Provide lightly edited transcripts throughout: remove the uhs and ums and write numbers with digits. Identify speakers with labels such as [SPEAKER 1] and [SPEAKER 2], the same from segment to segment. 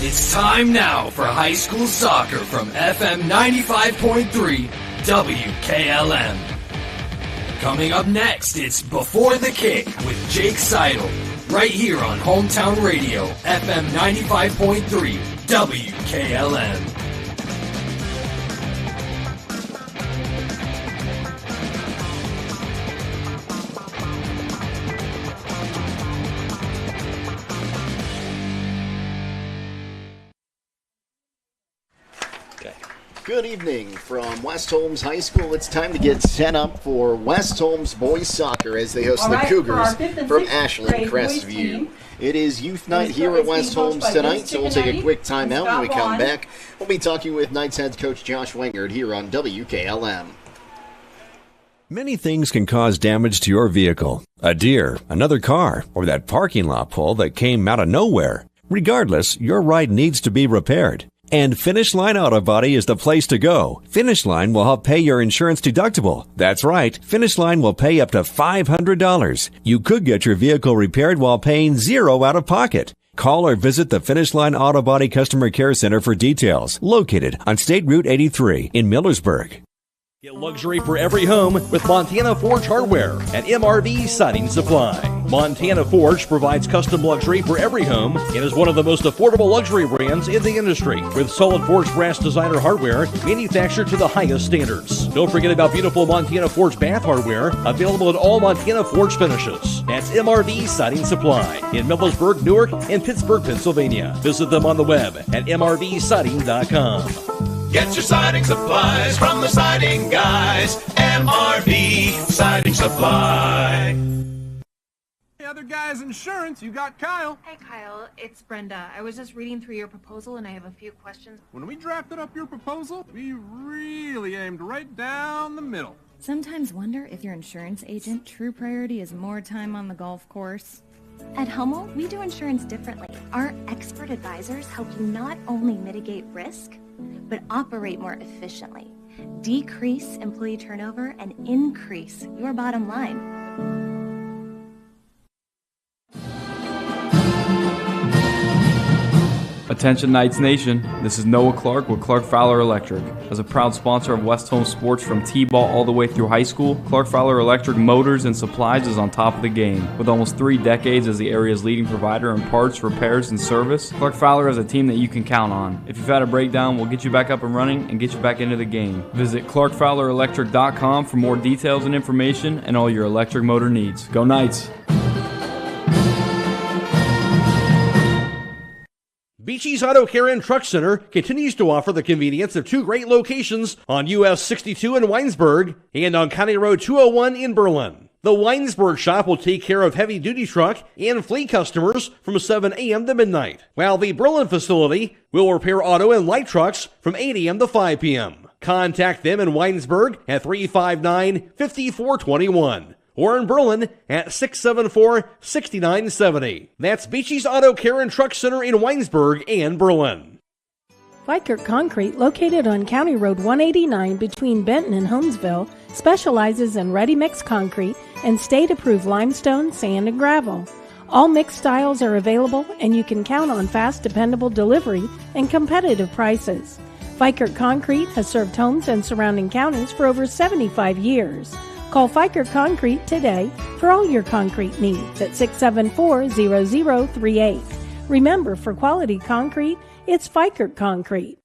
[SPEAKER 1] It's time now for high school soccer from FM 95.3 WKLM. Coming up next, it's Before the Kick with Jake Seidel, right here on Hometown Radio, FM 95.3 WKLM.
[SPEAKER 2] Good evening from West Holmes High School. It's time to get set up for West Holmes boys soccer as they host the Cougars from Ashland Crestview. It is youth night here at West Holmes tonight, so we'll take a quick timeout. When we come back, we'll be talking with Knights head coach Josh Wingard here on WKLM.
[SPEAKER 3] Many things can cause damage to your vehicle. A deer, another car, or that parking lot pole that came out of nowhere. Regardless, your ride needs to be repaired. And Finish Line Auto Body is the place to go. Finish Line will help pay your insurance deductible. That's right, Finish Line will pay up to $500. You could get your vehicle repaired while paying $0 out of pocket. Call or visit the Finish Line Auto Body Customer Care Center for details. Located on State Route 83 in Millersburg.
[SPEAKER 4] Get luxury for every home with Montana Forge Hardware at MRV Siding Supply. Montana Forge provides custom luxury for every home and is one of the most affordable luxury brands in the industry with solid forged brass designer hardware manufactured to the highest standards. Don't forget about beautiful Montana Forge bath hardware available at all Montana Forge finishes. That's MRV Siding Supply in Millersburg, Newark, and Pittsburgh, Pennsylvania. Visit them on the web at mrvsiding.com.
[SPEAKER 5] Get your siding supplies from the siding guys. MRV Siding Supply.
[SPEAKER 6] Hey, other guys' insurance, you got Kyle.
[SPEAKER 7] Hey, Kyle, it's Brenda. I was just reading through your proposal and I have a few questions.
[SPEAKER 6] When we drafted up your proposal, we really aimed right down the middle.
[SPEAKER 8] Sometimes wonder if your insurance agent true priority is more time on the golf course. At Hummel, we do insurance differently. Our expert advisors help you not only mitigate risk, but operate more efficiently, decrease employee turnover, and increase your bottom line.
[SPEAKER 9] Attention Knights Nation, this is Noah Clark with Clark Fowler Electric. As a proud sponsor of West Holmes sports from T-ball all the way through high school, Clark Fowler Electric Motors and Supplies is on top of the game. With almost 3 decades as the area's leading provider in parts, repairs, and service, Clark Fowler is a team that you can count on. If you've had a breakdown, we'll get you back up and running and get you back into the game. Visit ClarkFowlerElectric.com for more details and information and all your electric motor needs. Go Knights!
[SPEAKER 4] Beachy's Auto Care and Truck Center continues to offer the convenience of 2 great locations on US 62 in Weinsberg and on County Road 201 in Berlin. The Weinsberg shop will take care of heavy-duty truck and fleet customers from 7 a.m. to midnight, while the Berlin facility will repair auto and light trucks from 8 a.m. to 5 p.m. Contact them in Weinsberg at 359-5421. Or in Berlin at 674-6970. That's Beachy's Auto Care and Truck Center in Weinsberg and Berlin.
[SPEAKER 10] Fikert Concrete, located on County Road 189 between Benton and Holmesville, specializes in ready-mix concrete and state-approved limestone, sand, and gravel. All mixed styles are available, and you can count on fast, dependable delivery and competitive prices. Fikert Concrete has served Holmes and surrounding counties for over 75 years. Call Fikert Concrete today for all your concrete needs at 674-0038. Remember, for quality concrete, it's Fikert Concrete.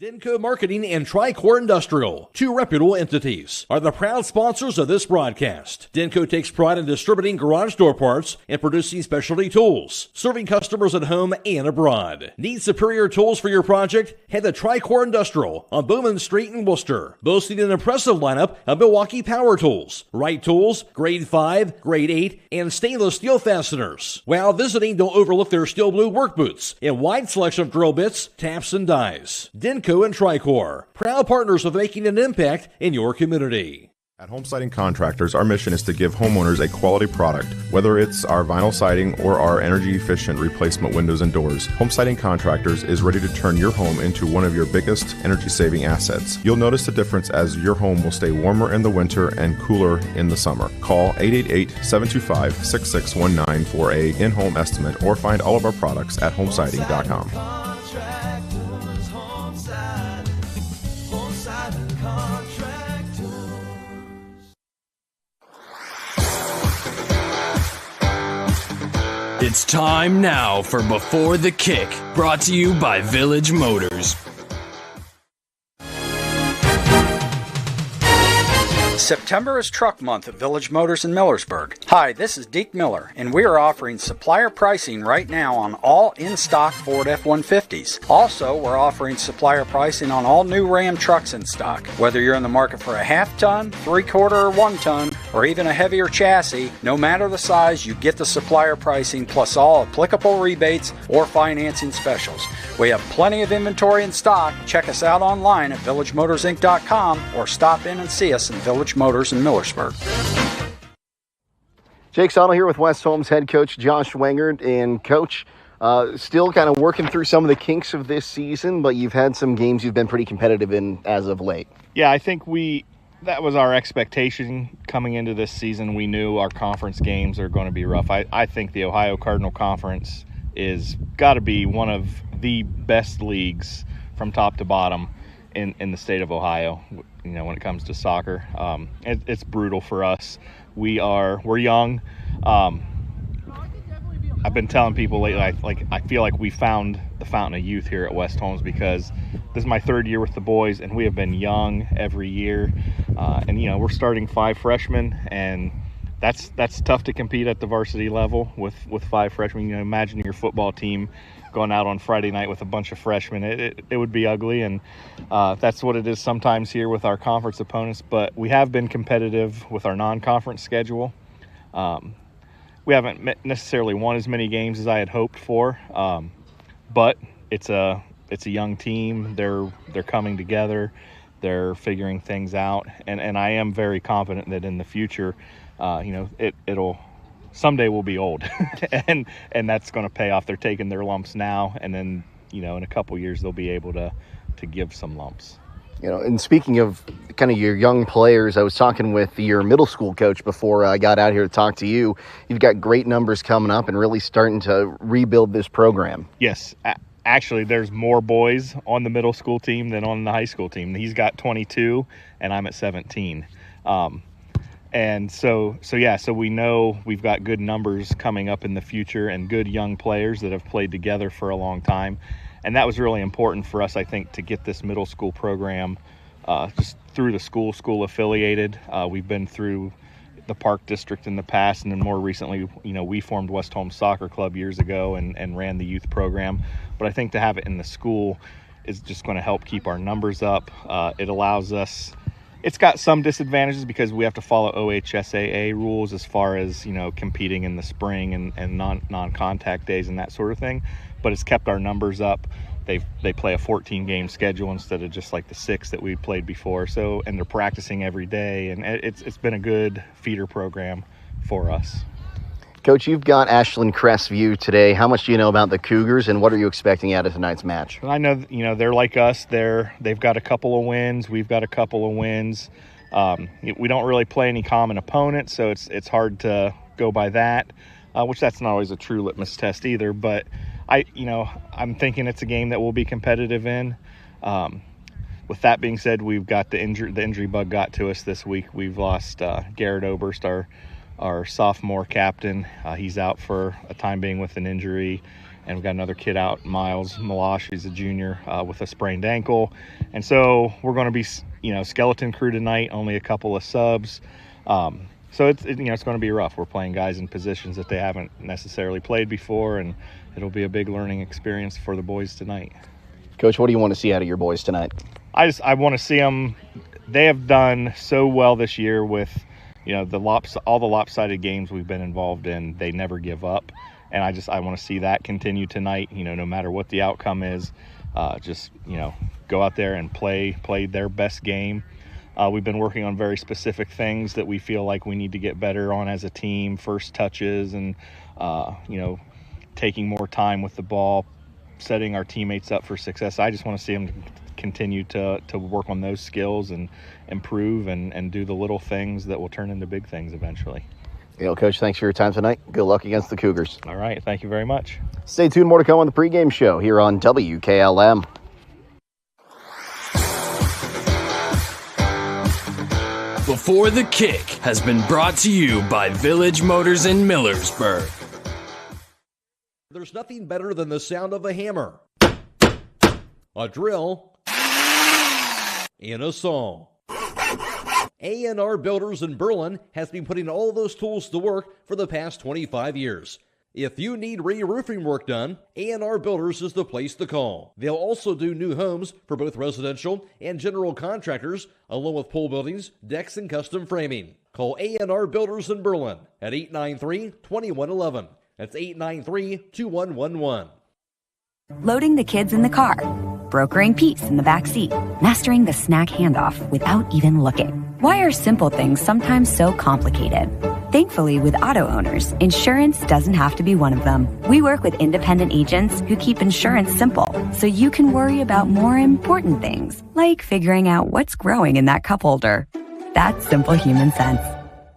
[SPEAKER 4] Denko Marketing and Tricor Industrial, 2 reputable entities, are the proud sponsors of this broadcast. Denko takes pride in distributing garage door parts and producing specialty tools, serving customers at home and abroad. Need superior tools for your project? Head to Tricor Industrial on Bowman Street in Worcester, boasting an impressive lineup of Milwaukee power tools, Wright tools, grade 5, grade 8, and stainless steel fasteners. While visiting, don't overlook their steel blue work boots and wide selection of drill bits, taps, and dies. Denko and Tricor, proud partners of making an impact in your community.
[SPEAKER 11] At Home Siding Contractors, our mission is to give homeowners a quality product, whether it's our vinyl siding or our energy-efficient replacement windows and doors. Home Siding Contractors is ready to turn your home into one of your biggest energy-saving assets. You'll notice the difference as your home will stay warmer in the winter and cooler in the summer. Call 888-725-6619 for a in-home estimate or find all of our products at homesiding.com.
[SPEAKER 1] It's time now for Before the Kick, brought to you by Village Motors.
[SPEAKER 12] September is Truck Month at Village Motors in Millersburg. Hi, this is Deke Miller, and we are offering supplier pricing right now on all in-stock Ford F-150s. Also, we're offering supplier pricing on all new Ram trucks in stock. Whether you're in the market for a half-ton, 3/4, or 1-ton, or even a heavier chassis, no matter the size, you get the supplier pricing plus all applicable rebates or financing specials. We have plenty of inventory in stock. Check us out online at villagemotorsinc.com or stop in and see us in Village Motors in Millersburg.
[SPEAKER 2] Jake Sonnell here with West Holmes head coach Josh Wengert. And Coach, still kind of working through some of the kinks of this season, but you've had some games you've been pretty competitive in as of late.
[SPEAKER 13] Yeah, I think that was our expectation coming into this season. We knew our conference games are going to be rough. I think the Ohio Cardinal Conference is got to be one of the best leagues from top to bottom in the state of Ohio, you know, when it comes to soccer. It's brutal for us. We're young. I've been telling people lately, I feel like we found the fountain of youth here at West Holmes, because this is my third year with the boys, and we have been young every year. And, you know, we're starting 5 freshmen, and that's tough to compete at the varsity level with 5 freshmen. You know, imagine your football team going out on Friday night with a bunch of freshmen. It would be ugly, and that's what it is sometimes here with our conference opponents. But we have been competitive with our non-conference schedule. We haven't necessarily won as many games as I had hoped for, but it's a young team. They're coming together. They're figuring things out, and I am very confident that in the future, you know, it'll someday we'll be old, and that's going to pay off. They're taking their lumps now, and then, you know, in a couple years they'll be able to give some lumps.
[SPEAKER 2] You know, and speaking of kind of your young players, I was talking with your middle school coach before I got out here to talk to you. You've got great numbers coming up and really starting to rebuild this program.
[SPEAKER 13] Yes. Actually, there's more boys on the middle school team than on the high school team. He's got 22, and I'm at 17. And so we know we've got good numbers coming up in the future and good young players that have played together for a long time. And that was really important for us, I think, to get this middle school program just through the school affiliated. We've been through the Park District in the past, and then more recently, you know, we formed West Holmes Soccer Club years ago and ran the youth program. But I think to have it in the school is just going to help keep our numbers up. It allows us. It's got some disadvantages because we have to follow OHSAA rules as far as, you know, competing in the spring and non-contact days and that sort of thing. But it's kept our numbers up. They play a 14-game schedule instead of just like the 6 that we played before. So, and they're practicing every day, and it's been a good feeder program for us.
[SPEAKER 2] Coach, you've got Ashland Crestview today. How much do you know about the Cougars, and what are you expecting out of tonight's match?
[SPEAKER 13] I know, you know, they're like us. They've got a couple of wins. We've got a couple of wins. We don't really play any common opponents, so it's hard to go by that, which that's not always a true litmus test either. But I'm thinking it's a game that we'll be competitive in. With that being said, we've got the injury bug got to us this week. We've lost Garrett Oberst, our sophomore captain. He's out for a time being with an injury, and we've got another kid out, Miles Malash. He's a junior with a sprained ankle, and so we're going to be, you know, skeleton crew tonight. Only a couple of subs, so it's going to be rough. We're playing guys in positions that they haven't necessarily played before, and it'll be a big learning experience for the boys tonight.
[SPEAKER 2] Coach, what do you want to see out of your boys tonight? I want to see them. They have done so well this year with, you know, all the lopsided games we've been involved in. They never give up, and I want to see that continue tonight. You know, no matter what the outcome is, just, you know, go out there and play their best game.
[SPEAKER 13] We've been working on very specific things that we feel like we need to get better on as a team, first touches and, taking more time with the ball, setting our teammates up for success. I just want to see them continue to work on those skills and improve and do the little things that will turn into big things eventually.
[SPEAKER 2] Coach, thanks for your time tonight. Good luck against the Cougars.
[SPEAKER 13] All right. Thank you very much.
[SPEAKER 2] Stay tuned. More to come on the pregame show here on WKLM.
[SPEAKER 1] Before the Kick has been brought to you by Village Motors in Millersburg.
[SPEAKER 4] There's nothing better than the sound of a hammer, a drill, and a saw. A&R Builders in Berlin has been putting all those tools to work for the past 25 years. If you need re-roofing work done, A&R Builders is the place to call. They'll also do new homes for both residential and general contractors, along with pole buildings, decks, and custom framing. Call A&R Builders in Berlin at 893-2111. That's 893-2111.
[SPEAKER 14] Loading the kids in the car, brokering peace in the back seat, mastering the snack handoff without even looking. Why are simple things sometimes so complicated? Thankfully, with auto owners, insurance doesn't have to be one of them. We work with independent agents who keep insurance simple, so you can worry about more important things, like figuring out what's growing in that cup holder. That's simple human sense.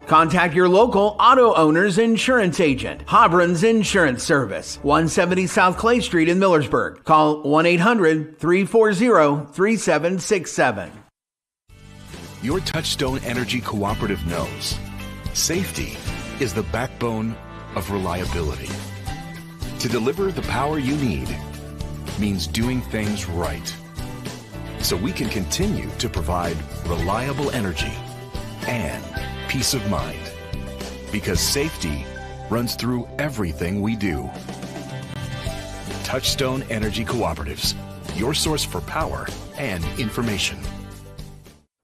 [SPEAKER 15] Contact your local auto owner's insurance agent, Hobron's Insurance Service, 170 South Clay Street in Millersburg. Call 1-800-340-3767.
[SPEAKER 16] Your Touchstone Energy Cooperative knows safety is the backbone of reliability. To deliver the power you need means doing things right, so we can continue to provide reliable energy and peace of mind, because safety runs through everything we do. Touchstone Energy Cooperatives, your source for power and information.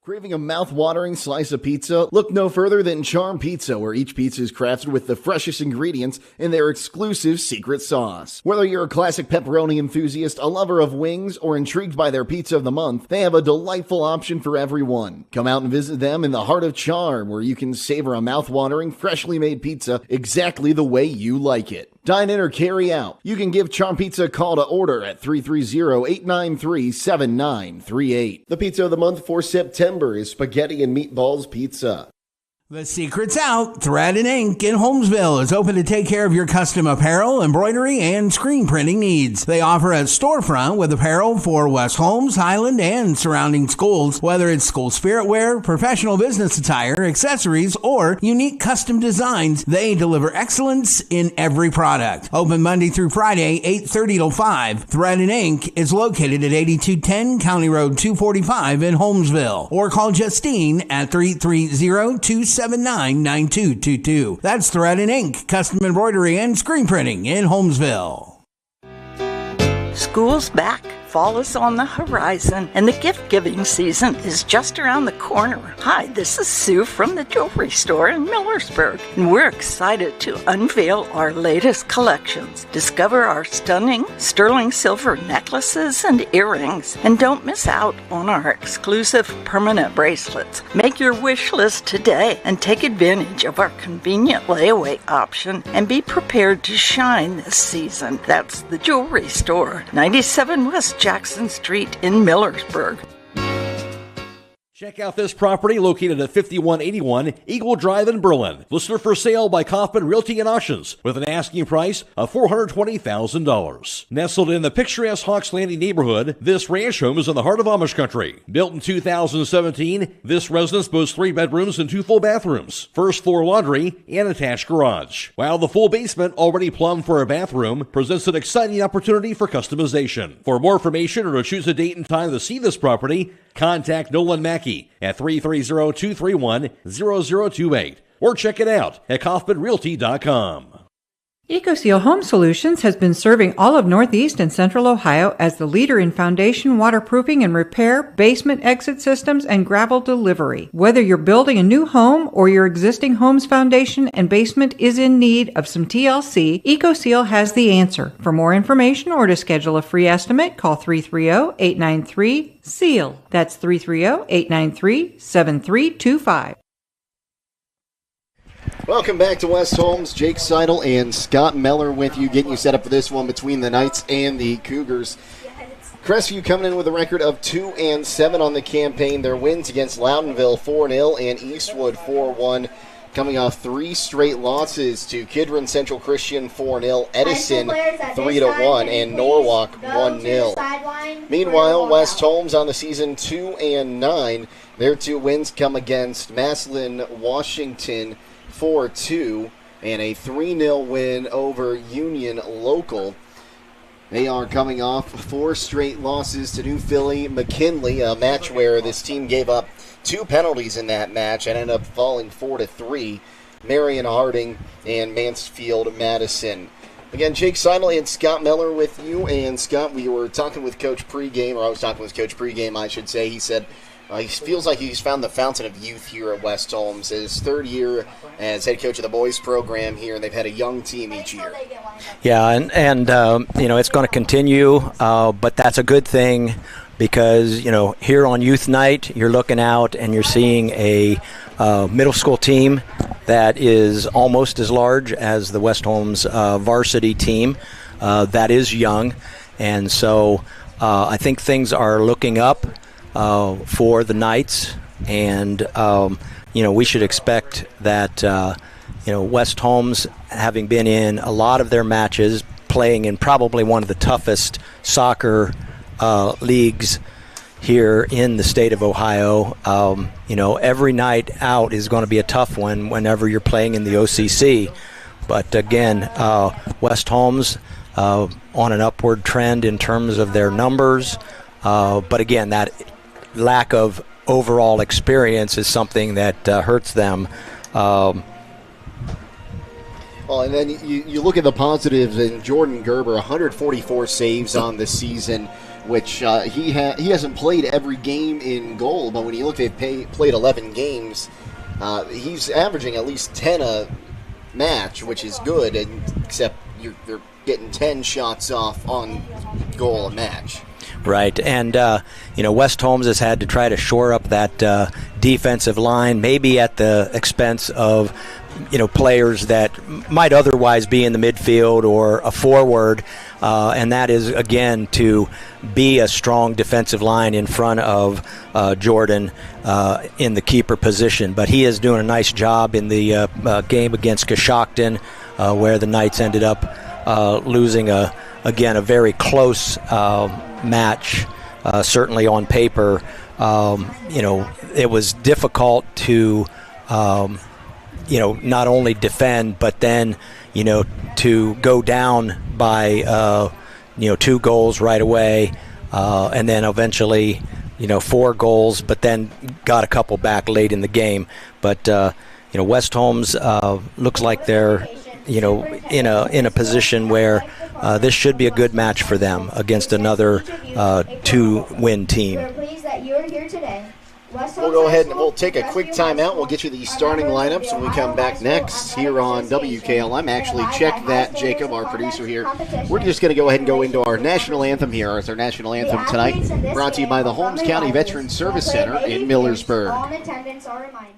[SPEAKER 2] Craving a mouth-watering slice of pizza? Look no further than Charm Pizza, where each pizza is crafted with the freshest ingredients in their exclusive secret sauce. Whether you're a classic pepperoni enthusiast, a lover of wings, or intrigued by their pizza of the month, they have a delightful option for everyone. Come out and visit them in the heart of Charm, where you can savor a mouth-watering, freshly made pizza exactly the way you like it. Dine in or carry out. You can give Charm Pizza a call to order at 330-893-7938. The pizza of the month for September is Spaghetti and Meatballs Pizza.
[SPEAKER 15] The secret's out. Thread and Ink in Holmesville is open to take care of your custom apparel, embroidery, and screen printing needs. They offer a storefront with apparel for West Holmes, Highland, and surrounding schools. Whether it's school spirit wear, professional business attire, accessories, or unique custom designs, they deliver excellence in every product. Open Monday through Friday, 8:30 till 5. Thread and Ink is located at 8210 County Road 245 in Holmesville. Or call Justine at 330-279-9222. That's Thread and Ink, custom embroidery and screen printing in Holmesville.
[SPEAKER 17] School's back. Fall is on the horizon, and the gift-giving season is just around the corner. Hi, this is Sue from the jewelry store in Millersburg, and we're excited to unveil our latest collections. Discover our stunning sterling silver necklaces and earrings, and don't miss out on our exclusive permanent bracelets. Make your wish list today and take advantage of our convenient layaway option and be prepared to shine this season. That's the jewelry store, 97 West Jackson Street in Millersburg.
[SPEAKER 4] Check out this property located at 5181 Eagle Drive in Berlin. Listed for sale by Kaufman Realty and Auctions with an asking price of $420,000. Nestled in the picturesque Hawks Landing neighborhood, this ranch home is in the heart of Amish country. Built in 2017, this residence boasts 3 bedrooms and 2 full bathrooms, first floor laundry, and attached garage. While the full basement, already plumbed for a bathroom, presents an exciting opportunity for customization. For more information or to choose a date and time to see this property, contact Nolan Mackey at 330-231-0028 or check it out at KaufmanRealty.com.
[SPEAKER 18] EcoSeal Home Solutions has been serving all of Northeast and Central Ohio as the leader in foundation waterproofing and repair, basement exit systems, and gravel delivery. Whether you're building a new home or your existing home's foundation and basement is in need of some TLC, EcoSeal has the answer. For more information or to schedule a free estimate, call 330-893-SEAL. That's 330-893-7325.
[SPEAKER 2] Welcome back to West Holmes. Jake Seidel and Scott Meller with you, getting you set up for this one between the Knights and the Cougars. Crestview coming in with a record of 2-7 on the campaign. Their wins against Loudonville 4-0 and Eastwood 4-1, coming off 3 straight losses to Kidron Central Christian 4-0, Edison 3-1, and Norwalk 1-0. Meanwhile, West Holmes on the season 2-9. Their 2 wins come against Massillon, Washington 4-2, and a 3-0 win over Union Local. They are coming off 4 straight losses to New Philly, McKinley, a match where this team gave up 2 penalties in that match and ended up falling 4-3. Marion Harding and Mansfield Madison. Again, Jake Seidel and Scott Miller with you. And Scott, we were talking with Coach Pregame, or I was talking with Coach Pregame, I should say. He said he feels like he's found the fountain of youth here at West Holmes. His 3rd year as head coach of the boys program here, and they've had a young team each year.
[SPEAKER 19] Yeah, and it's going to continue, but that's a good thing because, here on Youth Night, you're looking out and you're seeing a middle school team that is almost as large as the West Holmes varsity team that is young. And so I think things are looking up for the Knights, and we should expect that West Holmes, having been in a lot of their matches, playing in probably one of the toughest soccer leagues here in the state of Ohio, every night out is going to be a tough one whenever you're playing in the OCC. But again, West Holmes on an upward trend in terms of their numbers, but again, that lack of overall experience is something that hurts them.
[SPEAKER 2] Well, and then you look at the positives, and Jordan Gerber, 144 saves on the season, which he hasn't played every game in goal, but when you look at played 11 games, he's averaging at least 10 a match, which is good, except you're getting 10 shots off on goal a match.
[SPEAKER 19] Right, and West Holmes has had to try to shore up that defensive line, maybe at the expense of players that might otherwise be in the midfield or a forward, and that is, again, to be a strong defensive line in front of Jordan in the keeper position. But he is doing a nice job in the game against Coshocton, where the Knights ended up losing a very close match. Certainly on paper, it was difficult to not only defend, but then to go down by 2 goals right away, and then eventually 4 goals, but then got a couple back late in the game. But West Holmes looks like they're in a position where this should be a good match for them against another 2-win team.
[SPEAKER 2] We'll go ahead and we'll take a quick timeout. We'll get you the starting lineups when we come back next here on WKLM. Actually, check that, Jacob, our producer here. We're just going to go ahead and go into our national anthem here. It's our national anthem tonight, brought to you by the Holmes County Veterans Service Center in Millersburg.
[SPEAKER 20] All in attendance are reminded.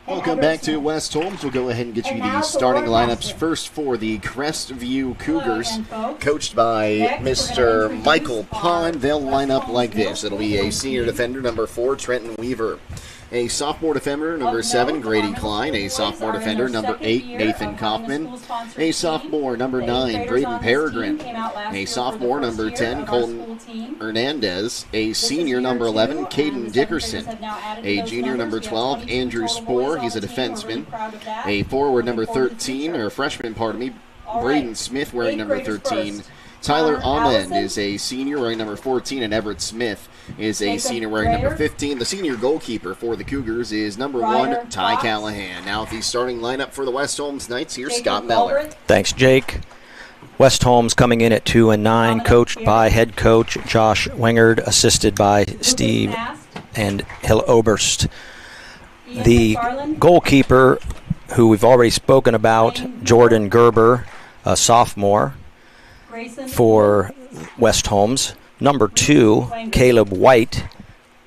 [SPEAKER 2] Welcome back to West Holmes. We'll go ahead and get you the starting lineups first for the Crestview Cougars, coached by Mr. Michael Pond. They'll line up like this. It'll be a senior defender, number 4, Trenton Weaver. A sophomore defender, number 7, Grady Klein. A sophomore defender, number 8, Nathan Kaufman. A sophomore, number 9, Braden Peregrine. A sophomore, number 10, Colton Hernandez. A senior, number 11, Caden Dickerson. A junior, number 12, Andrew Spoor. He's a defenseman. A forward, number 13, or freshman, Braden Smith, wearing number 13. Tyler Ahmed is a senior wearing number 14, and Everett Smith is a senior wearing number 15. The senior goalkeeper for the Cougars is number 1, Ty Callahan. Now, the starting lineup for the West Holmes Knights, here's Scott Meller.
[SPEAKER 19] Thanks, Jake. West Holmes coming in at 2-9, coached by head coach Josh Wingard, assisted by Steve and Hill Oberst. The goalkeeper, who we've already spoken about, Jordan Gerber, a sophomore for West Holmes. Number 2, Caleb White.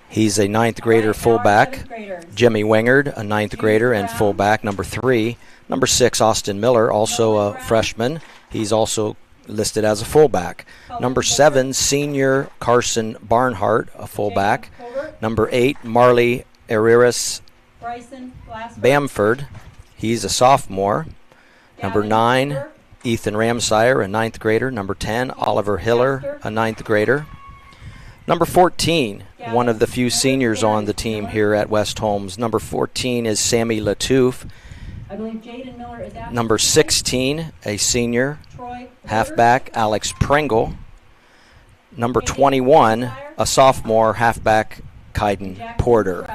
[SPEAKER 19] He's a 9th grader fullback. Jimmy Wingard, a 9th grader and fullback. Number 3. Number 6, Austin Miller, also a freshman. He's also listed as a fullback. Number 7, senior Carson Barnhart, a fullback. Number 8, Marley Ariris Bamford. He's a sophomore. Number 9, Ethan Ramsire, a 9th grader. Number 10, Oliver Hiller, a 9th grader. Number 14, one of the few seniors on the team here at West Holmes. Number 14 is Sammy Latouf. Number 16, a senior, halfback, Alex Pringle. Number 21, a sophomore, halfback, Kaiden Porter.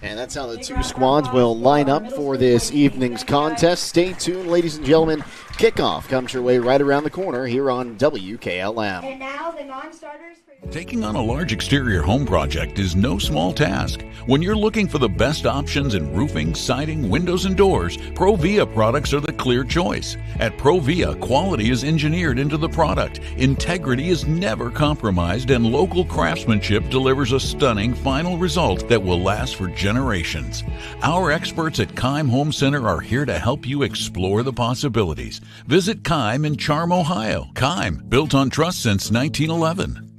[SPEAKER 2] And that's how the two squads will line up for this evening's contest. Stay tuned, ladies and gentlemen. Kickoff comes your way right around the corner here on WKLM.
[SPEAKER 20] And now the non-starters.
[SPEAKER 21] Taking on a large exterior home project is no small task. When you're looking for the best options in roofing, siding, windows, and doors, Provia products are the clear choice. At Provia, quality is engineered into the product, integrity is never compromised, and local craftsmanship delivers a stunning final result that will last for generations. Our experts at Keim Home Center are here to help you explore the possibilities. Visit Keim in Charm, Ohio. Keim, built on trust since 1911.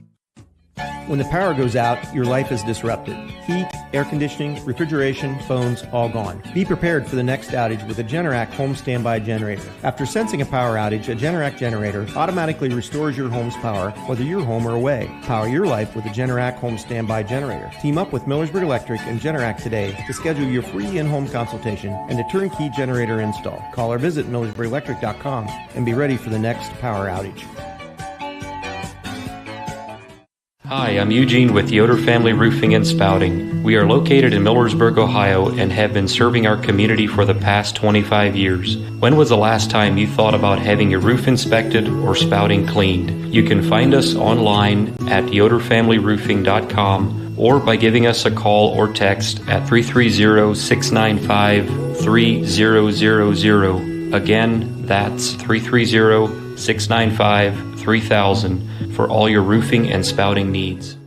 [SPEAKER 22] When the power goes out, your life is disrupted. Heat, air conditioning, refrigeration, phones, all gone. Be prepared for the next outage with a Generac home standby generator. After sensing a power outage, a Generac generator automatically restores your home's power, whether you're home or away. Power your life with a Generac home standby generator. Team up with Millersburg Electric and Generac today to schedule your free in-home consultation and a turnkey generator install. Call or visit millersburgelectric.com and be ready for the next power outage.
[SPEAKER 23] Hi, I'm Eugene with Yoder Family Roofing and Spouting. We are located in Millersburg, Ohio, and have been serving our community for the past 25 years. When was the last time you thought about having your roof inspected or spouting cleaned? You can find us online at yoderfamilyroofing.com or by giving us a call or text at 330-695-3000. Again, that's 330-695-3000 for all your roofing and spouting needs.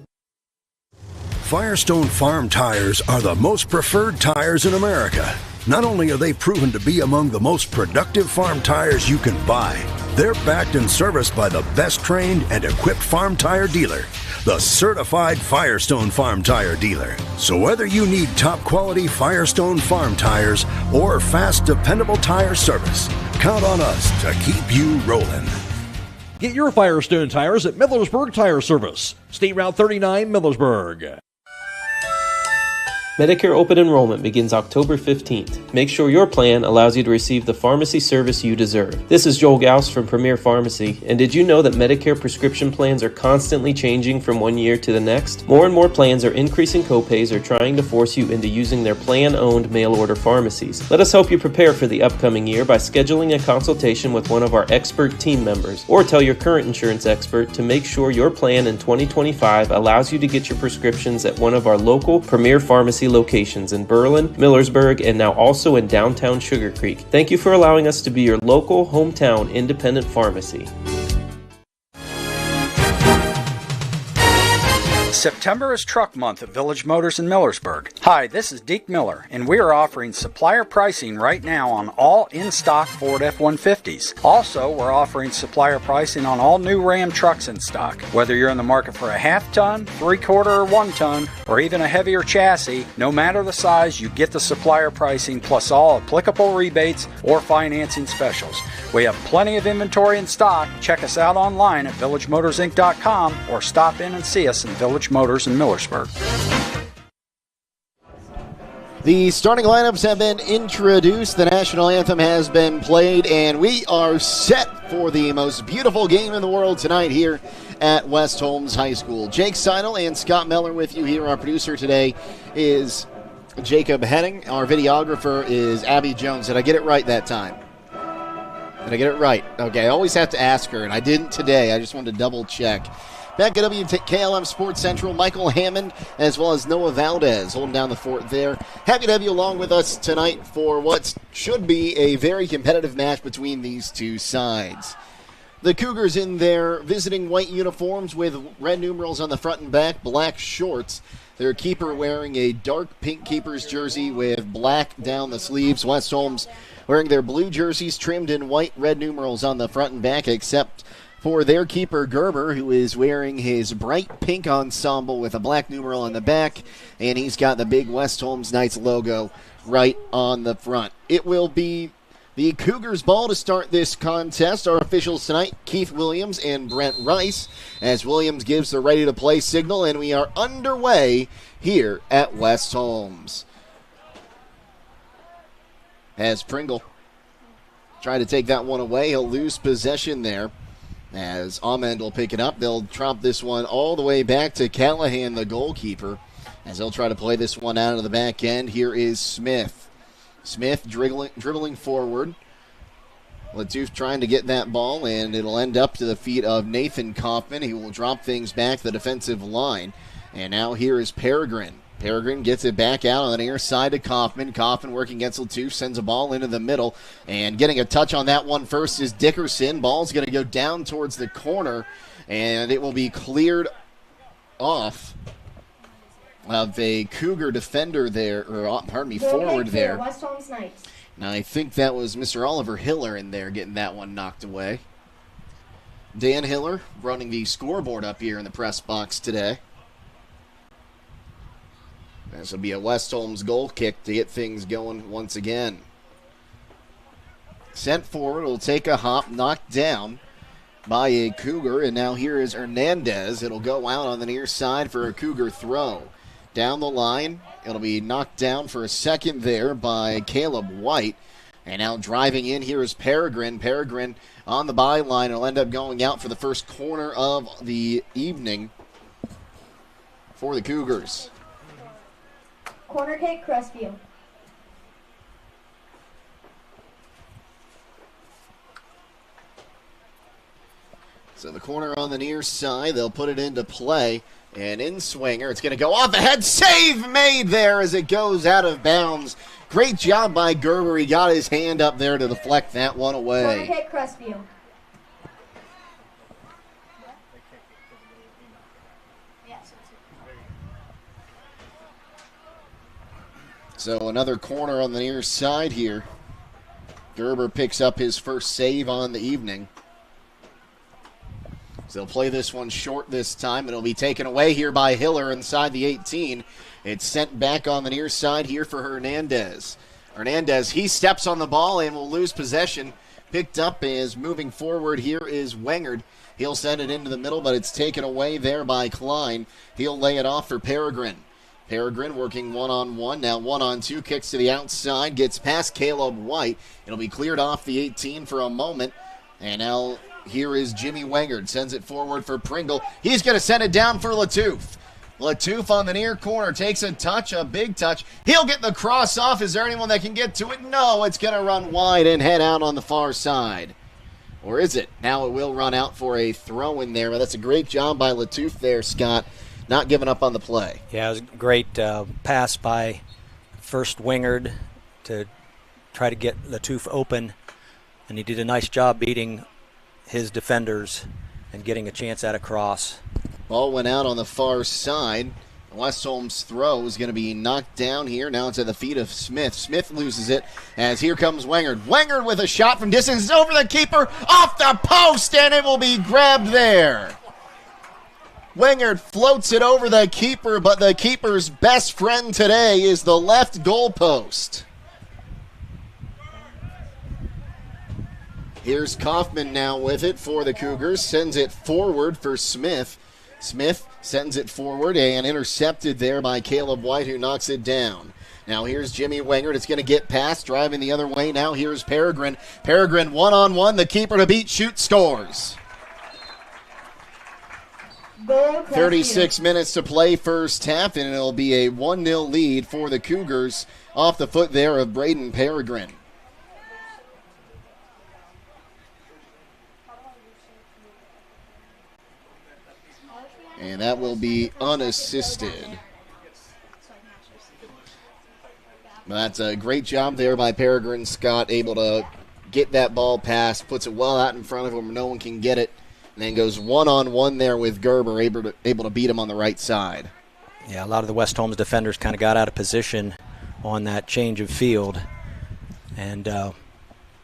[SPEAKER 24] Firestone Farm Tires are the most preferred tires in America. Not only are they proven to be among the most productive farm tires you can buy, they're backed and serviced by the best trained and equipped farm tire dealer, the certified Firestone Farm Tire dealer. So whether you need top quality Firestone Farm Tires or fast, dependable tire service, count on us to keep you rolling.
[SPEAKER 4] Get your Firestone tires at Millersburg Tire Service, State Route 39, Millersburg.
[SPEAKER 25] Medicare open enrollment begins October 15th. Make sure your plan allows you to receive the pharmacy service you deserve. This is Joel Gauss from Premier Pharmacy, and did you know that Medicare prescription plans are constantly changing from one year to the next? More and more plans are increasing copays or trying to force you into using their plan-owned mail-order pharmacies. Let us help you prepare for the upcoming year by scheduling a consultation with one of our expert team members, or tell your current insurance expert to make sure your plan in 2025 allows you to get your prescriptions at one of our local Premier Pharmacy locations in Berlin, Millersburg, and now also in downtown Sugar Creek. Thank you for allowing us to be your local, hometown, independent pharmacy.
[SPEAKER 12] September is Truck Month at Village Motors in Millersburg. Hi, this is Deke Miller, and we are offering supplier pricing right now on all in-stock Ford F-150s. Also, we're offering supplier pricing on all new Ram trucks in stock. Whether you're in the market for a half-ton, 3/4, or 1-ton, or even a heavier chassis, no matter the size, you get the supplier pricing plus all applicable rebates or financing specials. We have plenty of inventory in stock. Check us out online at villagemotorsinc.com or stop in and see us in Village Motors in Millersburg.
[SPEAKER 2] The starting lineups have been introduced, the national anthem has been played, and we are set for the most beautiful game in the world tonight here at West Holmes High School. Jake Seidel and Scott Miller with you here. Our producer today is Jacob Henning. Our videographer is Abby Jones. Did I get it right that time? Did I get it right? Okay, I always have to ask her, and I didn't today. I just wanted to double check. Back at WKLM Sports Central, Michael Hammond as well as Noah Valdez holding down the fort there. Happy to have you along with us tonight for what should be a very competitive match between these two sides. The Cougars in their visiting white uniforms with red numerals on the front and back, black shorts. Their keeper wearing a dark pink keeper's jersey with black down the sleeves. West Holmes wearing their blue jerseys trimmed in white red numerals on the front and back, except for their keeper Gerber, who is wearing his bright pink ensemble with a black numeral on the back, and he's got the big West Holmes Knights logo right on the front. It will be the Cougars' ball to start this contest. Our officials tonight, Keith Williams and Brent Rice, as Williams gives the ready-to-play signal, and we are underway here at West Holmes. As Pringle try to take that one away, he'll lose possession there. As Amend will pick it up, they'll drop this one all the way back to Callahan, the goalkeeper, as they'll try to play this one out of the back end. Here is Smith. Smith dribbling forward. Latoof trying to get that ball, and it'll end up to the feet of Nathan Kaufman. He will drop things back the defensive line. And now here is Peregrine. Peregrine gets it back out on the near side to Kaufman. Kaufman working against Latoof, sends a ball into the middle. And getting a touch on that one first is Dickerson. Ball's going to go down towards the corner, and it will be cleared off of a Cougar defender there, or forward there.
[SPEAKER 3] West Holmes Knights.
[SPEAKER 2] Now I think that was Mr. Oliver Hiller in there getting that one knocked away. Dan Hiller running the scoreboard up here in the press box today. This will be a West Holmes goal kick to get things going once again. Sent forward, will take a hop, knocked down by a Cougar, and now here is Hernandez. It'll go out on the near side for a Cougar throw. Down the line, it'll be knocked down for a second there by Caleb White. And now driving in here is Peregrine. Peregrine on the byline. It'll end up going out for the first corner of the evening for the Cougars.
[SPEAKER 3] Corner kick, Crestview.
[SPEAKER 2] So the corner on the near side, they'll put it into play. And in swinger, it's going to go off the head. Save made there as it goes out of bounds. Great job by Gerber. He got his hand up there to deflect that one away.
[SPEAKER 3] Corner kick, Crestview.
[SPEAKER 2] So another corner on the near side here. Gerber picks up his first save on the evening. So they'll play this one short this time. It'll be taken away here by Hiller inside the 18. It's sent back on the near side here for Hernandez. Hernandez, he steps on the ball and will lose possession. Picked up is moving forward. Here is Wengard. He'll send it into the middle, but it's taken away there by Klein. He'll lay it off for Peregrine. Peregrine working one-on-one, now one-on-two, kicks to the outside, gets past Caleb White. It'll be cleared off the 18 for a moment. And now here is Jimmy Wengard, sends it forward for Pringle. He's going to send it down for Latoof. Latoof on the near corner takes a touch, a big touch. He'll get the cross off. Is there anyone that can get to it? No, it's going to run wide and head out on the far side. Or is it? Now it will run out for a throw in there. But that's a great job by Latoof there, Scott. Not giving up on the play.
[SPEAKER 19] Yeah, it was a great pass by first Wingard to try to get Latoof open, and he did a nice job beating his defenders and getting a chance at a cross.
[SPEAKER 2] Ball went out on the far side. West Holmes' throw is going to be knocked down here. Now it's at the feet of Smith. Smith loses it as here comes Wengard. Wengard with a shot from distance over the keeper, off the post, and it will be grabbed there. Wengard floats it over the keeper, but the keeper's best friend today is the left goalpost. Here's Kaufman now with it for the Cougars. Sends it forward for Smith. Smith sends it forward and intercepted there by Caleb White, who knocks it down. Now here's Jimmy Wengard. It's going to get past, driving the other way. Now here's Peregrine. Peregrine one-on-one. The keeper to beat, shoot, scores. 36 minutes to play first half, and it'll be a 1-0 lead for the Cougars off the foot there of Braden Peregrine. And that will be unassisted. But that's a great job there by Peregrine Scott, able to get that ball past, puts it well out in front of him, no one can get it, and then goes one-on-one there with Gerber, able to beat him on the right side.
[SPEAKER 19] Yeah, a lot of the West Holmes defenders kind of got out of position on that change of field, and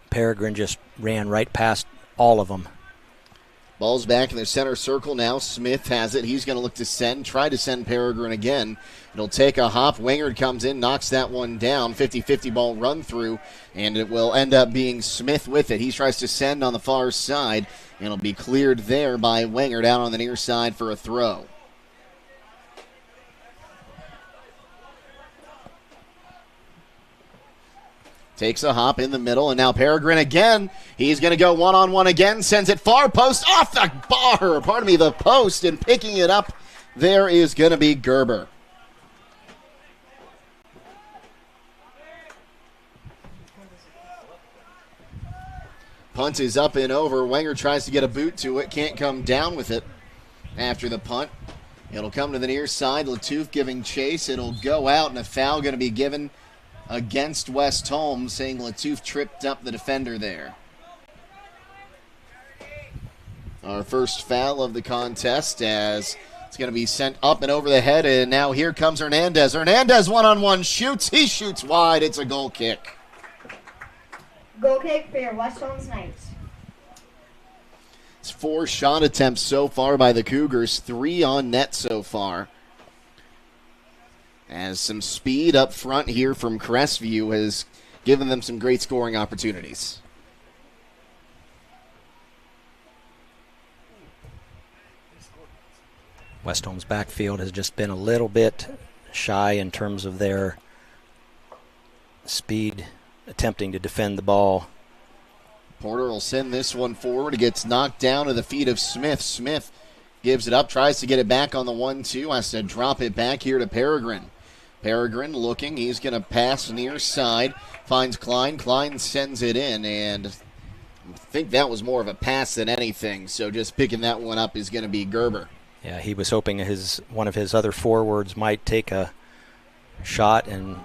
[SPEAKER 19] Peregrine just ran right past all of them.
[SPEAKER 2] Ball's back in the center circle now. Smith has it. He's going to look to send. Try to send Peregrine again. It'll take a hop. Wengard comes in, knocks that one down. 50-50 ball run through, and it will end up being Smith with it. He tries to send on the far side, and it'll be cleared there by Wengard out on the near side for a throw. Takes a hop in the middle, and now Peregrine again. He's going to go one-on-one again, sends it far post, off the bar, the post, and picking it up there is going to be Gerber. Punt is up and over. Wenger tries to get a boot to it, can't come down with it after the punt. It'll come to the near side. Latouf giving chase. It'll go out, and a foul going to be given against West Holmes, saying Latouf tripped up the defender there. Our first foul of the contest, as it's going to be sent up and over the head, and now here comes Hernandez. Hernandez one-on-one shoots. He shoots wide. It's a goal kick.
[SPEAKER 3] Goal kick for your West Holmes Knights.
[SPEAKER 2] It's 4 shot attempts so far by the Cougars, 3 on net so far. As some speed up front here from Crestview has given them some great scoring opportunities.
[SPEAKER 19] West Holmes' backfield has just been a little bit shy in terms of their speed attempting to defend the ball.
[SPEAKER 2] Porter will send this one forward. It gets knocked down to the feet of Smith. Smith gives it up, tries to get it back on the 1-2. Has to drop it back here to Peregrine. Peregrine looking. He's going to pass near side. Finds Klein. Klein sends it in, and I think that was more of a pass than anything. So just picking that one up is going to be Gerber.
[SPEAKER 19] Yeah, he was hoping one of his other forwards might take a shot and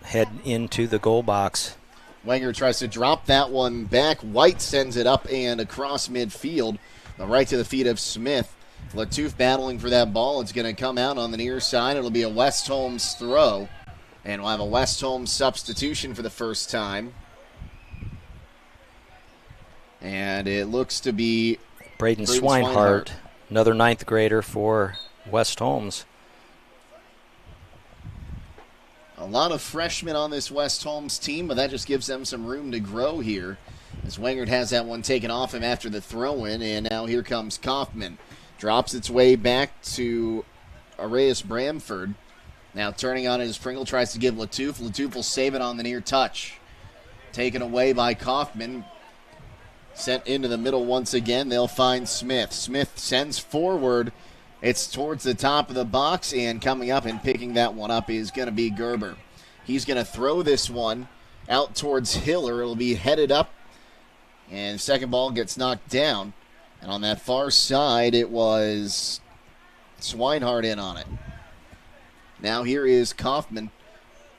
[SPEAKER 19] head into the goal box.
[SPEAKER 2] Wenger tries to drop that one back. White sends it up and across midfield, right to the feet of Smith. Latouf battling for that ball. It's going to come out on the near side. It'll be a West Holmes throw, and we'll have a West Holmes substitution for the first time. And it looks to be
[SPEAKER 19] Braden Swinehart, another 9th grader for West Holmes.
[SPEAKER 2] A lot of freshmen on this West Holmes team, but that just gives them some room to grow here. As Wengard has that one taken off him after the throw-in, and now here comes Kaufman. Drops its way back to Arias Bramford. Now turning on his Pringle, tries to give Latouf. Latouf will save it on the near touch. Taken away by Kaufman. Sent into the middle once again. They'll find Smith. Smith sends forward. It's towards the top of the box, and coming up and picking that one up is going to be Gerber. He's going to throw this one out towards Hiller. It'll be headed up, and second ball gets knocked down. And on that far side, it was Swinehart in on it. Now here is Kaufman.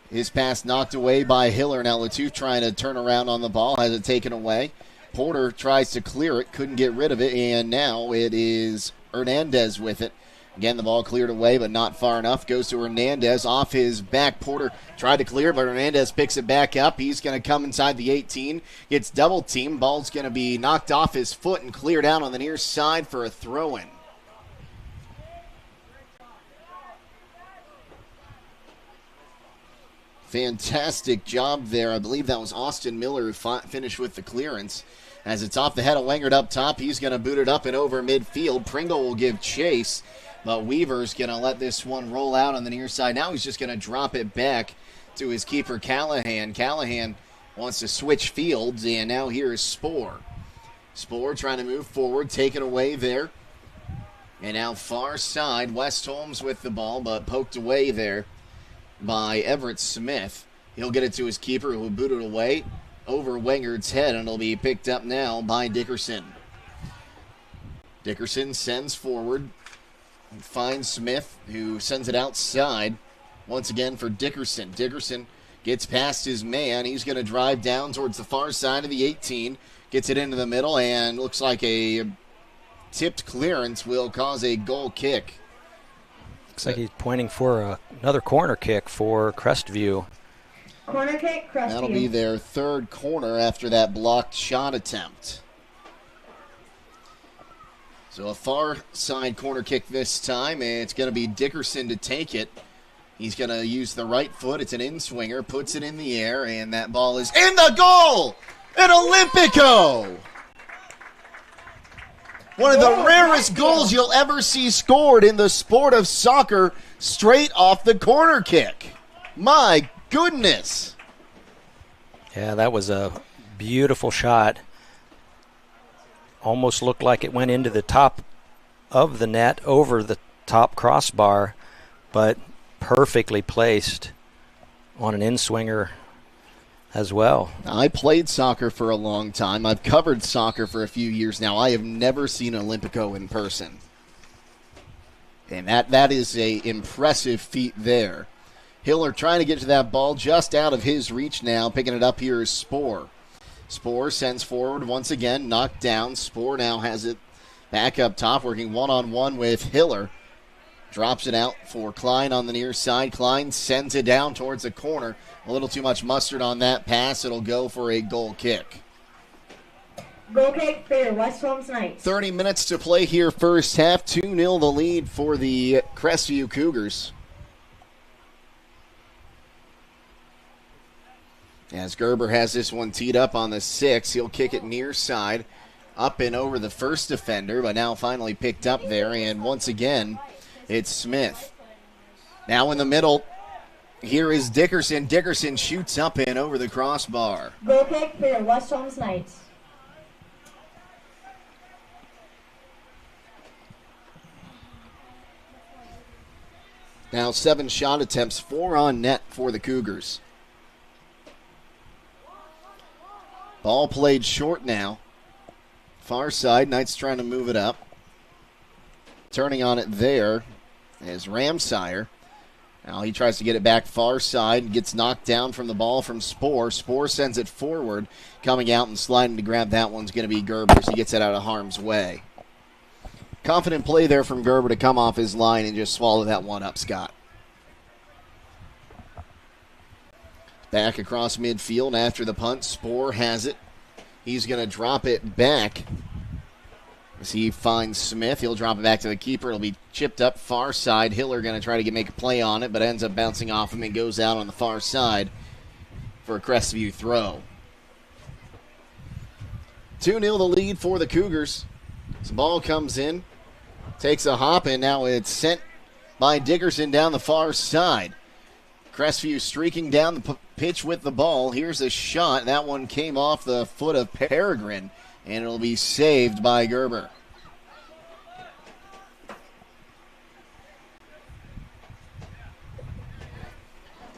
[SPEAKER 2] His pass knocked away by Hiller. Now Latouf trying to turn around on the ball, has it taken away. Porter tries to clear it, couldn't get rid of it, and now it is Hernandez with it. Again, the ball cleared away, but not far enough. Goes to Hernandez off his back. Porter tried to clear, but Hernandez picks it back up. He's going to come inside the 18. Gets double teamed. Ball's going to be knocked off his foot and cleared out on the near side for a throw-in. Fantastic job there. I believe that was Austin Miller who finished with the clearance. As it's off the head of Wengert up top, he's going to boot it up and over midfield. Pringle will give chase, but Weaver's going to let this one roll out on the near side. Now he's just going to drop it back to his keeper, Callahan. Callahan wants to switch fields, and now here is Spoor. Spoor trying to move forward, take it away there. And now far side, West Holmes with the ball, but poked away there by Everett Smith. He'll get it to his keeper, who will boot it away over Wengert's head, and it'll be picked up now by Dickerson. Dickerson sends forward, finds Smith, who sends it outside once again for Dickerson. Dickerson gets past his man. He's going to drive down towards the far side of the 18, gets it into the middle, and looks like a tipped clearance will cause a goal kick.
[SPEAKER 19] Looks like he's pointing for another corner kick for Crestview.
[SPEAKER 3] Corner kick, Crestview.
[SPEAKER 2] That'll be their third corner after that blocked shot attempt. So a far side corner kick this time, and it's going to be Dickerson to take it. He's going to use the right foot. It's an in-swinger, puts it in the air, and that ball is in the goal! An Olympico! One of the rarest goals you'll ever see scored in the sport of soccer, straight off the corner kick. My goodness.
[SPEAKER 19] Yeah, that was a beautiful shot. Almost looked like it went into the top of the net over the top crossbar, but perfectly placed on an in-swinger as well.
[SPEAKER 2] I played soccer for a long time. I've covered soccer for a few years now. I have never seen an Olympico in person. And that is a impressive feat there. Hiller trying to get to that ball just out of his reach now. Picking it up here is Spoor. Spoor sends forward once again, knocked down. Spoor now has it back up top, working one-on-one with Hiller. Drops it out for Klein on the near side. Klein sends it down towards the corner. A little too much mustard on that pass. It'll go for a goal kick.
[SPEAKER 3] Goal kick for West Holmes Knights.
[SPEAKER 2] 30 minutes to play here first half. 2-0 the lead for the Crestview Cougars. As Gerber has this one teed up on the 6, he'll kick it near side, up and over the first defender, but now finally picked up there, and once again, it's Smith. Now in the middle, here is Dickerson. Dickerson shoots up and over the crossbar.
[SPEAKER 3] Goal kick for West Holmes Knights.
[SPEAKER 2] Now 7 shot attempts, 4 on net for the Cougars. Ball played short now. Far side, Knights trying to move it up. Turning on it there is Ramsire. Now he tries to get it back far side, gets knocked down from the ball from Spoor. Spoor sends it forward. Coming out and sliding to grab that one's going to be Gerber, so he gets it out of harm's way. Confident play there from Gerber to come off his line and just swallow that one up, Scott. Back across midfield after the punt. Spoor has it. He's going to drop it back. As he finds Smith, he'll drop it back to the keeper. It'll be chipped up far side. Hiller going to try to make a play on it, but ends up bouncing off him and goes out on the far side for a Crestview throw. 2-0 the lead for the Cougars. This ball comes in, takes a hop, and now it's sent by Dickerson down the far side. Crestview streaking down the pitch with the ball. Here's a shot. That one came off the foot of Peregrine, and it'll be saved by Gerber.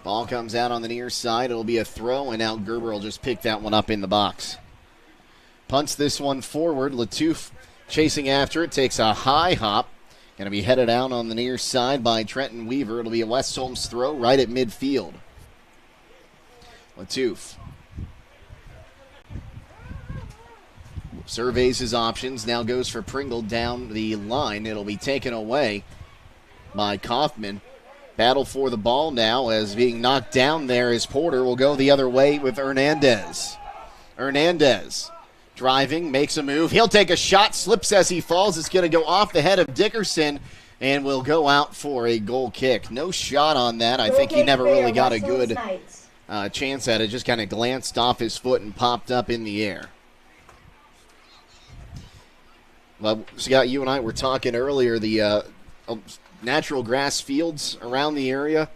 [SPEAKER 2] Ball comes out on the near side. It'll be a throw, and now Gerber will just pick that one up in the box. Punts this one forward. Latouf chasing after it. Takes a high hop. Going to be headed out on the near side by Trenton Weaver. It'll be a West Holmes throw right at midfield. Latouf surveys his options. Now goes for Pringle down the line. It'll be taken away by Kaufman. Battle for the ball now as being knocked down there is Porter. Will go the other way with Hernandez. Hernandez driving, makes a move. He'll take a shot, slips as he falls. It's going to go off the head of Dickerson and will go out for a goal kick. No shot on that. I think he never really got a good chance at it. Just kind of glanced off his foot and popped up in the air. Well, Scott, you and I were talking earlier, the natural grass fields around the area,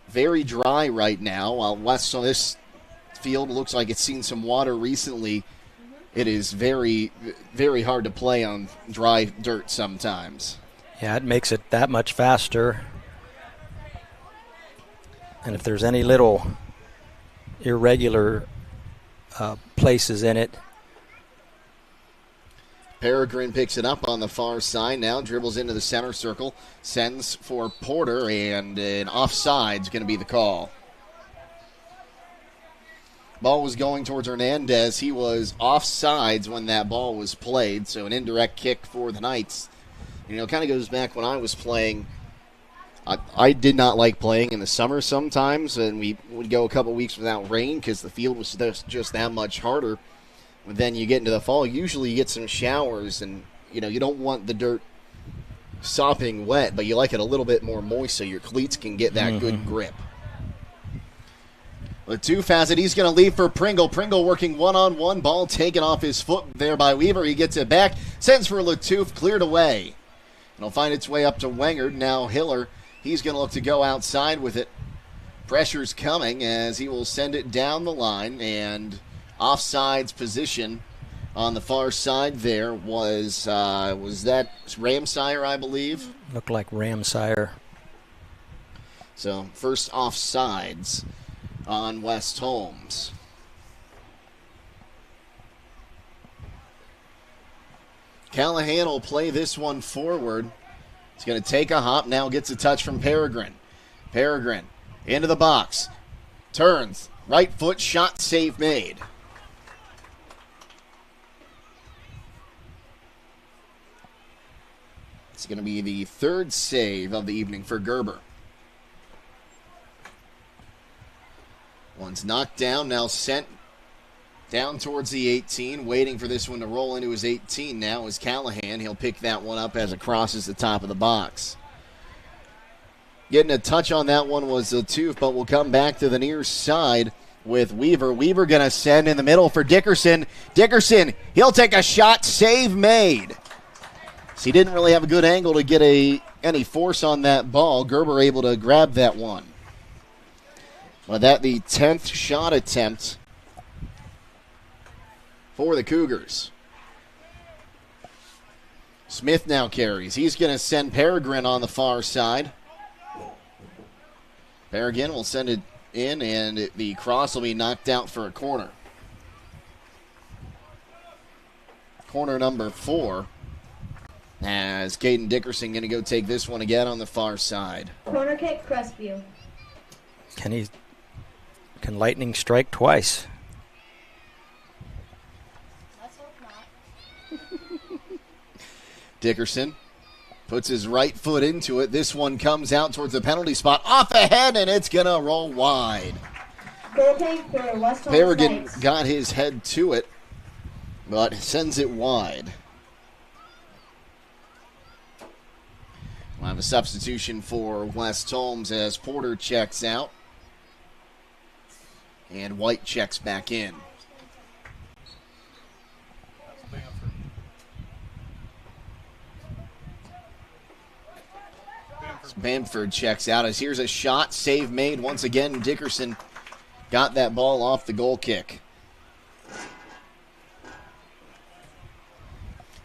[SPEAKER 2] very dry right now. While this field looks like it's seen some water recently, it is very, very hard to play on dry dirt sometimes.
[SPEAKER 19] Yeah, it makes it that much faster. And if there's any little irregular places in it.
[SPEAKER 2] Peregrine picks it up on the far side now, dribbles into the center circle, sends for Porter, and an offside's going to be the call. Ball was going towards Hernandez. He was offsides when that ball was played, so an indirect kick for the Knights. You know, it kind of goes back when I was playing. I did not like playing in the summer sometimes, and we would go a couple weeks without rain because the field was just that much harder. But then you get into the fall, usually you get some showers, and you know you don't want the dirt sopping wet, but you like it a little bit more moist so your cleats can get that good grip. Latoof has it. He's going to leave for Pringle. Pringle working one-on-one. Ball taken off his foot there by Weaver. He gets it back. Sends for Latoof. Cleared away. It'll find its way up to Wengard. Now Hiller. He's going to look to go outside with it. Pressure's coming as he will send it down the line. And offsides position on the far side there was that Ramsire, I believe?
[SPEAKER 19] Looked like Ramsire.
[SPEAKER 2] So first offsides on West Holmes. Callahan will play this one forward. He's going to take a hop, now gets a touch from Peregrine. Peregrine into the box. Turns, right foot shot, save made. It's going to be the third save of the evening for Gerber. One's knocked down, now sent down towards the 18. Waiting for this one to roll into his 18 now is Callahan. He'll pick that one up as it crosses the top of the box. Getting a touch on that one was Latoof, but we'll come back to the near side with Weaver. Weaver going to send in the middle for Dickerson. Dickerson, he'll take a shot, save made. So he didn't really have a good angle to get any force on that ball. Gerber able to grab that one. Well, that the 10th shot attempt for the Cougars. Smith now carries. He's going to send Peregrine on the far side. Peregrine will send it in, and the cross will be knocked out for a corner. Corner number 4. As Caden Dickerson going to go take this one again on the far side.
[SPEAKER 3] Corner kick, Crestview.
[SPEAKER 19] Can Lightning strike twice?
[SPEAKER 3] Let's hope not.
[SPEAKER 2] Dickerson puts his right foot into it. This one comes out towards the penalty spot. Off ahead, and it's going to roll wide.
[SPEAKER 3] Goal kick for West Holmes
[SPEAKER 2] Peregrine
[SPEAKER 3] Knights.
[SPEAKER 2] got his head to it, but sends it wide. We'll have a substitution for West Holmes as Porter checks out. And White checks back in. Bamford checks out as here's a shot, save made once again. Dickerson got that ball off the goal kick.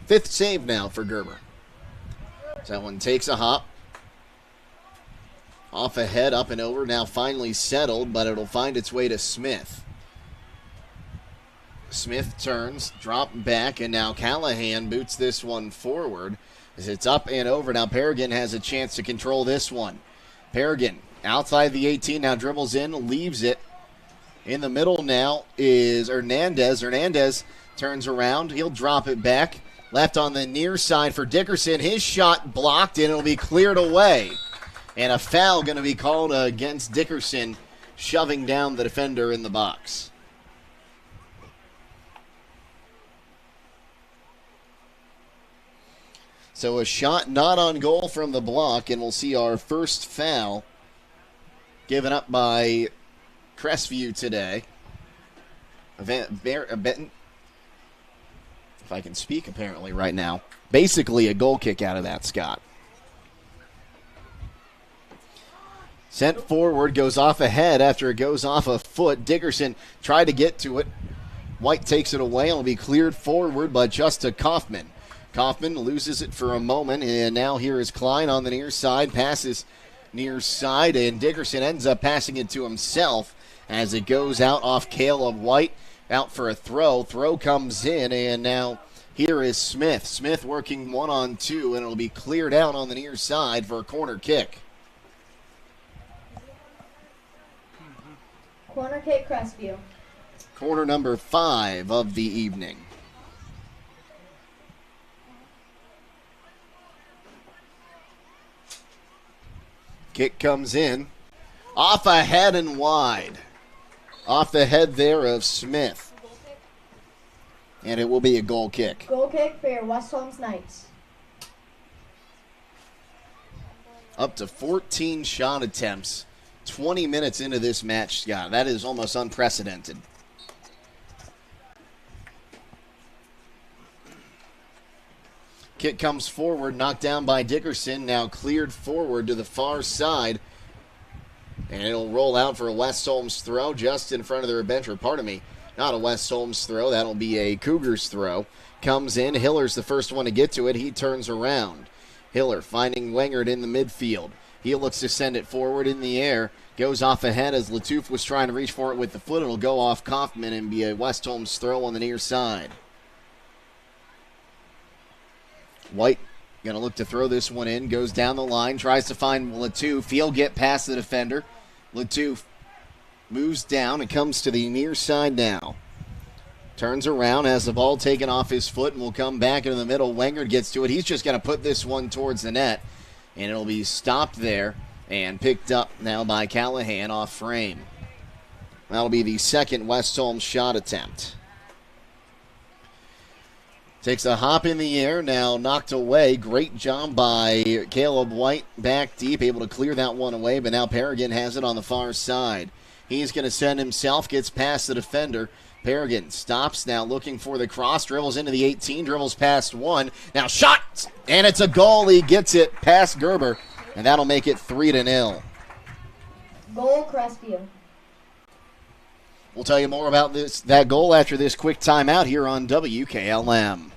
[SPEAKER 2] 5th save now for Gerber. So that one takes a hop. Off ahead, up and over, now finally settled, but it'll find its way to Smith. Smith turns, drop back, and now Callahan boots this one forward as it's up and over. Now Peregrine has a chance to control this one. Peregrine outside the 18, now dribbles in, leaves it. In the middle now is Hernandez. Hernandez turns around, he'll drop it back. Left on the near side for Dickerson. His shot blocked, and it'll be cleared away. And a foul going to be called against Dickerson, shoving down the defender in the box. So a shot not on goal from the block, and we'll see our first foul given up by Crestview today. If I can speak apparently right now. Basically a goal kick out of that, Scott. Sent forward, goes off ahead after it goes off a foot. Dickerson tried to get to it. White takes it away. It'll be cleared forward by Justa Kaufman. Kaufman loses it for a moment, and now here is Klein on the near side. Passes near side, and Dickerson ends up passing it to himself as it goes out off Caleb White. Out for a throw. Throw comes in, and now here is Smith. Smith working 1-on-2, and it'll be cleared out on the near side for a corner kick.
[SPEAKER 3] Corner kick, Crestview.
[SPEAKER 2] Corner number 5 of the evening. Kick comes in. Off ahead and wide. Off the head there of Smith. And it will be a goal kick.
[SPEAKER 3] Goal kick for your West Holmes Knights.
[SPEAKER 2] Up to 14 shot attempts. 20 minutes into this match, Scott. That is almost unprecedented. Kick comes forward, knocked down by Dickerson. Now cleared forward to the far side. And it'll roll out for a West Holmes throw just in front of their bench. Or pardon me, not a West Holmes throw. That'll be a Cougars throw. Comes in. Hiller's the first one to get to it. He turns around. Hiller finding Wengert in the midfield. He looks to send it forward in the air. Goes off ahead as Latouf was trying to reach for it with the foot. It'll go off Kaufman and be a West Holmes throw on the near side. White going to look to throw this one in. Goes down the line. Tries to find Latouf. He'll get past the defender. Latouf moves down and comes to the near side now. Turns around, has the ball taken off his foot, and will come back into the middle. Wengert gets to it. He's just going to put this one towards the net, and it'll be stopped there and picked up now by Callahan off frame. That'll be the second West Holmes shot attempt. Takes a hop in the air, now knocked away. Great job by Caleb White, back deep, able to clear that one away, but now Paragon has it on the far side. He's going to send himself, gets past the defender. Paragon stops now, looking for the cross, dribbles into the 18, dribbles past one. Now shot, and it's a goal. He gets it past Gerber, and that'll make it 3-0.
[SPEAKER 3] Goal, Crestview.
[SPEAKER 2] We'll tell you more about that goal after this quick timeout here on WKLM.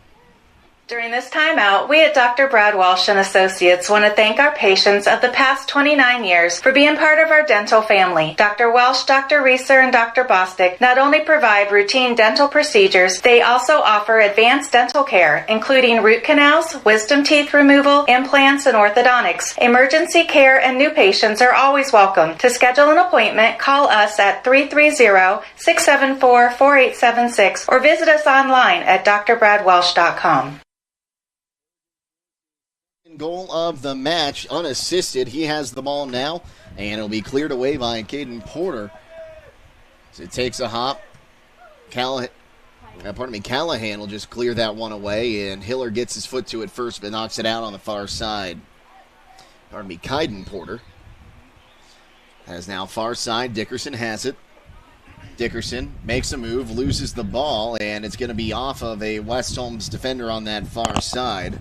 [SPEAKER 5] During this timeout, we at Dr. Brad Walsh and Associates want to thank our patients of the past 29 years for being part of our dental family. Dr. Welsh, Dr. Reeser, and Dr. Bostic not only provide routine dental procedures, they also offer advanced dental care, including root canals, wisdom teeth removal, implants, and orthodontics. Emergency care and new patients are always welcome. To schedule an appointment, call us at 330-674-4876 or visit us online at drbradwelsh.com.
[SPEAKER 2] Goal of the match, unassisted. He has the ball now, and it'll be cleared away by Caden Porter. So it takes a hop. Callahan will just clear that one away, and Hiller gets his foot to it first, but knocks it out on the far side. Caden Porter has now far side. Dickerson has it. Dickerson makes a move, loses the ball, and it's going to be off of a West Holmes defender on that far side.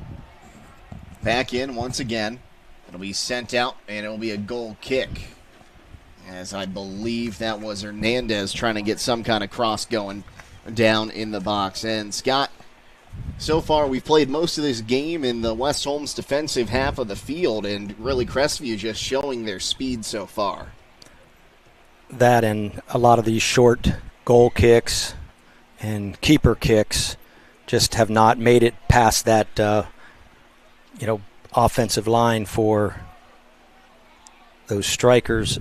[SPEAKER 2] Back in once again. It'll be sent out, and it'll be a goal kick. As I believe that was Hernandez trying to get some kind of cross going down in the box. And Scott, so far we've played most of this game in the West Holmes defensive half of the field, and really Crestview just showing their speed so far.
[SPEAKER 19] That and a lot of these short goal kicks and keeper kicks just have not made it past that offensive line for those strikers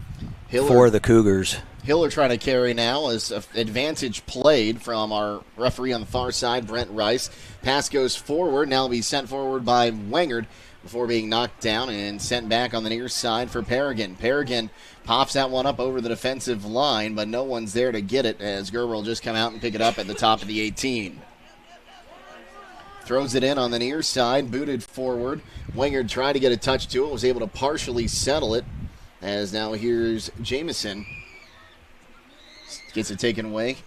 [SPEAKER 19] for the Cougars.
[SPEAKER 2] Hiller trying to carry now as advantage played from our referee on the far side, Brent Rice. Pass goes forward. Now will be sent forward by Wengard before being knocked down and sent back on the near side for Paragon. Paragon pops that one up over the defensive line, but no one's there to get it as Gerber will just come out and pick it up at the top of the 18. Throws it in on the near side, booted forward. Wengard tried to get a touch to it, was able to partially settle it, as now here's Jamison. Gets it taken away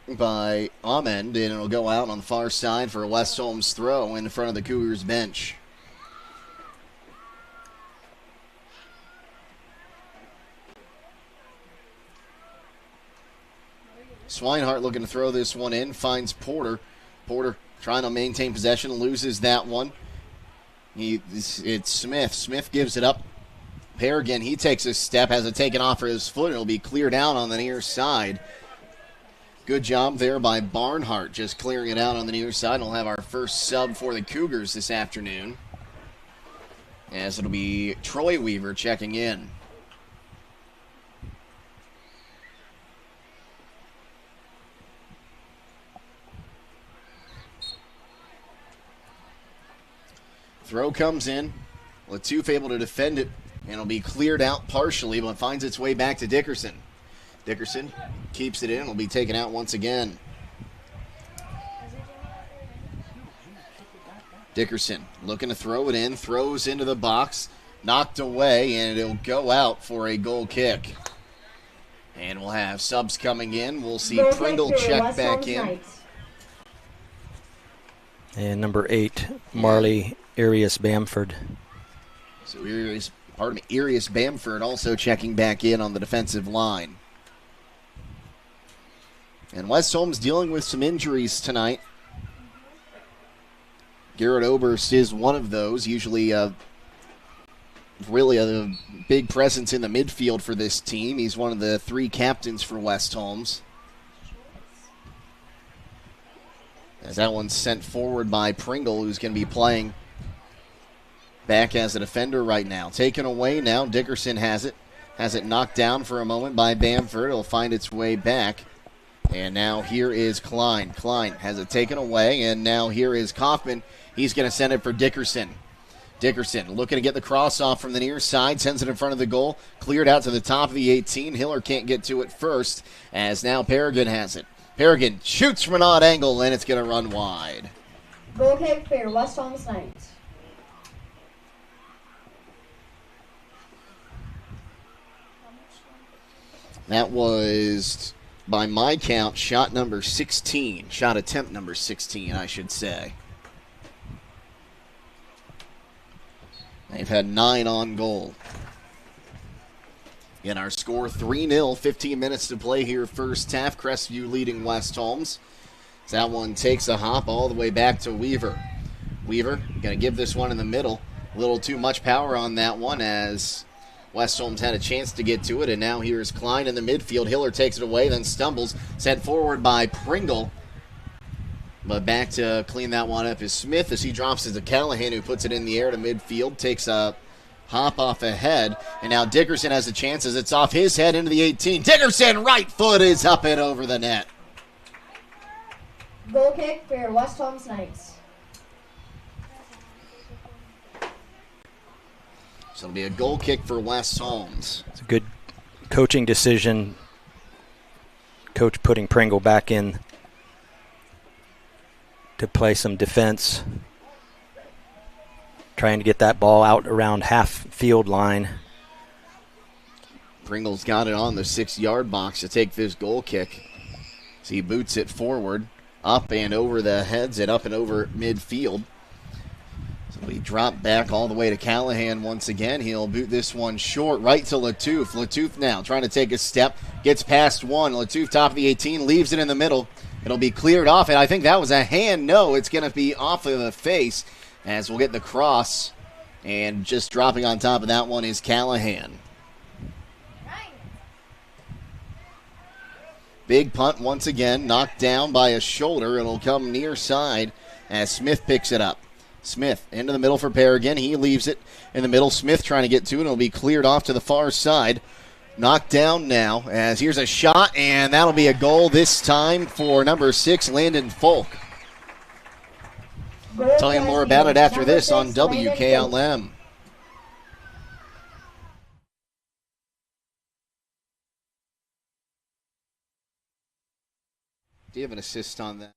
[SPEAKER 2] by Amend, and it'll go out on the far side for a West Holmes throw in front of the Cougars bench. Swinehart looking to throw this one in, finds Porter. Porter trying to maintain possession, loses that one. It's Smith. Smith gives it up. Paragon, he takes a step, has it taken off for his foot. It'll be cleared out on the near side. Good job there by Barnhart, just clearing it out on the near side. We'll have our first sub for the Cougars this afternoon, as it'll be Troy Weaver checking in. Throw comes in. Latoof able to defend it, and it'll be cleared out partially, but finds its way back to Dickerson. Dickerson keeps it in. It'll be taken out once again. Dickerson looking to throw it in. Throws into the box. Knocked away, and it'll go out for a goal kick. And we'll have subs coming in. We'll see Pringle check back in.
[SPEAKER 19] And number 8, Marley Arias Bamford.
[SPEAKER 2] So Arias Bamford also checking back in on the defensive line. And West Holmes dealing with some injuries tonight. Garrett Oberst is one of those, usually really a big presence in the midfield for this team. He's one of the 3 captains for West Holmes. As that one's sent forward by Pringle, who's going to be playing back as a defender right now. Taken away now. Dickerson has it. Has it knocked down for a moment by Bamford. It'll find its way back. And now here is Klein. Klein has it taken away. And now here is Kaufman. He's going to send it for Dickerson. Dickerson looking to get the cross off from the near side. Sends it in front of the goal. Cleared out to the top of the 18. Hiller can't get to it first, as now Paragon has it. Paragon shoots from an odd angle, and it's going to run wide.
[SPEAKER 3] Goal kick for West Holmes Knights.
[SPEAKER 2] That was, by my count, shot number 16. Shot attempt number 16, I should say. They've had 9 on goal. In our score, 3-0, 15 minutes to play here first half. Crestview leading West Holmes. So that one takes a hop all the way back to Weaver. Weaver going to give this one in the middle. A little too much power on that one as West Holmes had a chance to get to it, and now here's Klein in the midfield. Hiller takes it away, then stumbles. Sent forward by Pringle. But back to clean that one up is Smith as he drops it to Callahan, who puts it in the air to midfield. Takes a hop off ahead, and now Dickerson has a chance as it's off his head into the 18. Dickerson, right foot is up and over the net.
[SPEAKER 3] Goal kick for West Holmes Knights.
[SPEAKER 2] So it'll be a goal kick for West Holmes.
[SPEAKER 19] It's a good coaching decision. Coach putting Pringle back in to play some defense. Trying to get that ball out around half field line.
[SPEAKER 2] Pringle's got it on the 6-yard box to take this goal kick. So he boots it forward, up and over the heads and up and over midfield. So he dropped back all the way to Callahan once again. He'll boot this one short right to Latoof. Latoof now trying to take a step, gets past one. Latoof top of the 18, leaves it in the middle. It'll be cleared off, and I think that was a hand. No, it's going to be off of the face as we'll get the cross. And just dropping on top of that one is Callahan. Big punt once again, knocked down by a shoulder. It'll come near side as Smith picks it up. Smith into the middle for Paragon. He leaves it in the middle. Smith trying to get to it. It'll be cleared off to the far side Knocked down now, as here's a shot, and that'll be a goal this time for number 6, Landon Folk. Tell you more about it after this on WKLM. Do you have an assist on that?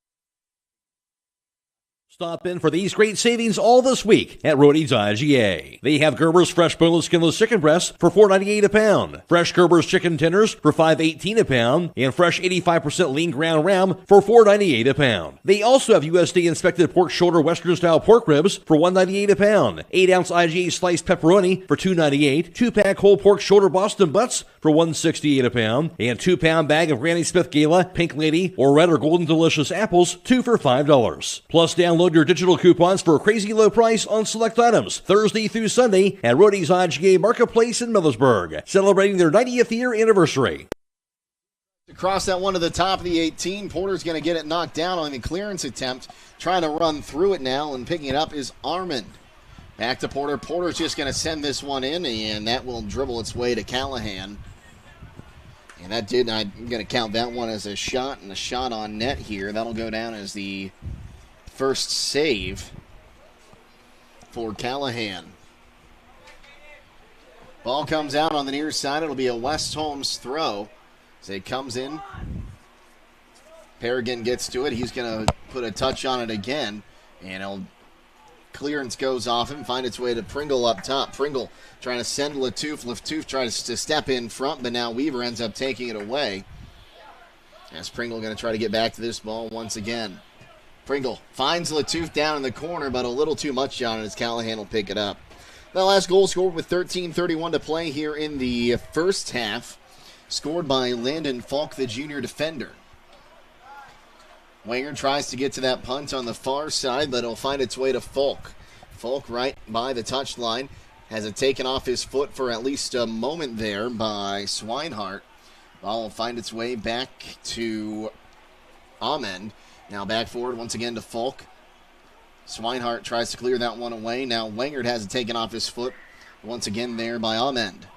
[SPEAKER 4] Stop in for these great savings all this week at Rody's IGA. They have Gerber's fresh boneless skinless chicken breasts for $4.98 a pound, fresh Gerber's chicken tenders for $5.18 a pound, and fresh 85% lean ground round for $4.98 a pound. They also have USDA inspected pork shoulder Western style pork ribs for $1.98 a pound, 8-ounce IGA sliced pepperoni for $2.98, 2-pack whole pork shoulder Boston butts for $1.68 a pound, and 2-pound bag of Granny Smith Gala, Pink Lady, or Red or Golden Delicious apples, 2 for $5. Plus, download your digital coupons for a crazy low price on select items Thursday through Sunday at Rody's IGA Marketplace in Millersburg, celebrating their 90th year anniversary.
[SPEAKER 2] Across that one to the top of the 18, Porter's going to get it knocked down on the clearance attempt, trying to run through it now, and picking it up is Armand. Back to Porter. Porter's just going to send this one in, and that will dribble its way to Callahan. And that did, I'm going to count that one as a shot, and a shot on net here. That'll go down as the first save for Callahan. Ball comes out on the near side. It'll be a West Holmes throw. As it comes in, Paragon gets to it. He's going to put a touch on it again, and clearance goes off him, find its way to Pringle up top. Pringle trying to send Latouf. Latouf tries to step in front, but now Weaver ends up taking it away. As Pringle going to try to get back to this ball once again. Pringle finds Latouf down in the corner, but a little too much on it as Callahan will pick it up. The last goal scored with 13:31 to play here in the first half, scored by Landon Falk, the junior defender. Wanger tries to get to that punt on the far side, but it'll find its way to Falk. Falk right by the touchline, has it taken off his foot for at least a moment there by Swinehart. Ball will find its way back to Amend. Now back forward once again to Falk. Swinehart tries to clear that one away. Now Wangard has it taken off his foot once again there by Amend.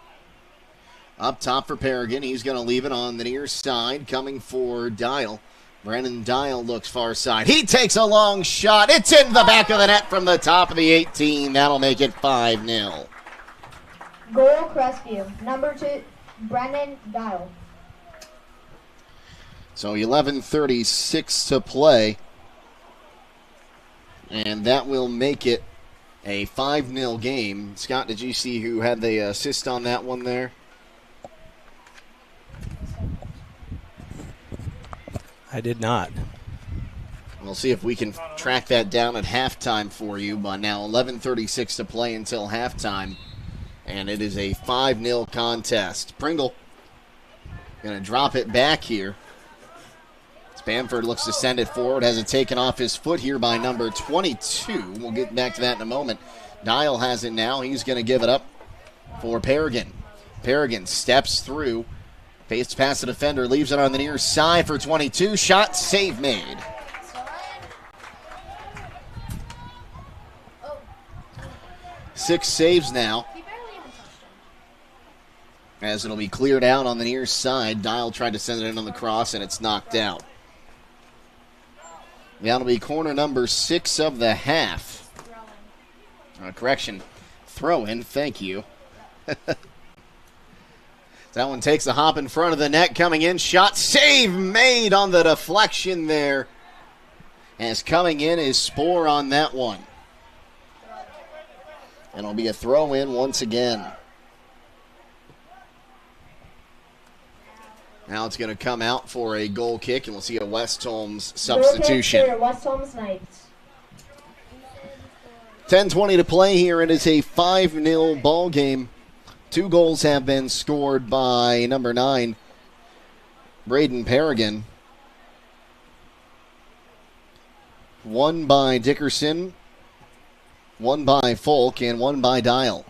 [SPEAKER 2] Up top for Paragon. He's going to leave it on the near side, coming for Dial. Brandon Dial looks far side. He takes a long shot. It's in the back of the net from the top of the 18. That'll make it 5-0.
[SPEAKER 3] Goal Crestview. Number 2, Brandon Dial.
[SPEAKER 2] So 11:36 to play. And that will make it a 5-0 game. Scott, did you see who had the assist on that one there?
[SPEAKER 19] I did not.
[SPEAKER 2] We'll see if we can track that down at halftime for you. But now 11:36 to play until halftime. And it is a 5-0 contest. Pringle going to drop it back here. Bamford looks to send it forward. Has it taken off his foot here by number 22. We'll get back to that in a moment. Dial has it now. He's going to give it up for Paragon. Paragon steps through. Pastes past the defender. Leaves it on the near side for 22. Shot, save made. Six saves now. As it'll be cleared out on the near side. Dial tried to send it in on the cross, and it's knocked out. That'll be corner number 6 of the half. Correction. Throw in. Thank you. That one takes a hop in front of the net. Coming in. Shot. Save made on the deflection there. As coming in is Spoor on that one. And it'll be a throw in once again. Now it's going to come out for a goal kick, and we'll see a West Holmes substitution.
[SPEAKER 3] Goal kick for West Holmes Knights.
[SPEAKER 2] 10:20 to play here. It is a 5-0 ball game. 2 goals have been scored by number 9, Braden Paragon. 1 by Dickerson, 1 by Folk, and 1 by Dial.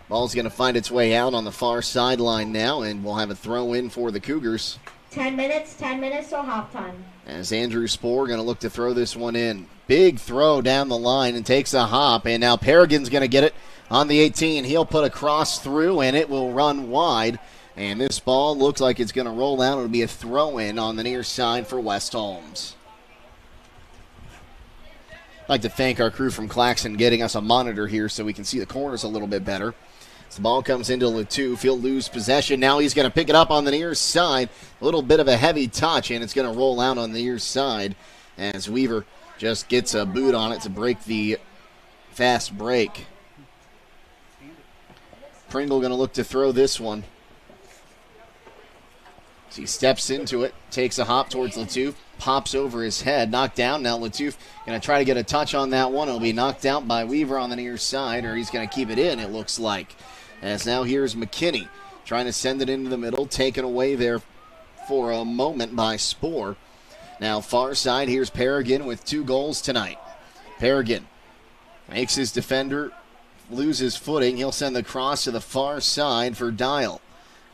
[SPEAKER 2] Ball's going to find its way out on the far sideline now, and we'll have a throw in for the Cougars.
[SPEAKER 3] 10 minutes till halftime.
[SPEAKER 2] As Andrew Spoor going to look to throw this one in. Big throw down the line and takes a hop, and now Paragon's going to get it on the 18. He'll put a cross through, and it will run wide. And this ball looks like it's going to roll out. It'll be a throw-in on the near side for West Holmes. I'd like to thank our crew from Claxon getting us a monitor here so we can see the corners a little bit better. So the ball comes into Latouf. He'll lose possession. Now he's going to pick it up on the near side. A little bit of a heavy touch, and it's going to roll out on the near side as Weaver just gets a boot on it to break the fast break. Pringle going to look to throw this one. So he steps into it, takes a hop towards Latouf, pops over his head, knocked down. Now Latouf going to try to get a touch on that one. It'll be knocked out by Weaver on the near side, or he's going to keep it in, it looks like. As now here's McKinney trying to send it into the middle, taken away there for a moment by Spoor. Now far side, here's Paragon with 2 goals tonight. Paragon makes his defender lose his footing. He'll send the cross to the far side for Dial.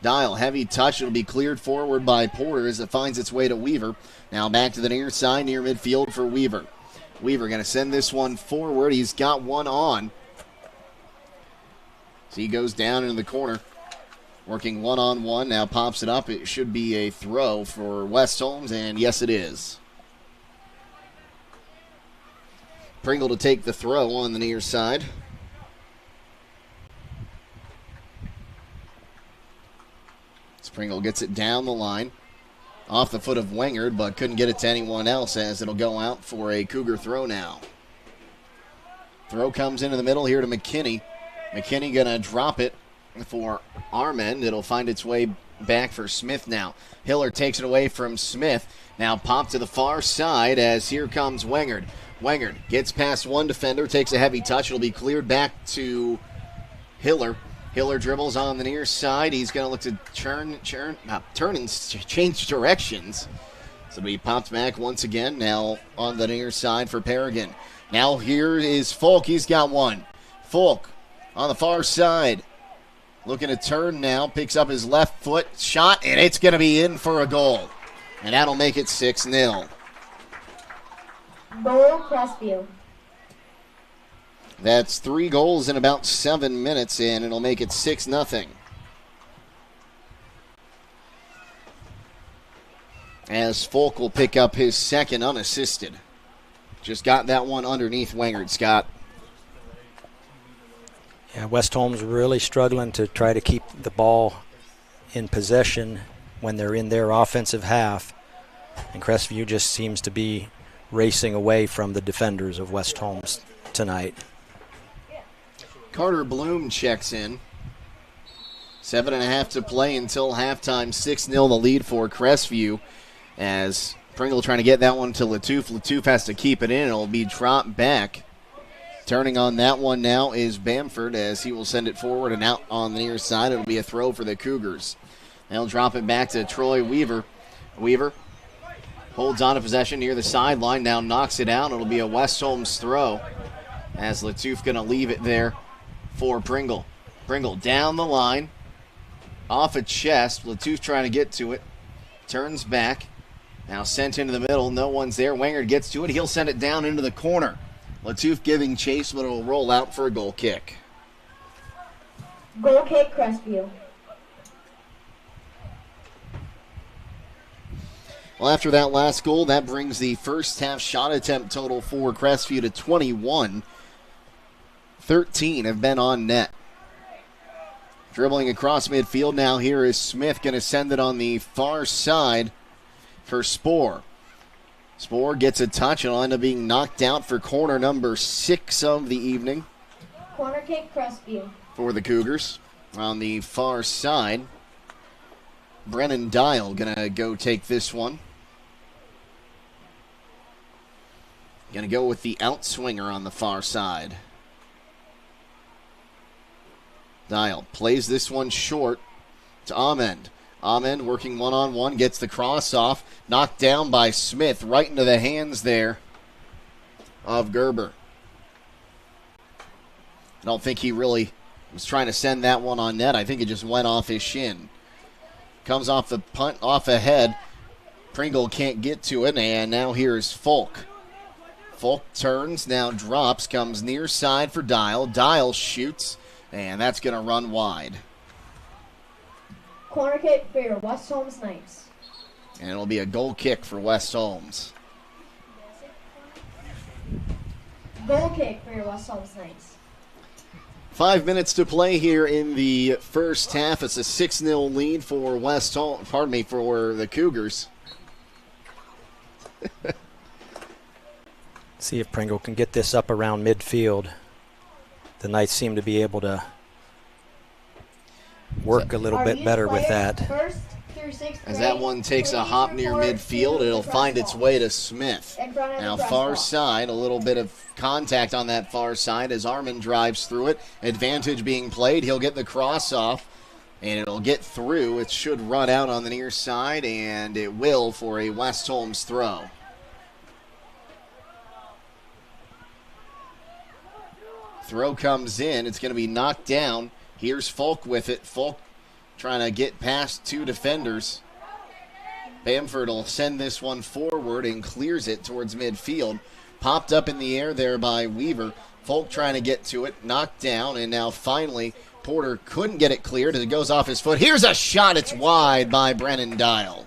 [SPEAKER 2] Dial, heavy touch. It'll be cleared forward by Porter as it finds its way to Weaver. Now back to the near side, near midfield for Weaver. Weaver going to send this one forward. He's got one on. So he goes down into the corner. Working one-on-one. Now pops it up. It should be a throw for West Holmes, and yes, it is. Pringle to take the throw on the near side. Pringle gets it down the line. Off the foot of Wengard, but couldn't get it to anyone else as it'll go out for a Cougar throw now. Throw comes into the middle here to McKinney. McKinney going to drop it for Armand. It'll find its way back for Smith now. Hiller takes it away from Smith. Now popped to the far side as here comes Wengard. Wengard gets past one defender, takes a heavy touch. It'll be cleared back to Hiller. Hiller dribbles on the near side. He's going to look to turn and change directions. So he popped back once again. Now on the near side for Paragon. Now here is Folk. He's got one. Folk on the far side. Looking to turn now. Picks up his left foot. Shot, and it's going to be in for a goal. And that'll make it 6-0.
[SPEAKER 3] Goal, Crestview.
[SPEAKER 2] That's 3 goals in about 7 minutes, and it'll make it 6-0. As Folk will pick up his second unassisted. Just got that one underneath Wengard, Scott.
[SPEAKER 19] Yeah, West Holmes really struggling to try to keep the ball in possession when they're in their offensive half. And Crestview just seems to be racing away from the defenders of West Holmes tonight.
[SPEAKER 2] Carter Bloom checks in. 7.5 to play until halftime. 6-0 the lead for Crestview. As Pringle trying to get that one to Latouf. Latouf has to keep it in. It'll be dropped back. Turning on that one now is Bamford as he will send it forward and out on the near side. It'll be a throw for the Cougars. They'll drop it back to Troy Weaver. Weaver holds on to possession near the sideline. Now knocks it out. It'll be a West Holmes throw as Latouf going to leave it there for Pringle. Pringle down the line. Off a chest. Latouf trying to get to it. Turns back. Now sent into the middle. No one's there. Wengard gets to it. He'll send it down into the corner. Latouf giving chase, but it'll roll out for a goal kick.
[SPEAKER 3] Goal kick, Crestview.
[SPEAKER 2] Well, after that last goal, that brings the first half shot attempt total for Crestview to 21. 13 have been on net. Dribbling across midfield now, here is Smith going to send it on the far side for Spoor. Spoor gets a touch. It'll end up being knocked out for corner number 6 of the evening.
[SPEAKER 3] Corner kick, Crestview. For
[SPEAKER 2] the Cougars. On the far side, Brennan Dial going to go take this one. Going to go with the outswinger on the far side. Dial plays this one short to Amend. Amend working one-on-one, gets the cross off, knocked down by Smith, right into the hands there of Gerber. I don't think he really was trying to send that one on net. I think it just went off his shin. Comes off the punt, off ahead. Pringle can't get to it, and now here's Folk. Folk turns, now drops, comes near side for Dial. Dial shoots, and that's going to run wide.
[SPEAKER 3] Corner kick for your West Holmes Knights.
[SPEAKER 2] And it'll be a goal kick for West Holmes.
[SPEAKER 3] Goal kick for your West Holmes Knights.
[SPEAKER 2] 5 minutes to play here in the first half. It's a 6-0 lead for for the Cougars.
[SPEAKER 19] See if Pringle can get this up around midfield. The Knights seem to be able to work a little bit better with that.
[SPEAKER 2] As that one takes a hop near midfield, it'll find its way to Smith. Now far side, a little bit of contact on that far side as Armand drives through it. Advantage being played. He'll get the cross off, and it'll get through. It should run out on the near side, and it will for a West Holmes throw. Throw comes in. It's going to be knocked down. Here's Folk with it. Folk trying to get past two defenders. Bamford will send this one forward and clears it towards midfield. Popped up in the air there by Weaver. Folk trying to get to it. Knocked down, and now finally Porter couldn't get it cleared as it goes off his foot. Here's a shot. It's wide by Brennan Dial.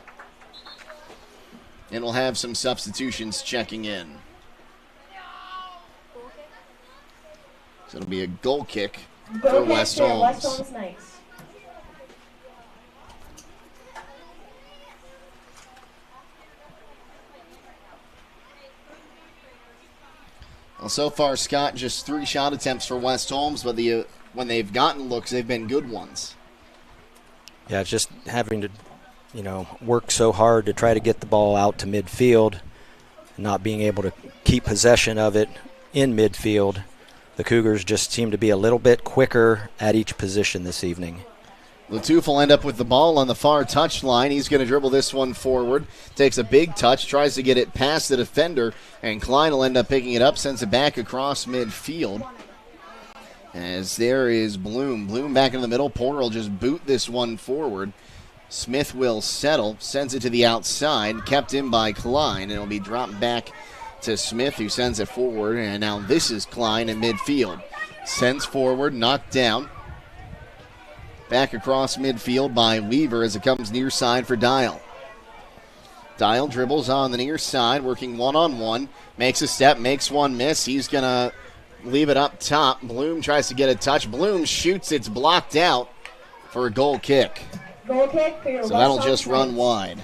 [SPEAKER 2] And we'll have some substitutions checking in. So it'll be a goal kick for West Holmes.
[SPEAKER 3] West Holmes Knights.
[SPEAKER 2] Well, so far, Scott, just 3 shot attempts for West Holmes, but when they've gotten looks, they've been good ones.
[SPEAKER 19] Yeah, just having to, work so hard to try to get the ball out to midfield, not being able to keep possession of it in midfield. The Cougars just seem to be a little bit quicker at each position this evening.
[SPEAKER 2] Latouf will end up with the ball on the far touchline. He's going to dribble this one forward. Takes a big touch, tries to get it past the defender, and Klein will end up picking it up, sends it back across midfield. As there is Bloom. Bloom back in the middle. Porter will just boot this one forward. Smith will settle, sends it to the outside, kept in by Klein, and it'll be dropped back to Smith, who sends it forward, and now this is Klein in midfield. Sends forward, knocked down. Back across midfield by Weaver as it comes near side for Dial. Dial dribbles on the near side, working one-on-one. Makes a step, makes one miss. He's going to leave it up top. Bloom tries to get a touch. Bloom shoots, it's blocked out for a goal kick.
[SPEAKER 3] Goal kick for your
[SPEAKER 2] So that'll just run wide.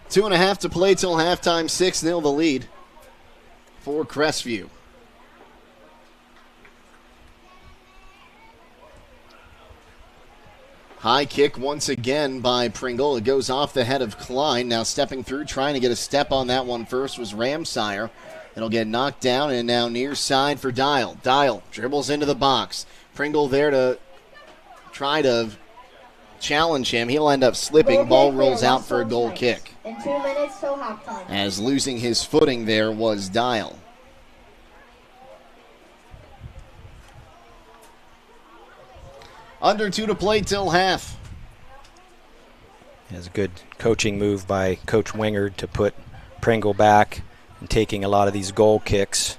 [SPEAKER 2] Two and a half to play till halftime, 6-0 the lead for Crestview. High kick once again by Pringle. It goes off the head of Klein. Now stepping through, trying to get a step on that one first was Ramsire. It'll get knocked down, and now near side for Dial. Dial dribbles into the box. Pringle there to try to challenge him. He'll end up slipping. Ball rolls out for a goal kick.
[SPEAKER 3] In 2 minutes till halftime.
[SPEAKER 2] As losing his footing there was Dial. Under 2 to play till half.
[SPEAKER 19] It's a good coaching move by Coach Wingard to put Pringle back and taking a lot of these goal kicks.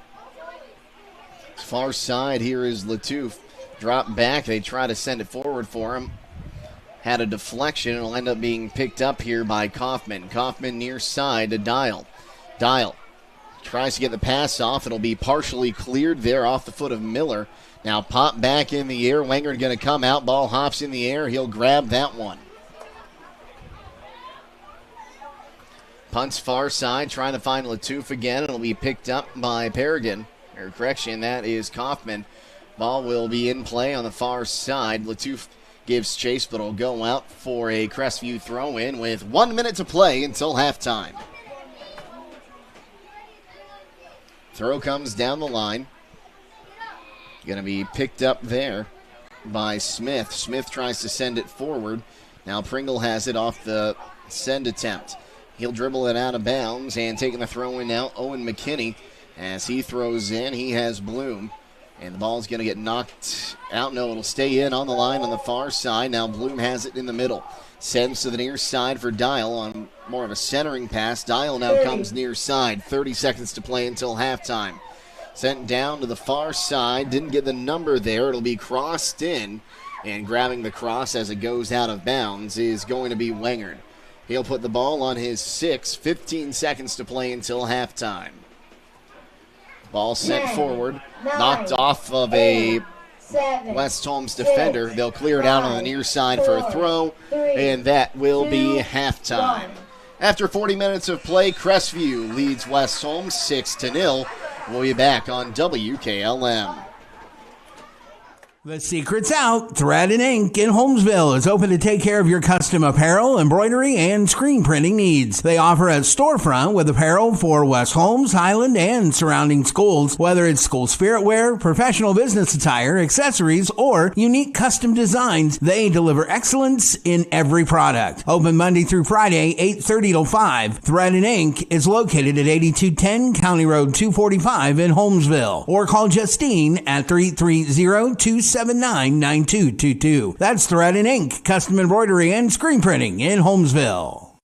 [SPEAKER 2] Far side here is Latouf. Drop back. They try to send it forward for him. Had a deflection. It'll end up being picked up here by Kaufman. Kaufman near side to Dial. Dial tries to get the pass off. It'll be partially cleared there off the foot of Miller. Now pop back in the air. Wenger going to come out. Ball hops in the air. He'll grab that one. Punts far side. Trying to find Latouf again. It'll be picked up by Paragon. Or correction, that is Kaufman. Ball will be in play on the far side. Latouf gives chase, but it'll go out for a Crestview throw-in with 1 minute to play until halftime. Throw comes down the line. Going to be picked up there by Smith. Smith tries to send it forward. Now Pringle has it off the send attempt. He'll dribble it out of bounds, and taking the throw-in now, Owen McKinney. As he throws in, he has Bloom. And the ball's going to get knocked out. No, it'll stay in on the line on the far side. Now Bloom has it in the middle. Sends to the near side for Dial on more of a centering pass. Dial now comes near side. 30 seconds to play until halftime. Sent down to the far side. Didn't get the number there. It'll be crossed in. And grabbing the cross as it goes out of bounds is going to be Wengard. He'll put the ball on his 6. 15 seconds to play until halftime. Ball sent forward. Knocked off of a West Holmes defender. They'll clear it out on the near side for a throw. And that will be halftime. After 40 minutes of play, Crestview leads West Holmes 6-0. We'll be back on WKLM.
[SPEAKER 15] The secret's out. Thread and Ink in Holmesville is open to take care of your custom apparel, embroidery, and screen printing needs. They offer a storefront with apparel for West Holmes, Highland, and surrounding schools. Whether it's school spirit wear, professional business attire, accessories, or unique custom designs, they deliver excellence in every product. Open Monday through Friday, 8:30 till 5. Thread and Ink is located at 8210 County Road 245 in Holmesville. Or call Justine at 330-279-9222. That's Thread and Ink, custom embroidery and screen printing in Holmesville.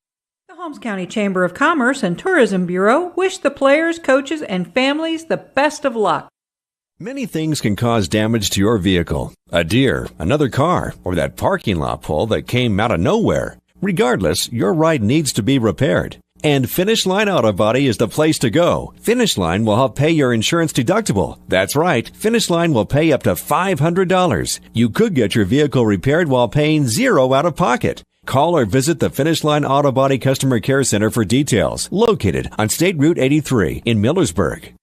[SPEAKER 18] The Holmes County Chamber of Commerce and Tourism Bureau wish the players, coaches, and families the best of luck.
[SPEAKER 6] Many things can cause damage to your vehicle. A deer, another car, or that parking lot pole that came out of nowhere. Regardless, your ride needs to be repaired. And Finish Line Auto Body is the place to go. Finish Line will help pay your insurance deductible. That's right, Finish Line will pay up to $500. You could get your vehicle repaired while paying $0 out of pocket. Call or visit the Finish Line Auto Body Customer Care Center for details. Located on State Route 83 in Millersburg.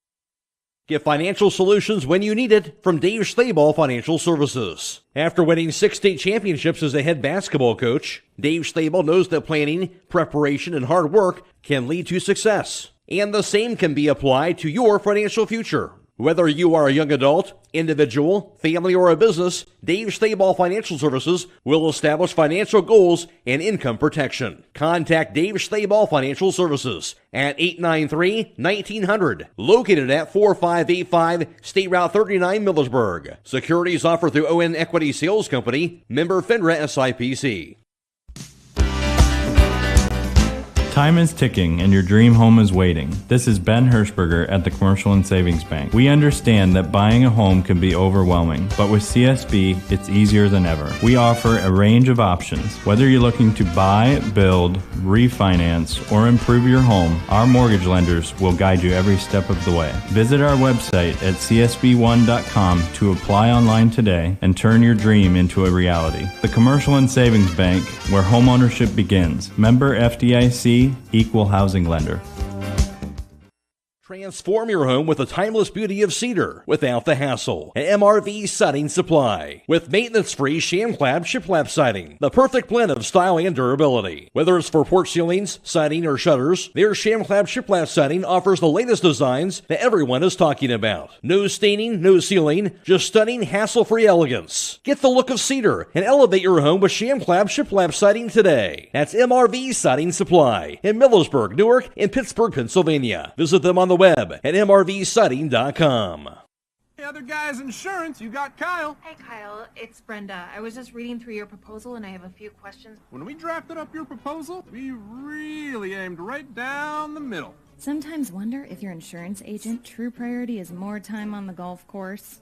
[SPEAKER 4] Get financial solutions when you need it from Dave Stayball Financial Services. After winning 6 state championships as a head basketball coach, Dave Stayball knows that planning, preparation, and hard work can lead to success. And the same can be applied to your financial future. Whether you are a young adult, individual, family, or a business, Dave Stayball Financial Services will establish financial goals and income protection. Contact Dave Stayball Financial Services at 893-1900, located at 4585 State Route 39, Millersburg. Securities offered through ON Equity Sales Company, member FINRA SIPC.
[SPEAKER 7] Time is ticking and your dream home is waiting. This is Ben Hirschberger at the Commercial and Savings Bank. We understand that buying a home can be overwhelming, but with CSB, it's easier than ever. We offer a range of options. Whether you're looking to buy, build, refinance, or improve your home, our mortgage lenders will guide you every step of the way. Visit our website at csb1.com to apply online today and turn your dream into a reality. The Commercial and Savings Bank, where homeownership begins. Member FDIC, Equal Housing Lender.
[SPEAKER 4] Transform your home with the timeless beauty of cedar without the hassle. At MRV Siding Supply. With maintenance-free sham-clad shiplap siding. The perfect blend of style and durability. Whether it's for porch ceilings, siding, or shutters, their sham-clad shiplap siding offers the latest designs that everyone is talking about. No staining, no sealing, just stunning, hassle-free elegance. Get the look of cedar and elevate your home with sham-clad shiplap siding today. That's MRV Siding Supply in Millersburg, Newark, and Pittsburgh, Pennsylvania. Visit them on the web at mrvsiding.com.
[SPEAKER 8] Hey, other guys' insurance, you got Kyle.
[SPEAKER 9] Hey, Kyle, it's Brenda. I was just reading through your proposal, and I have a few questions.
[SPEAKER 8] When we drafted up your proposal, we really aimed right down the middle.
[SPEAKER 20] Sometimes wonder if your insurance agent true priority is more time on the golf course.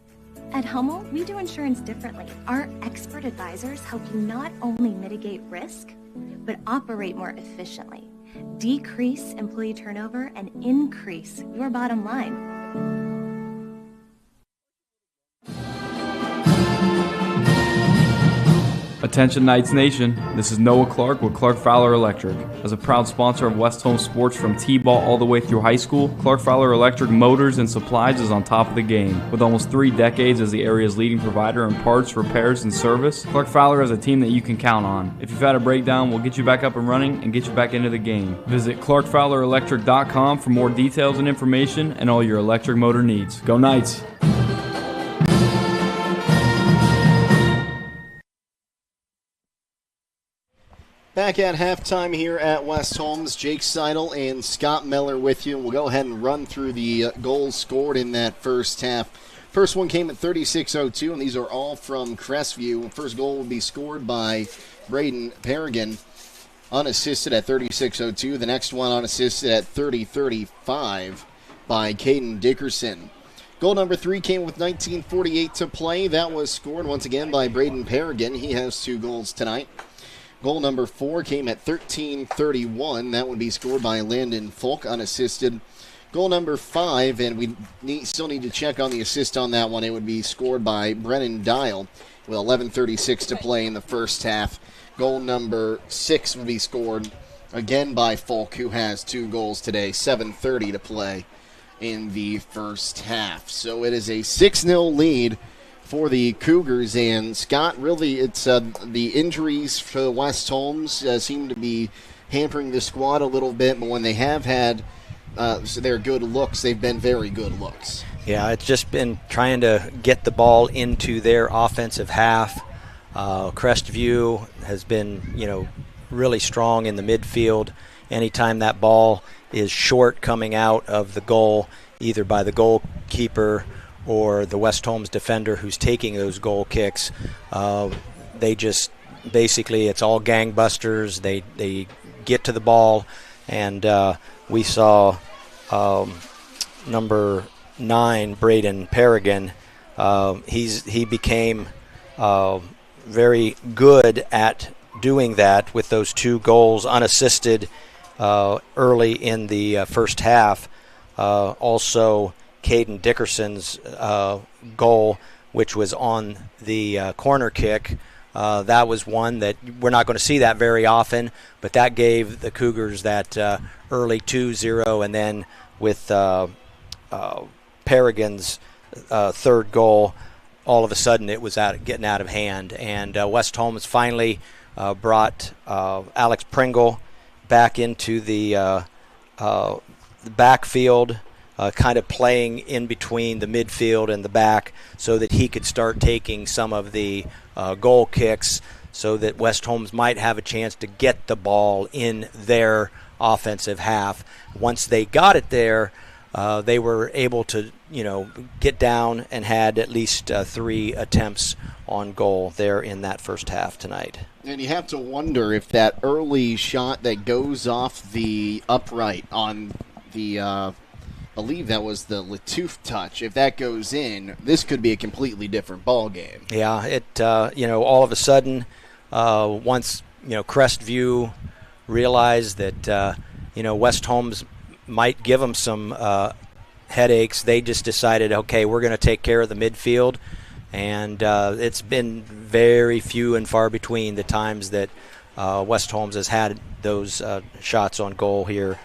[SPEAKER 26] At Hummel, we do insurance differently. Our expert advisors help you not only mitigate risk, but operate more efficiently. Decrease employee turnover, and increase your bottom line.
[SPEAKER 27] Attention Knights Nation, this is Noah Clark with Clark Fowler Electric. As a proud sponsor of West Holmes sports from T-ball all the way through high school, Clark Fowler Electric Motors and Supplies is on top of the game. With almost 3 decades as the area's leading provider in parts, repairs, and service, Clark Fowler is a team that you can count on. If you've had a breakdown, we'll get you back up and running and get you back into the game. Visit ClarkFowlerElectric.com for more details and information and all your electric motor needs. Go Knights!
[SPEAKER 2] Back at halftime here at West Holmes, Jake Seidel and Scott Miller with you. We'll go ahead and run through the goals scored in that first half. First one came at 36:02, and these are all from Crestview. First goal will be scored by Braden Paragon. unassisted at 36:02. The next one unassisted at 30:35 by Caden Dickerson. Goal number 3 came with 19:48 to play. That was scored once again by Braden Paragon. He has 2 goals tonight. Goal number 4 came at 13:31. That would be scored by Landon Folk, unassisted. Goal number 5, and we still need to check on the assist on that one. It would be scored by Brennan Dial with 11:36 to play in the first half. Goal number 6 would be scored again by Folk, who has 2 goals today. 7:30 to play in the first half. So it is a 6-0 lead for the Cougars, and Scott, really, it's the injuries for West Holmes seem to be hampering the squad a little bit, but when they have had their good looks, they've been very good looks.
[SPEAKER 19] Yeah, it's just been trying to get the ball into their offensive half. Crestview has been, really strong in the midfield. Anytime that ball is short coming out of the goal, either by the goalkeeper or the West Holmes defender who's taking those goal kicks, they just basically, it's all gangbusters. They get to the ball, and we saw number 9, Braden Paragon. He became very good at doing that with those 2 goals unassisted early in the first half. Also, Caden Dickerson's goal, which was on the corner kick, that was one that we're not going to see that very often, but that gave the Cougars that early 2-0, and then with Paragon's third goal, all of a sudden it was getting out of hand, and West Holmes finally brought Alex Pringle back into the backfield, kind of playing in between the midfield and the back so that he could start taking some of the goal kicks so that West Holmes might have a chance to get the ball in their offensive half. Once they got it there, they were able to, get down and had at least 3 attempts on goal there in that first half tonight.
[SPEAKER 2] And you have to wonder if that early shot that goes off the upright on the, I believe that was the Latouf touch, if that goes in, this could be a completely different ball game.
[SPEAKER 19] Yeah, it, all of a sudden, once, Crestview realized that, West Holmes might give them some headaches, they just decided, okay, we're going to take care of the midfield. And it's been very few and far between the times that West Holmes has had those shots on goal here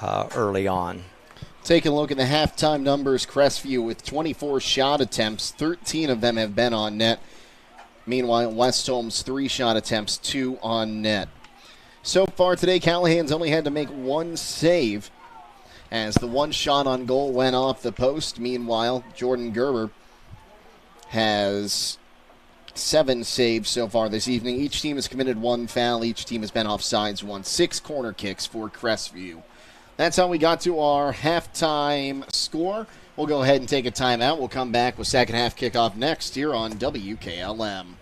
[SPEAKER 19] early on.
[SPEAKER 2] Taking a look at the halftime numbers, Crestview with 24 shot attempts, 13 of them have been on net. Meanwhile, West Holmes 3 shot attempts, 2 on net. So far today, Callahan's only had to make 1 save as the 1 shot on goal went off the post. Meanwhile, Jordan Gerber has 7 saves so far this evening. Each team has committed 1 foul. Each team has been offsides, won 6 corner kicks for Crestview. That's how we got to our halftime score. We'll go ahead and take a timeout. We'll come back with second half kickoff next here on WKLM.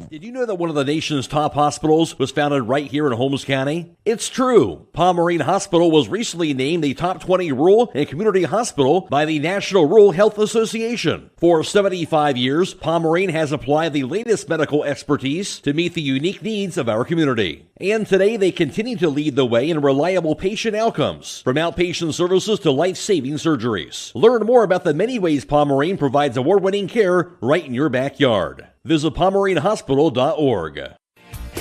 [SPEAKER 4] Did you know that one of the nation's top hospitals was founded right here in Holmes County? It's true. Pomerene Hospital was recently named the top 20 rural and community hospital by the National Rural Health Association. For 75 years, Pomerene has applied the latest medical expertise to meet the unique needs of our community. And today they continue to lead the way in reliable patient outcomes, from outpatient services to life-saving surgeries. Learn more about the many ways Pomerene provides award-winning care right in your backyard. Visit PomereneHospital.org.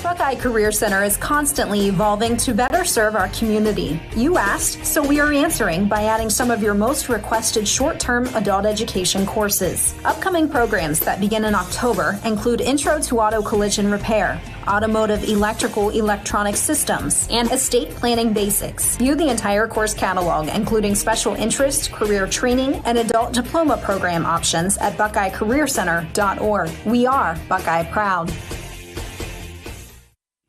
[SPEAKER 1] Buckeye Career Center is constantly evolving to better serve our community. You asked, so we are answering by adding some of your most requested short-term adult education courses. Upcoming programs that begin in October include Intro to Auto Collision Repair, Automotive Electrical Electronic Systems, and Estate Planning Basics. View the entire course catalog, including special interest, career training, and adult diploma program options at BuckeyeCareerCenter.org. We are Buckeye Proud.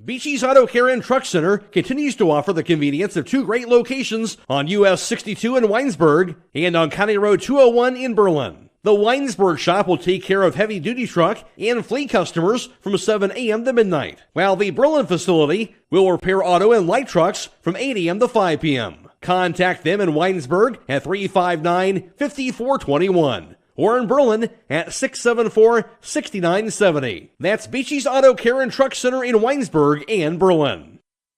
[SPEAKER 4] Beachy's Auto Care and Truck Center continues to offer the convenience of 2 great locations on US 62 in Weinsberg and on County Road 201 in Berlin. The Weinsberg shop will take care of heavy-duty truck and fleet customers from 7 a.m. to midnight, while the Berlin facility will repair auto and light trucks from 8 a.m. to 5 p.m. Contact them in Weinsberg at 359-5421 or in Berlin at 674-6970. That's Beachy's Auto Care and Truck Center in Weinsberg and Berlin.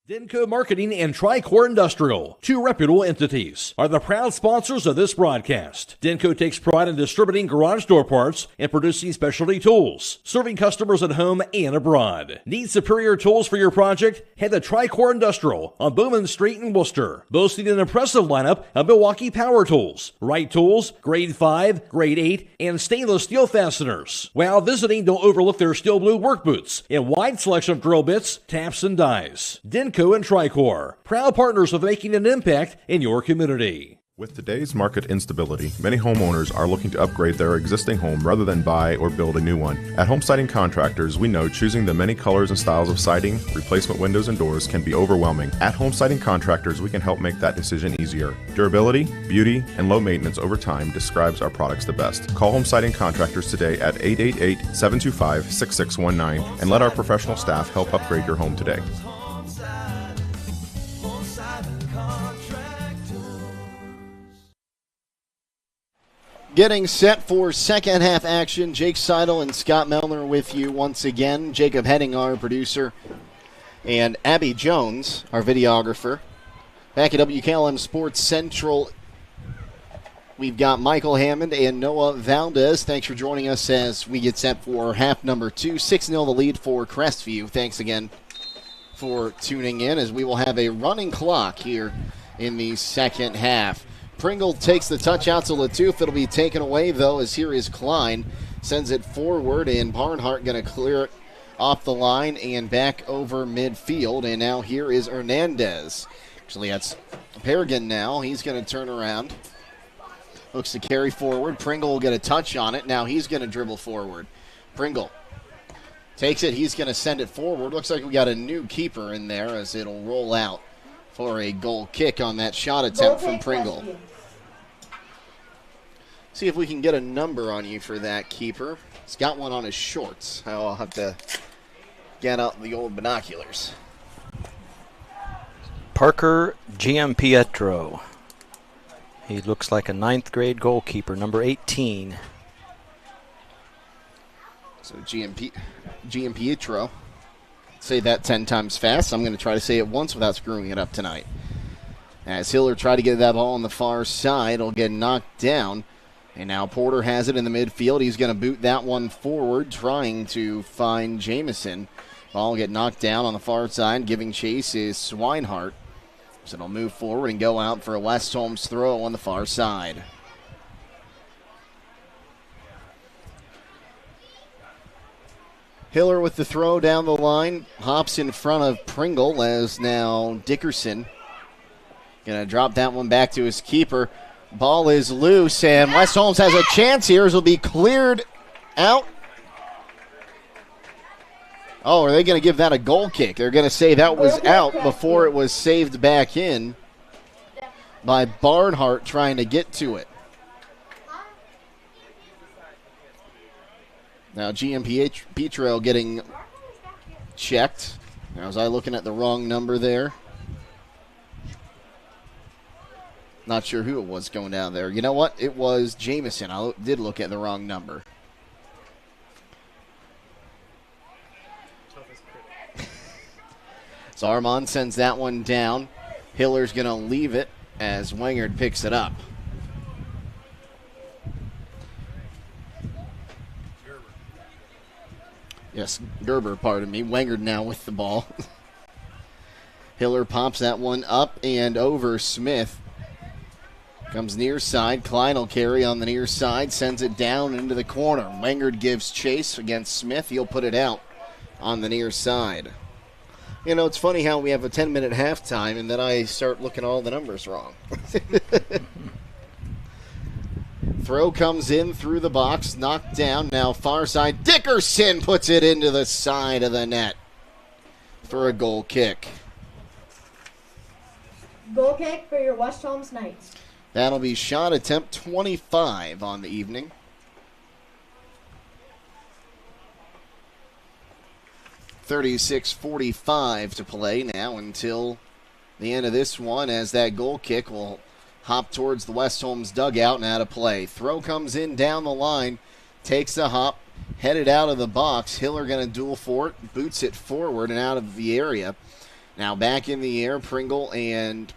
[SPEAKER 4] Denco Marketing and Tricor Industrial, two reputable entities, are the proud sponsors of this broadcast. Denco takes pride in distributing garage door parts and producing specialty tools, serving customers at home and abroad. Need superior tools for your project? Head to Tricor Industrial on Bowman Street in Worcester, boasting an impressive lineup of Milwaukee power tools, Wright tools, grade 5, grade 8, and stainless steel fasteners. While visiting, don't overlook their steel blue work boots and wide selection of drill bits, taps, and dies. Denco and Tricor, proud partners of making an impact in your community.
[SPEAKER 10] With today's market instability, many homeowners are looking to upgrade their existing home rather than buy or build a new one. At Home Siding Contractors, we know choosing the many colors and styles of siding, replacement windows, and doors can be overwhelming. At Home Siding Contractors, we can help make that decision easier. Durability, beauty, and low maintenance over time describes our products the best. Call Home Siding Contractors today at 888-725-6619 and let our professional staff help upgrade your home today.
[SPEAKER 2] Getting set for second half action, Jake Seidel and Scott Melner with you once again. Jacob Henning, our producer, and Abby Jones, our videographer. Back at WKLM Sports Central, we've got Michael Hammond and Noah Valdez. Thanks for joining us as we get set for half number 2. 6-0 the lead for Crestview. Thanks again for tuning in as we will have a running clock here in the second half. Pringle takes the touch out to Latoof. It'll be taken away, though, as here is Klein. Sends it forward, and Barnhart going to clear it off the line and back over midfield. And now here is Hernandez. Actually, that's Paragon now. He's going to turn around. Looks to carry forward. Pringle will get a touch on it. Now he's going to dribble forward. Pringle takes it. He's going to send it forward. Looks like we got a new keeper in there as it'll roll out for a goal kick on that shot attempt from Pringle. See if we can get a number on you for that keeper. He's got one on his shorts. I'll have to get out the old binoculars.
[SPEAKER 19] Parker Giampietro. He looks like a 9th grade goalkeeper, number 18.
[SPEAKER 2] So Giampietro. Say that 10 times fast. I'm going to try to say it once without screwing it up tonight. As Hiller tried to get that ball on the far side, it'll get knocked down. And now Porter has it in the midfield. He's going to boot that one forward, trying to find Jamison. Ball will get knocked down on the far side. Giving chase is Swinehart. So it'll move forward and go out for a West Holmes throw on the far side. Hiller with the throw down the line, hops in front of Pringle as now Dickerson going to drop that one back to his keeper. Ball is loose, and West Holmes has a chance here. It'll be cleared out. Oh, are they going to give that a goal kick? They're going to say that was out before it was saved back in by Barnhart trying to get to it. Now Giampietro getting checked. Now was I looking at the wrong number there? Not sure who it was going down there. You know what? It was Jamison. I did look at the wrong number. So Armand sends that one down. Hiller's going to leave it as Wangard picks it up. Yes, Gerber, pardon me. Wangard now with the ball. Hiller pops that one up and over Smith. Comes near side. Klein will carry on the near side. Sends it down into the corner. Wangard gives chase against Smith. He'll put it out on the near side. You know, it's funny how we have a 10-minute halftime and then I start looking at all the numbers wrong. Throw comes in through the box, knocked down. Now far side. Dickerson puts it into the side of the net for a goal kick.
[SPEAKER 3] Goal kick for your West Holmes Knights.
[SPEAKER 2] That'll be shot attempt 25 on the evening. 36:45 to play now until the end of this one, as that goal kick will hop towards the West Holmes dugout and out of play. Throw comes in down the line, takes the hop, headed out of the box. Hiller going to duel for it, boots it forward and out of the area. Now back in the air, Pringle and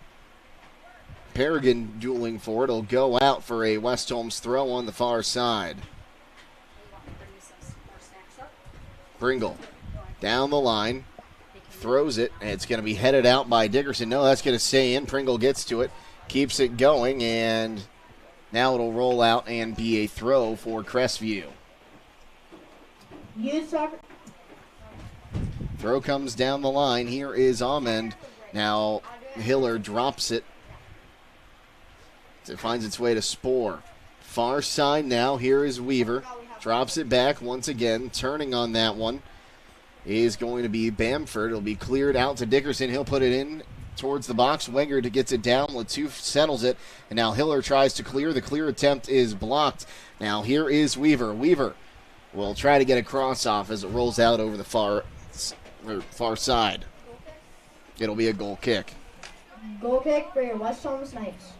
[SPEAKER 2] Paragon dueling for it. It'll go out for a West Holmes throw on the far side. Pringle down the line, throws it, and it's going to be headed out by Dickerson. No, that's going to stay in. Pringle gets to it, keeps it going, and now it'll roll out and be a throw for Crestview. Throw comes down the line. Here is Amend. Now Hiller drops it. It finds its way to Spohr. Far side now. Here is Weaver. Drops it back once again. Turning on that one is going to be Bamford. It'll be cleared out to Dickerson. He'll put it in towards the box. Wenger gets it down. Latouf settles it. And now Hiller tries to clear. The clear attempt is blocked. Now here is Weaver. Weaver will try to get a cross off as it rolls out over the far side. It'll be a goal kick.
[SPEAKER 3] Goal kick for your West Holmes Knights.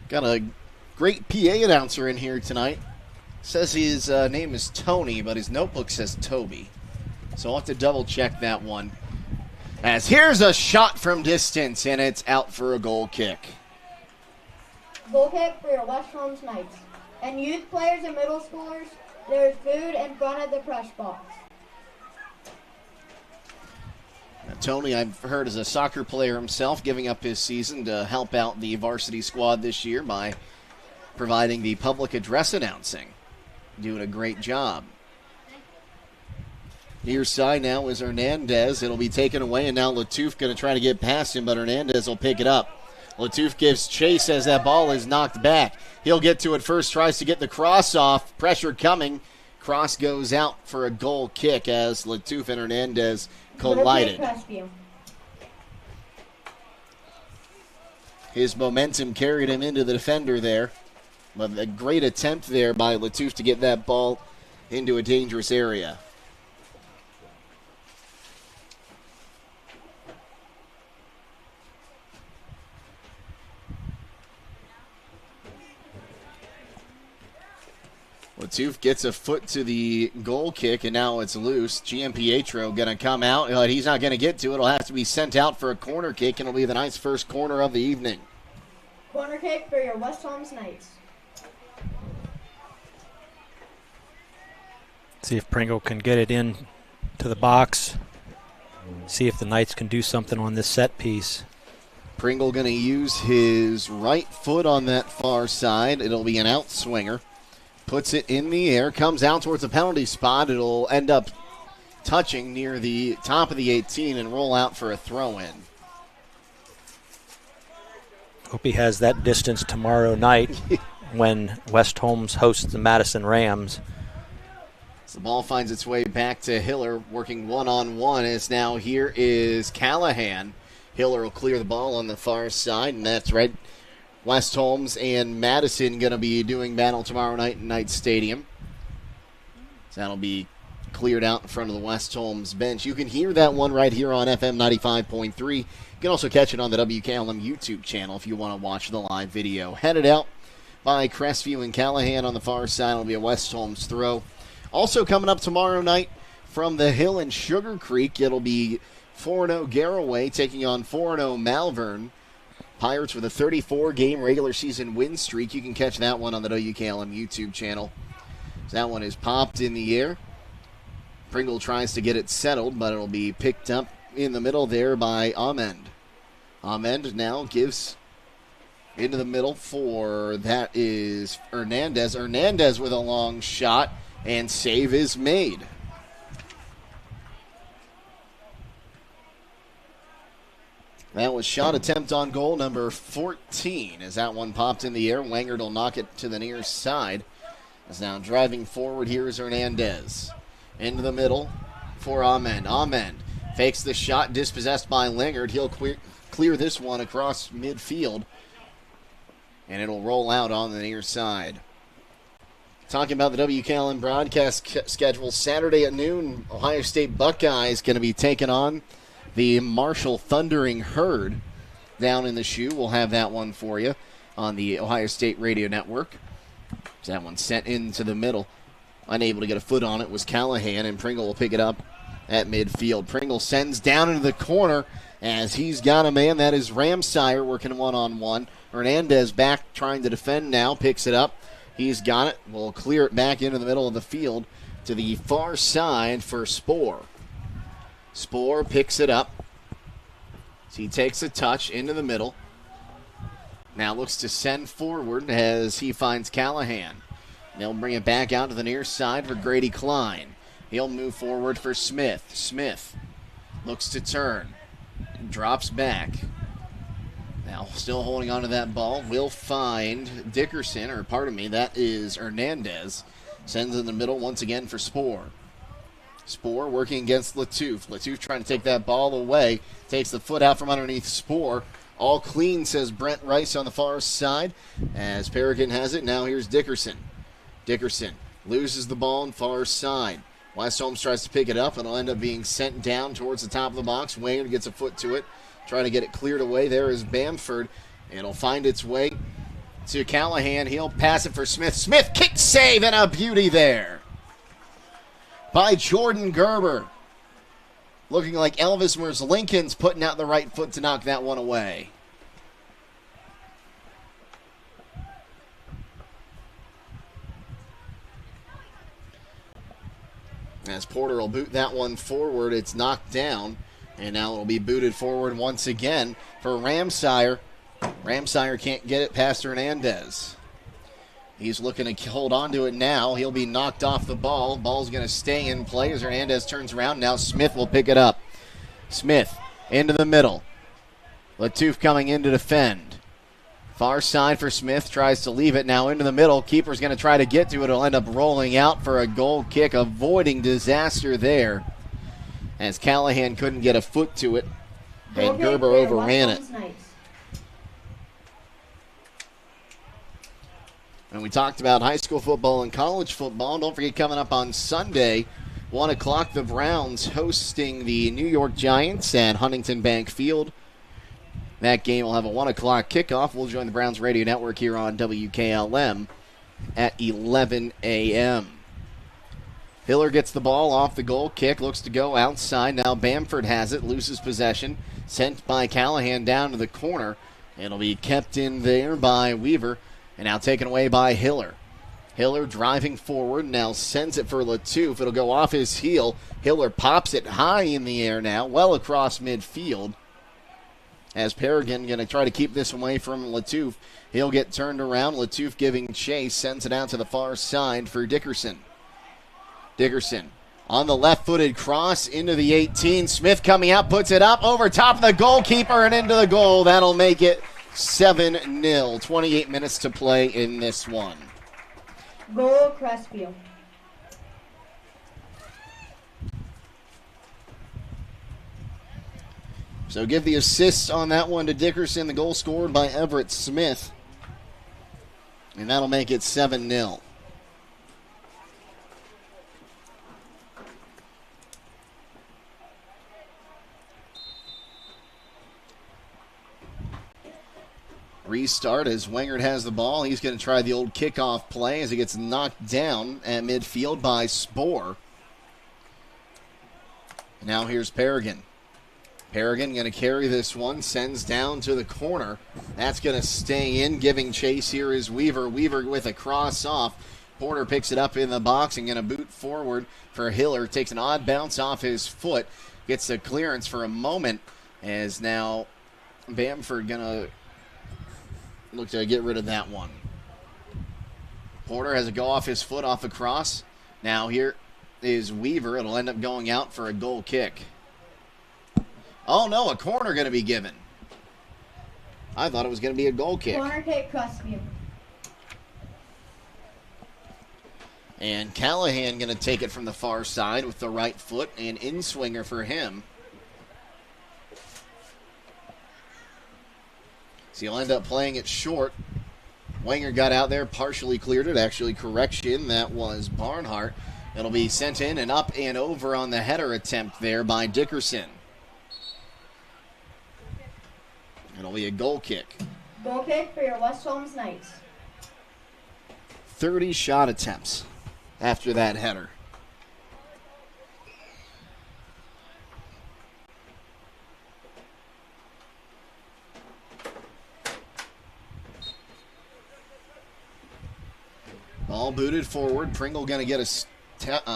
[SPEAKER 2] Got a great PA announcer in here tonight. Says his name is Tony, but his notebook says Toby. So I'll have to double check that one. As here's a shot from distance, and it's out for a goal kick.
[SPEAKER 3] Goal kick for your West Holmes Knights. And youth players and middle schoolers, there's food in front of the press box.
[SPEAKER 2] Now, Tony, I've heard, is a soccer player himself, giving up his season to help out the varsity squad this year by providing the public address announcing. Doing a great job. Near side now is Hernandez. It'll be taken away, and now Latouf going to try to get past him, but Hernandez will pick it up. Latouf gives chase as that ball is knocked back. He'll get to it first, tries to get the cross off. Pressure coming. Cross goes out for a goal kick as Latouf and Hernandez collided. His momentum carried him into the defender there. But a great attempt there by Latouf to get that ball into a dangerous area. Latouf gets a foot to the goal kick, and now it's loose. Giampietro going to come out, but he's not going to get to it. It'll have to be sent out for a corner kick, and it'll be the Knights' first corner of the evening.
[SPEAKER 3] Corner kick for your West Holmes Knights.
[SPEAKER 19] See if Pringle can get it in to the box. See if the Knights can do something on this set piece.
[SPEAKER 2] Pringle going to use his right foot on that far side. It'll be an outswinger. Puts it in the air, comes out towards the penalty spot. It'll end up touching near the top of the 18 and roll out for a throw-in.
[SPEAKER 19] Hope he has that distance tomorrow night when West Holmes hosts the Madison Rams.
[SPEAKER 2] So the ball finds its way back to Hiller, working one-on-one. As now here is Callahan. Hiller will clear the ball on the far side, and that's right. West Holmes and Madison going to be doing battle tomorrow night in Knight Stadium. So that'll be cleared out in front of the West Holmes bench. You can hear that one right here on FM 95.3. You can also catch it on the WKLM YouTube channel if you want to watch the live video. Headed out by Crestview and Callahan on the far side. It'll be a West Holmes throw. Also coming up tomorrow night from the Hill and Sugar Creek, it'll be 4-0 Garraway taking on 4-0 Malvern. Pirates with a 34-game regular season win streak. You can catch that one on the WKLM YouTube channel. So that one is popped in the air. Pringle tries to get it settled, but it'll be picked up in the middle there by Amend. Amend now gives into the middle for, that is Hernandez. Hernandez with a long shot, and save is made. That was shot attempt on goal number 14 as that one popped in the air. Wangard will knock it to the near side. As now driving forward, here is Hernandez. Into the middle for Amend. Amend fakes the shot, dispossessed by Lingard. He'll clear this one across midfield, and it'll roll out on the near side. Talking about the WKLM broadcast schedule, Saturday at noon, Ohio State Buckeyes going to be taking on the Marshall Thundering Herd down in the shoe. We'll have that one for you on the Ohio State Radio Network. That one sent into the middle. Unable to get a foot on it was Callahan, and Pringle will pick it up at midfield. Pringle sends down into the corner as he's got a man. That is Ramsire working one-on-one. Hernandez back trying to defend now, picks it up. He's got it. Will clear it back into the middle of the field to the far side for Spoor. Spoor picks it up. So he takes a touch into the middle. Now looks to send forward as he finds Callahan. They'll bring it back out to the near side for Grady Klein. He'll move forward for Smith. Smith looks to turn. Drops back. Now still holding on to that ball. Will find Dickerson, or pardon me, that is Hernandez. Sends in the middle once again for Spoor. Spoor working against Latouf. Latouf trying to take that ball away. Takes the foot out from underneath Spoor. All clean, says Brent Rice on the far side. As Paragon has it, now here's Dickerson. Dickerson loses the ball on far side. West Holmes tries to pick it up, and it'll end up being sent down towards the top of the box. Wayne gets a foot to it, trying to get it cleared away. There is Bamford. It'll find its way to Callahan. He'll pass it for Smith. Smith, kick save, and a beauty there by Jordan Gerber. Looking like Elvis Mers Lincoln's putting out the right foot to knock that one away. As Porter will boot that one forward, it's knocked down. And now it'll be booted forward once again for Ramsire. Ramsire can't get it past Hernandez. He's looking to hold on to it now. He'll be knocked off the ball. Ball's going to stay in play as Hernandez turns around. Now Smith will pick it up. Smith into the middle. Latouf coming in to defend. Far side for Smith. Tries to leave it now into the middle. Keeper's going to try to get to it. It'll end up rolling out for a goal kick, avoiding disaster there, as Callahan couldn't get a foot to it, and Gerber overran it. And we talked about high school football and college football. Don't forget, coming up on Sunday, 1 o'clock, the Browns hosting the New York Giants at Huntington Bank Field. That game will have a 1 o'clock kickoff. We'll join the Browns Radio Network here on WKLM at 11 a.m. Hiller gets the ball off the goal kick, looks to go outside. Now Bamford has it, loses possession. Sent by Callahan down to the corner. It'll be kept in there by Weaver, and now taken away by Hiller. Hiller driving forward, now sends it for Latouf. It'll go off his heel. Hiller pops it high in the air now, well across midfield. As Paragon going to try to keep this away from Latouf. He'll get turned around. Latouf giving chase, sends it out to the far side for Dickerson. Dickerson on the left-footed cross into the 18. Smith coming out, puts it up over top of the goalkeeper and into the goal. That'll make it 7-0. 28 minutes to play in this one.
[SPEAKER 3] Goal, Crestview.
[SPEAKER 2] So give the assist on that one to Dickerson. The goal scored by Everett Smith. And that'll make it 7-0. Restart as Wengert has the ball. He's going to try the old kickoff play as he gets knocked down at midfield by Spoor. Now here's Paragon. Paragon going to carry this one, sends down to the corner. That's going to stay in. Giving chase here is Weaver. Weaver with a cross off. Porter picks it up in the box and going to boot forward for Hiller. Takes an odd bounce off his foot. Gets the clearance for a moment as now Bamford going to look to get rid of that one. Porter has a go off his foot off a cross. Now here is Weaver. It'll end up going out for a goal kick. Oh no, a corner going to be given. I thought it was going to be a goal kick.
[SPEAKER 3] Corner kick, Crestview.
[SPEAKER 2] And Callahan going to take it from the far side with the right foot, and in-swinger for him. So he'll end up playing it short. Wenger got out there, partially cleared it. Actually, correction, that was Barnhart. It'll be sent in and up and over on the header attempt there by Dickerson. It'll be a goal kick.
[SPEAKER 3] Goal kick for your West Holmes Knights.
[SPEAKER 2] 30 shot attempts after that header. Ball booted forward. Pringle going to get a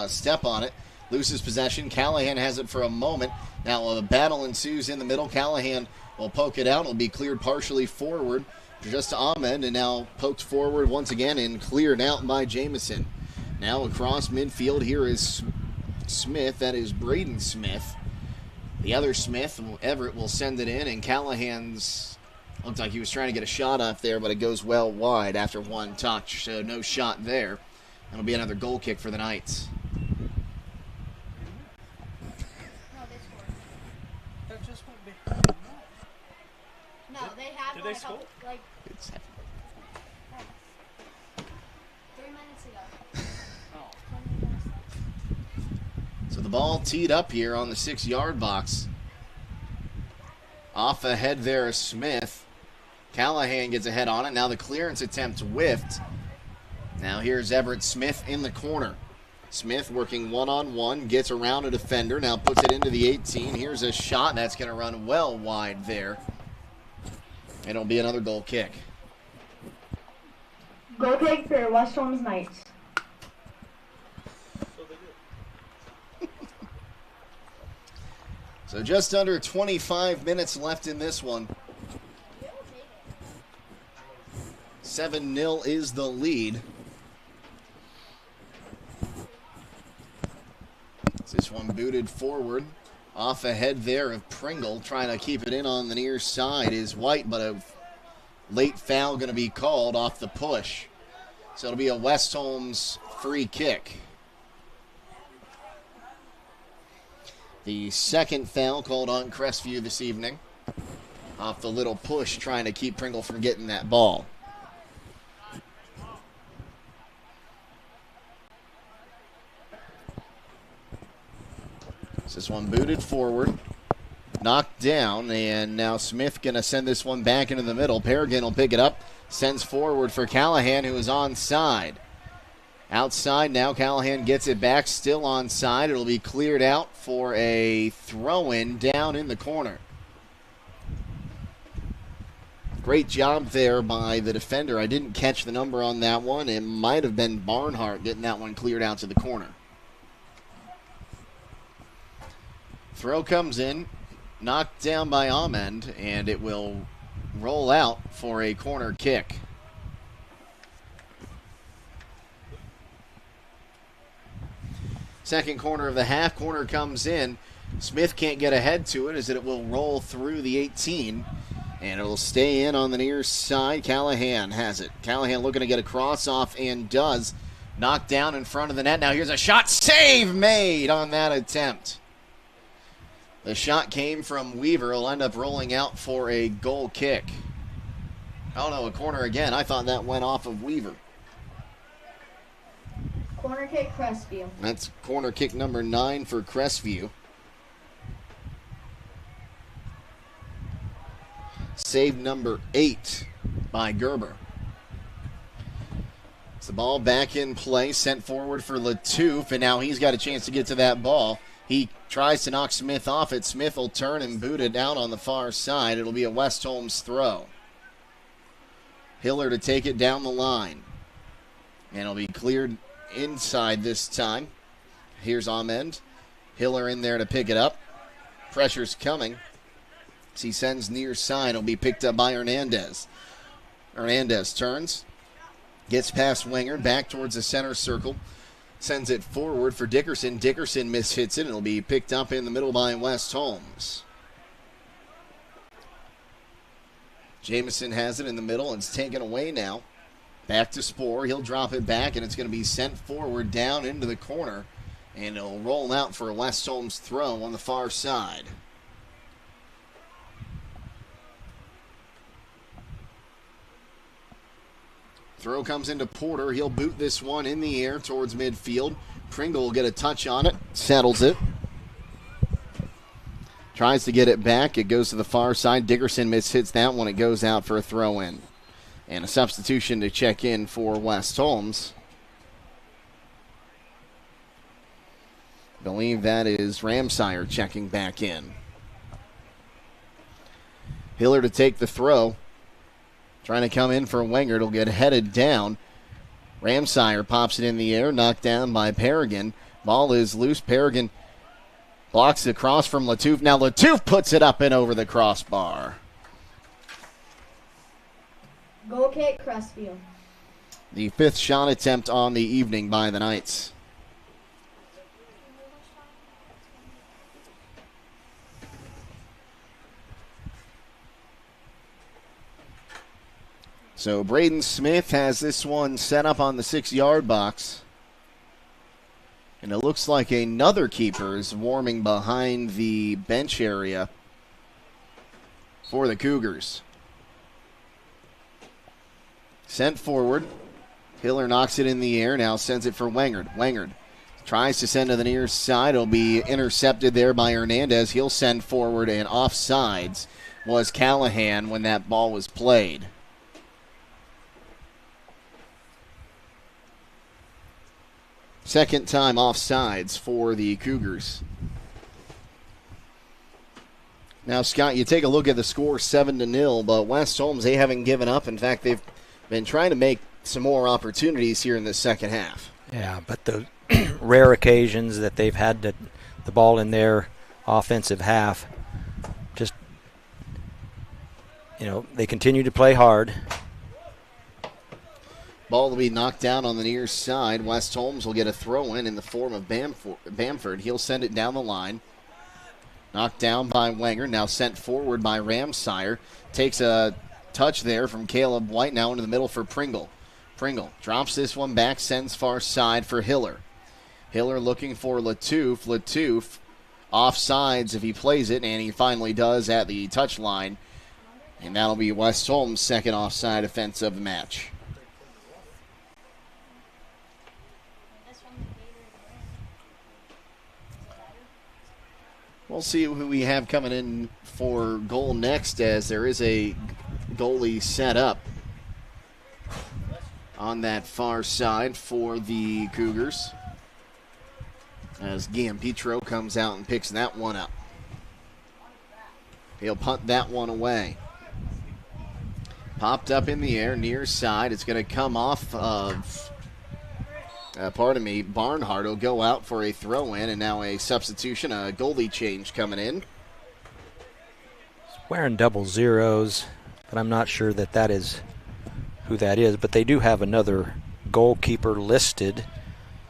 [SPEAKER 2] step on it. Loses possession. Callahan has it for a moment. Now a battle ensues in the middle. Callahan will poke it out. It'll be cleared partially forward just to Ahmed, and now poked forward once again and cleared out by Jamison. Now across midfield, here is Smith. That is Braden Smith. The other Smith, Everett, will send it in, and Callahan's looked like he was trying to get a shot up there, but it goes well wide after one touch, so no shot there. It'll be another goal kick for the Knights.
[SPEAKER 3] No, they have
[SPEAKER 11] Did they score?
[SPEAKER 3] Like 3 minutes ago.
[SPEAKER 2] So the ball teed up here on the 6-yard box. Off ahead there is Smith. Callahan gets ahead on it. Now the clearance attempt whiffed. Now here's Everett Smith in the corner. Smith working one-on-one, gets around a defender, now puts it into the 18. Here's a shot that's going to run well wide there. It'll be another goal kick.
[SPEAKER 3] Goal kick for your West Holmes Knights.
[SPEAKER 2] So just under 25 minutes left in this one. 7-0 is the lead. This one booted forward. Off ahead there of Pringle, trying to keep it in on the near side is White, but a late foul going to be called off the push. So it'll be a West Holmes free kick. The second foul called on Crestview this evening. Off the little push, trying to keep Pringle from getting that ball. This one booted forward, knocked down, and now Smith going to send this one back into the middle. Paragon will pick it up, sends forward for Callahan, who is onside. Outside now, Callahan gets it back, still onside. It'll be cleared out for a throw-in down in the corner. Great job there by the defender. I didn't catch the number on that one. It might have been Barnhart getting that one cleared out to the corner. Throw comes in, knocked down by Amend, and it will roll out for a corner kick. Second corner of the half. Corner comes in. Smith can't get ahead to it as it will roll through the 18, and it will stay in on the near side. Callahan has it. Callahan looking to get a cross off and does. Knocked down in front of the net. Now here's a shot. Save made on that attempt. The shot came from Weaver. It'll end up rolling out for a goal kick. Oh no, a corner again. I thought that went off of Weaver.
[SPEAKER 3] Corner kick, Crestview.
[SPEAKER 2] That's corner kick number 9 for Crestview. Save number 8 by Gerber. It's the ball back in play, sent forward for Latouf, and now he's got a chance to get to that ball. He tries to knock Smith off it. Smith will turn and boot it out on the far side. It'll be a West Holmes throw. Hiller to take it down the line. And it'll be cleared inside this time. Here's Amend. Hiller in there to pick it up. Pressure's coming. As he sends near side. It'll be picked up by Hernandez. Hernandez turns. Gets past Wenger. Back towards the center circle. Sends it forward for Dickerson. Dickerson mishits it. It'll be picked up in the middle by West Holmes. Jamison has it in the middle and it's taken away now. Back to Spohr. He'll drop it back and it's going to be sent forward down into the corner. And it'll roll out for a West Holmes throw on the far side. Throw comes into Porter. He'll boot this one in the air towards midfield. Pringle will get a touch on it, settles it. Tries to get it back. It goes to the far side. Dickerson mishits that one. It goes out for a throw in. And a substitution to check in for West Holmes. I believe that is Ramsire checking back in. Hiller to take the throw. Trying to come in for Wenger. It'll get headed down. Ramsire pops it in the air, knocked down by Paragon. Ball is loose. Paragon blocks the cross from Latouf. Now Latouf puts it up and over the crossbar.
[SPEAKER 3] Goal kick, Crestview.
[SPEAKER 2] The 5th shot attempt on the evening by the Knights. So Braden Smith has this one set up on the 6-yard box. And it looks like another keeper is warming behind the bench area for the Cougars. Sent forward. Hiller knocks it in the air, now sends it for Wengard. Wengard tries to send to the near side. It'll be intercepted there by Hernandez. He'll send forward, and offsides was Callahan when that ball was played. Second time offsides for the Cougars. Now, Scott, you take a look at the score, 7-0, but West Holmes, they haven't given up. In fact, they've been trying to make some more opportunities here in the second half.
[SPEAKER 19] Yeah, but the rare occasions that they've had the ball in their offensive half, just, they continue to play hard.
[SPEAKER 2] Ball will be knocked down on the near side. West Holmes will get a throw-in in the form of Bamford. He'll send it down the line. Knocked down by Wenger. Now sent forward by Ramsire. Takes a touch there from Caleb White. Now into the middle for Pringle. Pringle drops this one back. Sends far side for Hiller. Hiller looking for Latouf. Latouf offsides if he plays it, and he finally does at the touch line. And that'll be West Holmes' second offside offense of the match. We'll see who we have coming in for goal next, as there is a goalie set up on that far side for the Cougars, as Guillaume Petro comes out and picks that one up. He'll punt that one away. Popped up in the air, near side. It's going to come off of... Barnhart will go out for a throw-in, and now a substitution, a goalie change coming in.
[SPEAKER 19] Wearing double zeros, but I'm not sure that is who that is. But they do have another goalkeeper listed,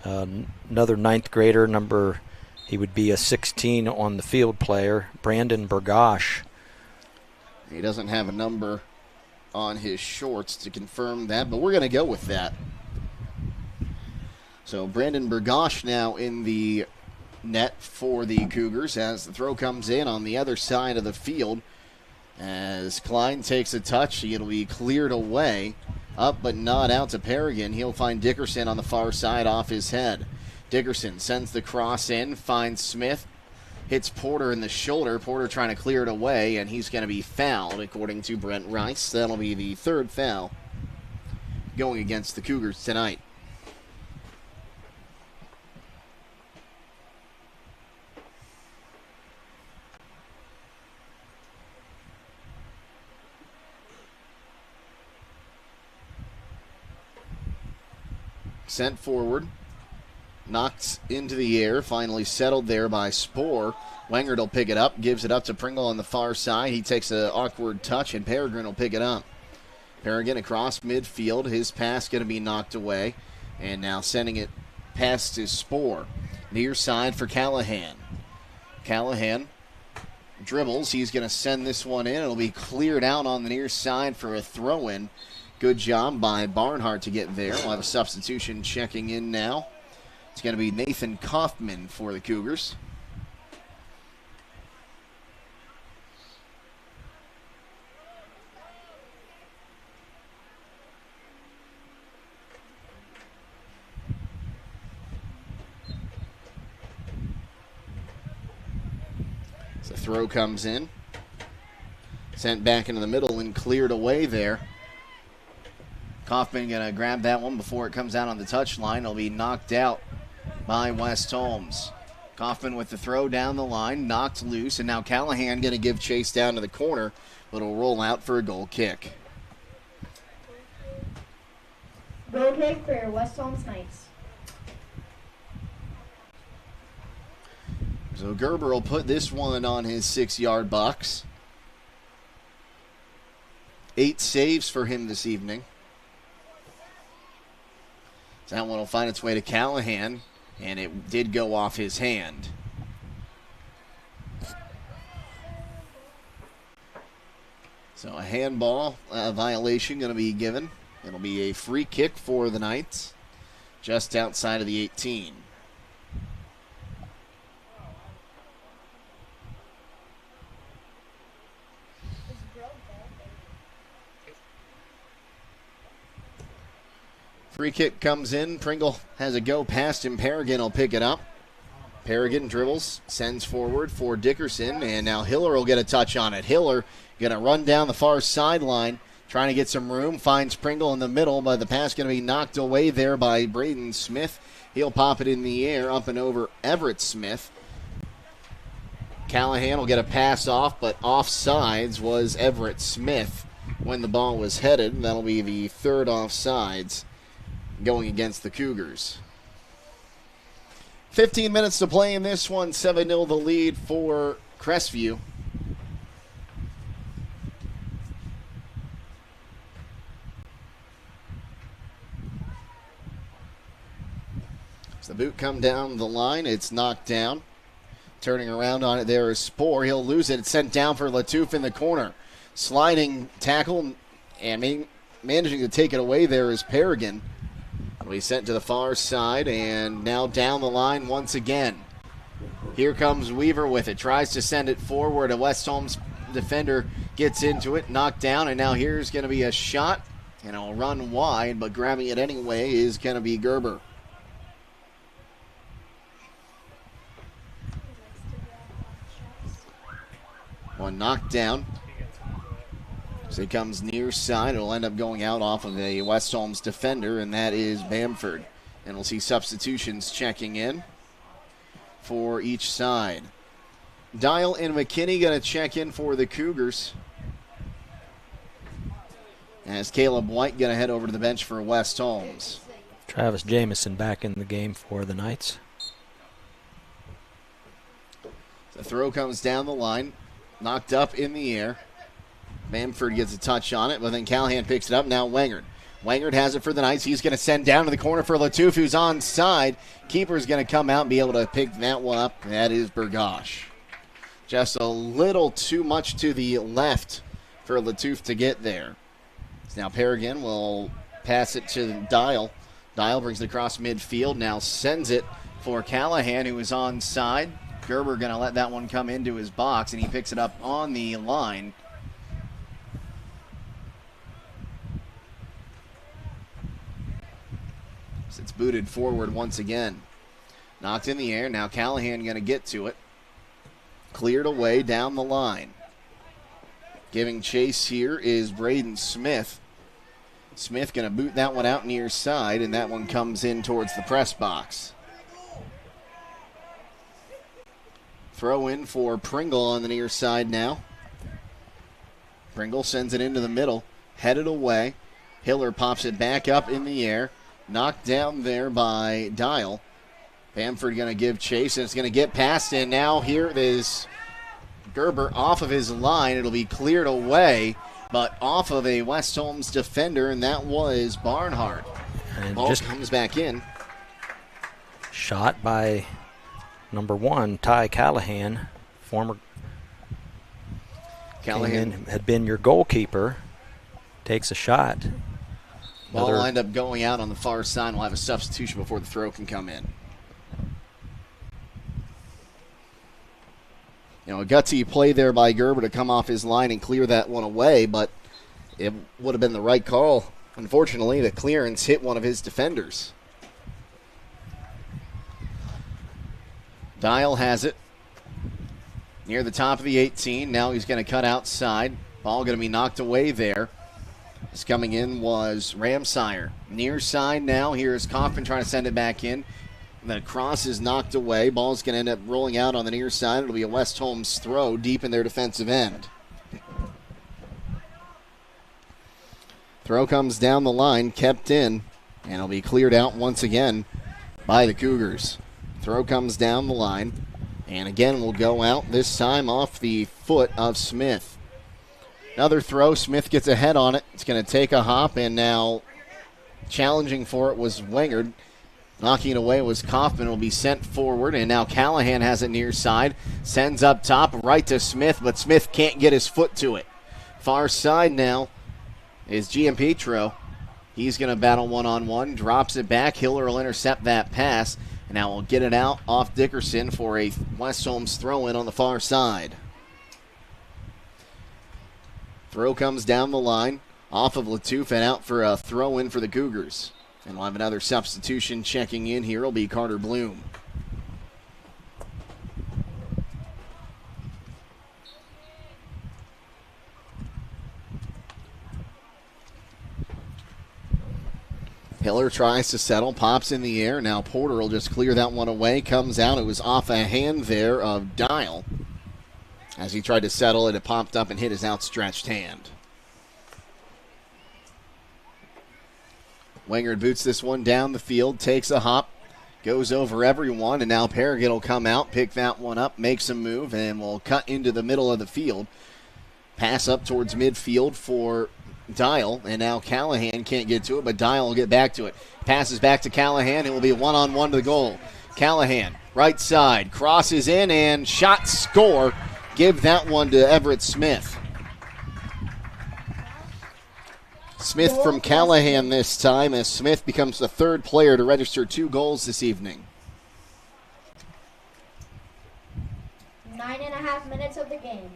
[SPEAKER 19] another 9th grader, he would be a 16 on the field player, Brandon Burgosh.
[SPEAKER 2] He doesn't have a number on his shorts to confirm that, but we're going to go with that. So Brandon Burgosh now in the net for the Cougars as the throw comes in on the other side of the field. As Klein takes a touch, it'll be cleared away. Up but not out to Paragon. He'll find Dickerson on the far side off his head. Dickerson sends the cross in, finds Smith, hits Porter in the shoulder. Porter trying to clear it away, and he's going to be fouled according to Brent Rice. That'll be the 3rd foul going against the Cougars tonight. Sent forward, knocked into the air, finally settled there by Spohr. Wengard will pick it up, gives it up to Pringle on the far side. He takes an awkward touch, and Peregrine will pick it up. Peregrine across midfield, his pass going to be knocked away, and now sending it past to Spohr. Near side for Callahan. Callahan dribbles, he's going to send this one in. It'll be cleared out on the near side for a throw-in. Good job by Barnhart to get there. We'll have a substitution checking in now. It's going to be Nathan Kaufman for the Cougars. throw comes in. Sent back into the middle and cleared away there. Kaufman going to grab that one before it comes out on the touchline. It'll be knocked out by West Holmes. Kaufman with the throw down the line, knocked loose, and now Callahan going to give chase down to the corner, but it'll roll out for a goal kick.
[SPEAKER 3] Goal kick for West Holmes Knights.
[SPEAKER 2] So Gerber will put this one on his 6-yard box. 8 saves for him this evening. So that one will find its way to Callahan, and it did go off his hand. So a handball violation going to be given. It'll be a free kick for the Knights, just outside of the 18. Free kick comes in. Pringle has a go past him. Paragon will pick it up. Paragon dribbles, sends forward for Dickerson, and now Hiller will get a touch on it. Hiller going to run down the far sideline, trying to get some room. Finds Pringle in the middle, but the pass going to be knocked away there by Braden Smith. He'll pop it in the air up and over Everett Smith. Callahan will get a pass off, but offsides was Everett Smith when the ball was headed. That'll be the third offsides going against the Cougars. 15 minutes to play in this one. 7-0 the lead for Crestview. So the boot come down the line. It's knocked down. Turning around on it there is Spoor. He'll lose it. It's sent down for Latouf in the corner. Sliding tackle and managing to take it away there is Paragon. We sent to the far side, and now down the line once again. Here comes Weaver with it. Tries to send it forward. A West Holmes defender gets into it, knocked down, and now here's going to be a shot, and it'll run wide, but grabbing it anyway is going to be Gerber. One knocked down. So he comes near side. It'll end up going out off of a West Holmes defender, and that is Bamford. And we'll see substitutions checking in for each side. Dial and McKinney going to check in for the Cougars, as Caleb White going to head over to the bench for West Holmes.
[SPEAKER 19] Travis Jamison back in the game for the Knights.
[SPEAKER 2] The throw comes down the line, knocked up in the air. Bamford gets a touch on it, but then Callahan picks it up. Now Wangard. Wangard has it for the Knights. He's going to send down to the corner for Latouf, who's onside. Keeper's going to come out and be able to pick that one up. That is Burgosh. Just a little too much to the left for Latouf to get there. So now Paragon will pass it to Dial. Dial brings it across midfield. Now sends it for Callahan, who is onside. Gerber going to let that one come into his box, and he picks it up on the line. It's booted forward once again. Knocked in the air. Now Callahan going to get to it. Cleared away down the line. Giving chase here is Braden Smith. Smith going to boot that one out near side, and that one comes in towards the press box. Throw in for Pringle on the near side now. Pringle sends it into the middle. Headed away. Hiller pops it back up in the air. Knocked down there by Dial. Bamford going to give chase, and it's going to get past, and now here is Gerber off of his line. It'll be cleared away, but off of a West Holmes defender, and that was Barnhart.
[SPEAKER 19] And
[SPEAKER 2] ball
[SPEAKER 19] just
[SPEAKER 2] comes back in.
[SPEAKER 19] Shot by number 1, Ty Callahan. Former
[SPEAKER 2] Callahan
[SPEAKER 19] had been your goalkeeper. Takes a shot.
[SPEAKER 2] Ball will end up going out on the far side. We'll have a substitution before the throw can come in. You know, a gutsy play there by Gerber to come off his line and clear that one away, but it would have been the right call. Unfortunately, the clearance hit one of his defenders. Dial has it. near the top of the 18. Now he's going to cut outside. Ball going to be knocked away there. This coming in was Ramsire. Near side now. Here's Kaufman trying to send it back in. The cross is knocked away. Ball's going to end up rolling out on the near side. It'll be a West Holmes throw deep in their defensive end. Throw comes down the line, kept in, and it'll be cleared out once again by the Cougars. Throw comes down the line, and again will go out, this time off the foot of Smith. Another throw, Smith gets ahead on it. It's going to take a hop, and now challenging for it was Wingard. Knocking it away was Kaufman. Will be sent forward, and now Callahan has it near side. Sends up top, right to Smith, but Smith can't get his foot to it. Far side now is Giampetro. He's going to battle one-on-one, drops it back. Hiller will intercept that pass, and now we'll get it out off Dickerson for a West Holmes throw-in on the far side. Throw comes down the line, off of Latouf and out for a throw-in for the Cougars. And we'll have another substitution checking in here. It'll be Carter Bloom. Hiller tries to settle, pops in the air. Now Porter will just clear that one away. Comes out. It was off a hand there of Dial. As he tried to settle it, it popped up and hit his outstretched hand. Wingard boots this one down the field, takes a hop, goes over everyone, and now Paragon will come out, pick that one up, makes a move, and will cut into the middle of the field. Pass up towards midfield for Dial, and now Callahan can't get to it, but Dial will get back to it. Passes back to Callahan. It will be one-on-one to the goal. Callahan, right side, crosses in, and shot, score. Give that one to Everett Smith. Smith from Callahan this time, as Smith becomes the third player to register 2 goals this evening.
[SPEAKER 3] 9.5 minutes of the game.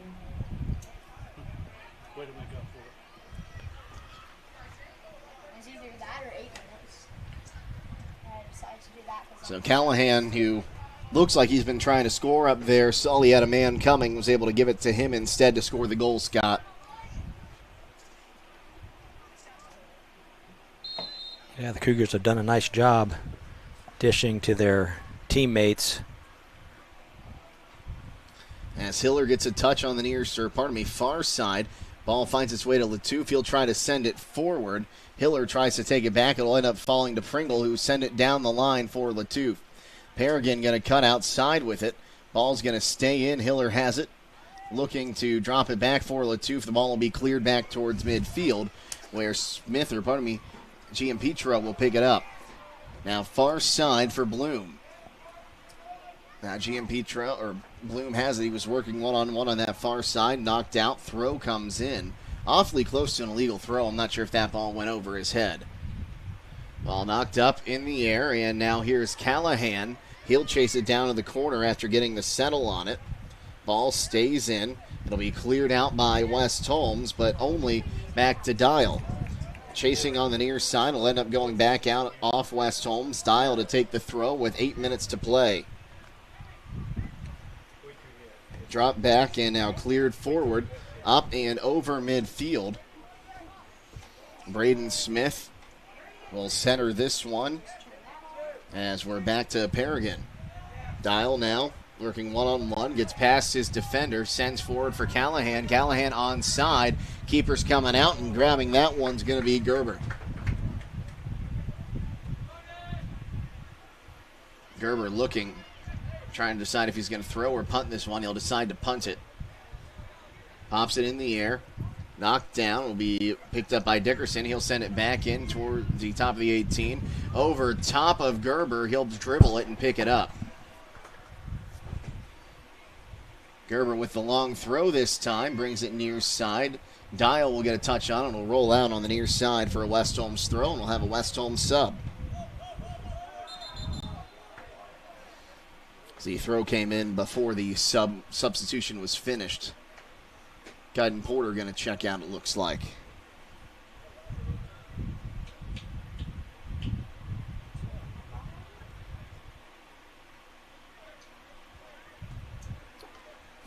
[SPEAKER 8] Way to make up for it.
[SPEAKER 3] It's either that or 8 minutes. I decided to do that.
[SPEAKER 2] So Callahan, who looks like he's been trying to score up there, Sully had a man coming, was able to give it to him instead to score the goal, Scott.
[SPEAKER 19] Yeah, the Cougars have done a nice job dishing to their teammates.
[SPEAKER 2] As Hiller gets a touch on the far side. Ball finds its way to Latouf. He'll try to send it forward. Hiller tries to take it back. It'll end up falling to Pringle, who send it down the line for Latouf. Paragon going to cut outside with it. Ball's going to stay in. Hiller has it. Looking to drop it back for Latouf. The ball will be cleared back towards midfield, where Giampetro will pick it up. Now far side for Bloom. Now Bloom has it. He was working one-on-one on that far side. Knocked out. Throw comes in. Awfully close to an illegal throw. I'm not sure if that ball went over his head. Ball knocked up in the air, and now here's Callahan. He'll chase it down to the corner after getting the settle on it. Ball stays in. It'll be cleared out by West Holmes, but only back to Dial. Chasing on the near side will end up going back out off West Holmes. Dial to take the throw with 8 minutes to play. Drop back and now cleared forward, up and over midfield. Braden Smith will center this one as we're back to Paragon. Dial now working one-on-one, gets past his defender, sends forward for Callahan. Callahan onside. Keeper's coming out, and grabbing that one's going to be Gerber. Gerber looking, trying to decide if he's going to throw or punt this one. He'll decide to punt it. Pops it in the air. Knocked down, will be picked up by Dickerson. He'll send it back in toward the top of the 18. Over top of Gerber, he'll dribble it and pick it up. Gerber with the long throw this time, brings it near side. Dial will get a touch on it and will roll out on the near side for a West Holmes throw, and we'll have a West Holmes sub. The throw came in before the substitution was finished. Guyden Porter going to check out, it looks like.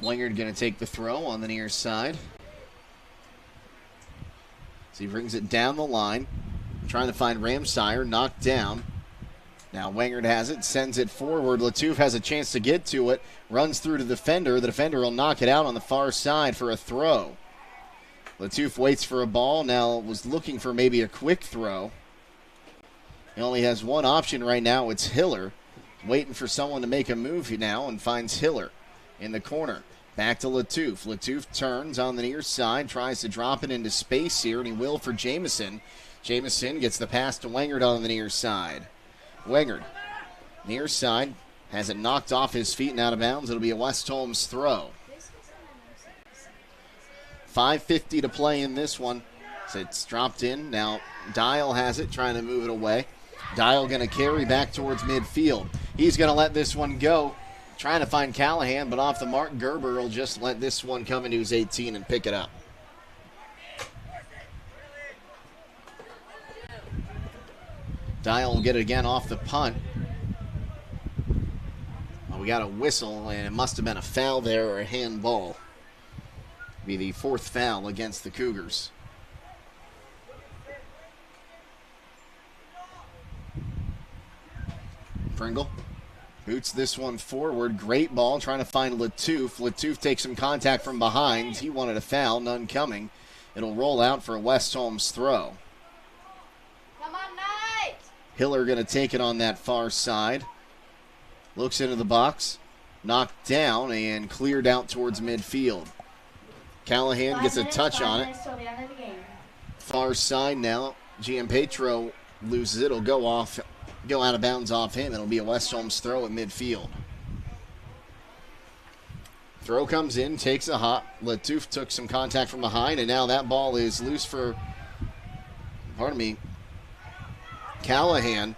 [SPEAKER 2] Wingard going to take the throw on the near side. So he brings it down the line. Trying to find Ramsire, knocked down. Now Wingard has it, sends it forward. Latouf has a chance to get to it. Runs through to the defender. The defender will knock it out on the far side for a throw. Latouf waits for a ball. Now was looking for maybe a quick throw. He only has one option right now. It's Hiller. Waiting for someone to make a move now and finds Hiller in the corner. Back to Latouf. Latouf turns on the near side, tries to drop it into space here, and he will for Jamison. Jamison gets the pass to Wingard on the near side. Wingard, near side, has it knocked off his feet and out of bounds. It'll be a West Holmes throw. 5:50 to play in this one. So it's dropped in. Now Dial has it, trying to move it away. Dial going to carry back towards midfield. He's going to let this one go. Trying to find Callahan, but off the mark, Gerber will just let this one come into his 18 and pick it up. Dial will get it again off the punt. Well, we got a whistle, and it must have been a foul there or a handball. Be the fourth foul against the Cougars. Pringle boots this one forward. Great ball, trying to find Latouf. Latouf takes some contact from behind. He wanted a foul, none coming. It'll roll out for a West Holmes throw.
[SPEAKER 3] Come on, Knights!
[SPEAKER 2] Hiller going to take it on that far side. Looks into the box. Knocked down and cleared out towards midfield. Callahan gets a touch on it. Far side now. Giampetro loses it. It'll go out of bounds off him. It'll be a West Holmes throw at midfield. Throw comes in, takes a hop. Latouf took some contact from behind, and now that ball is loose for, Callahan.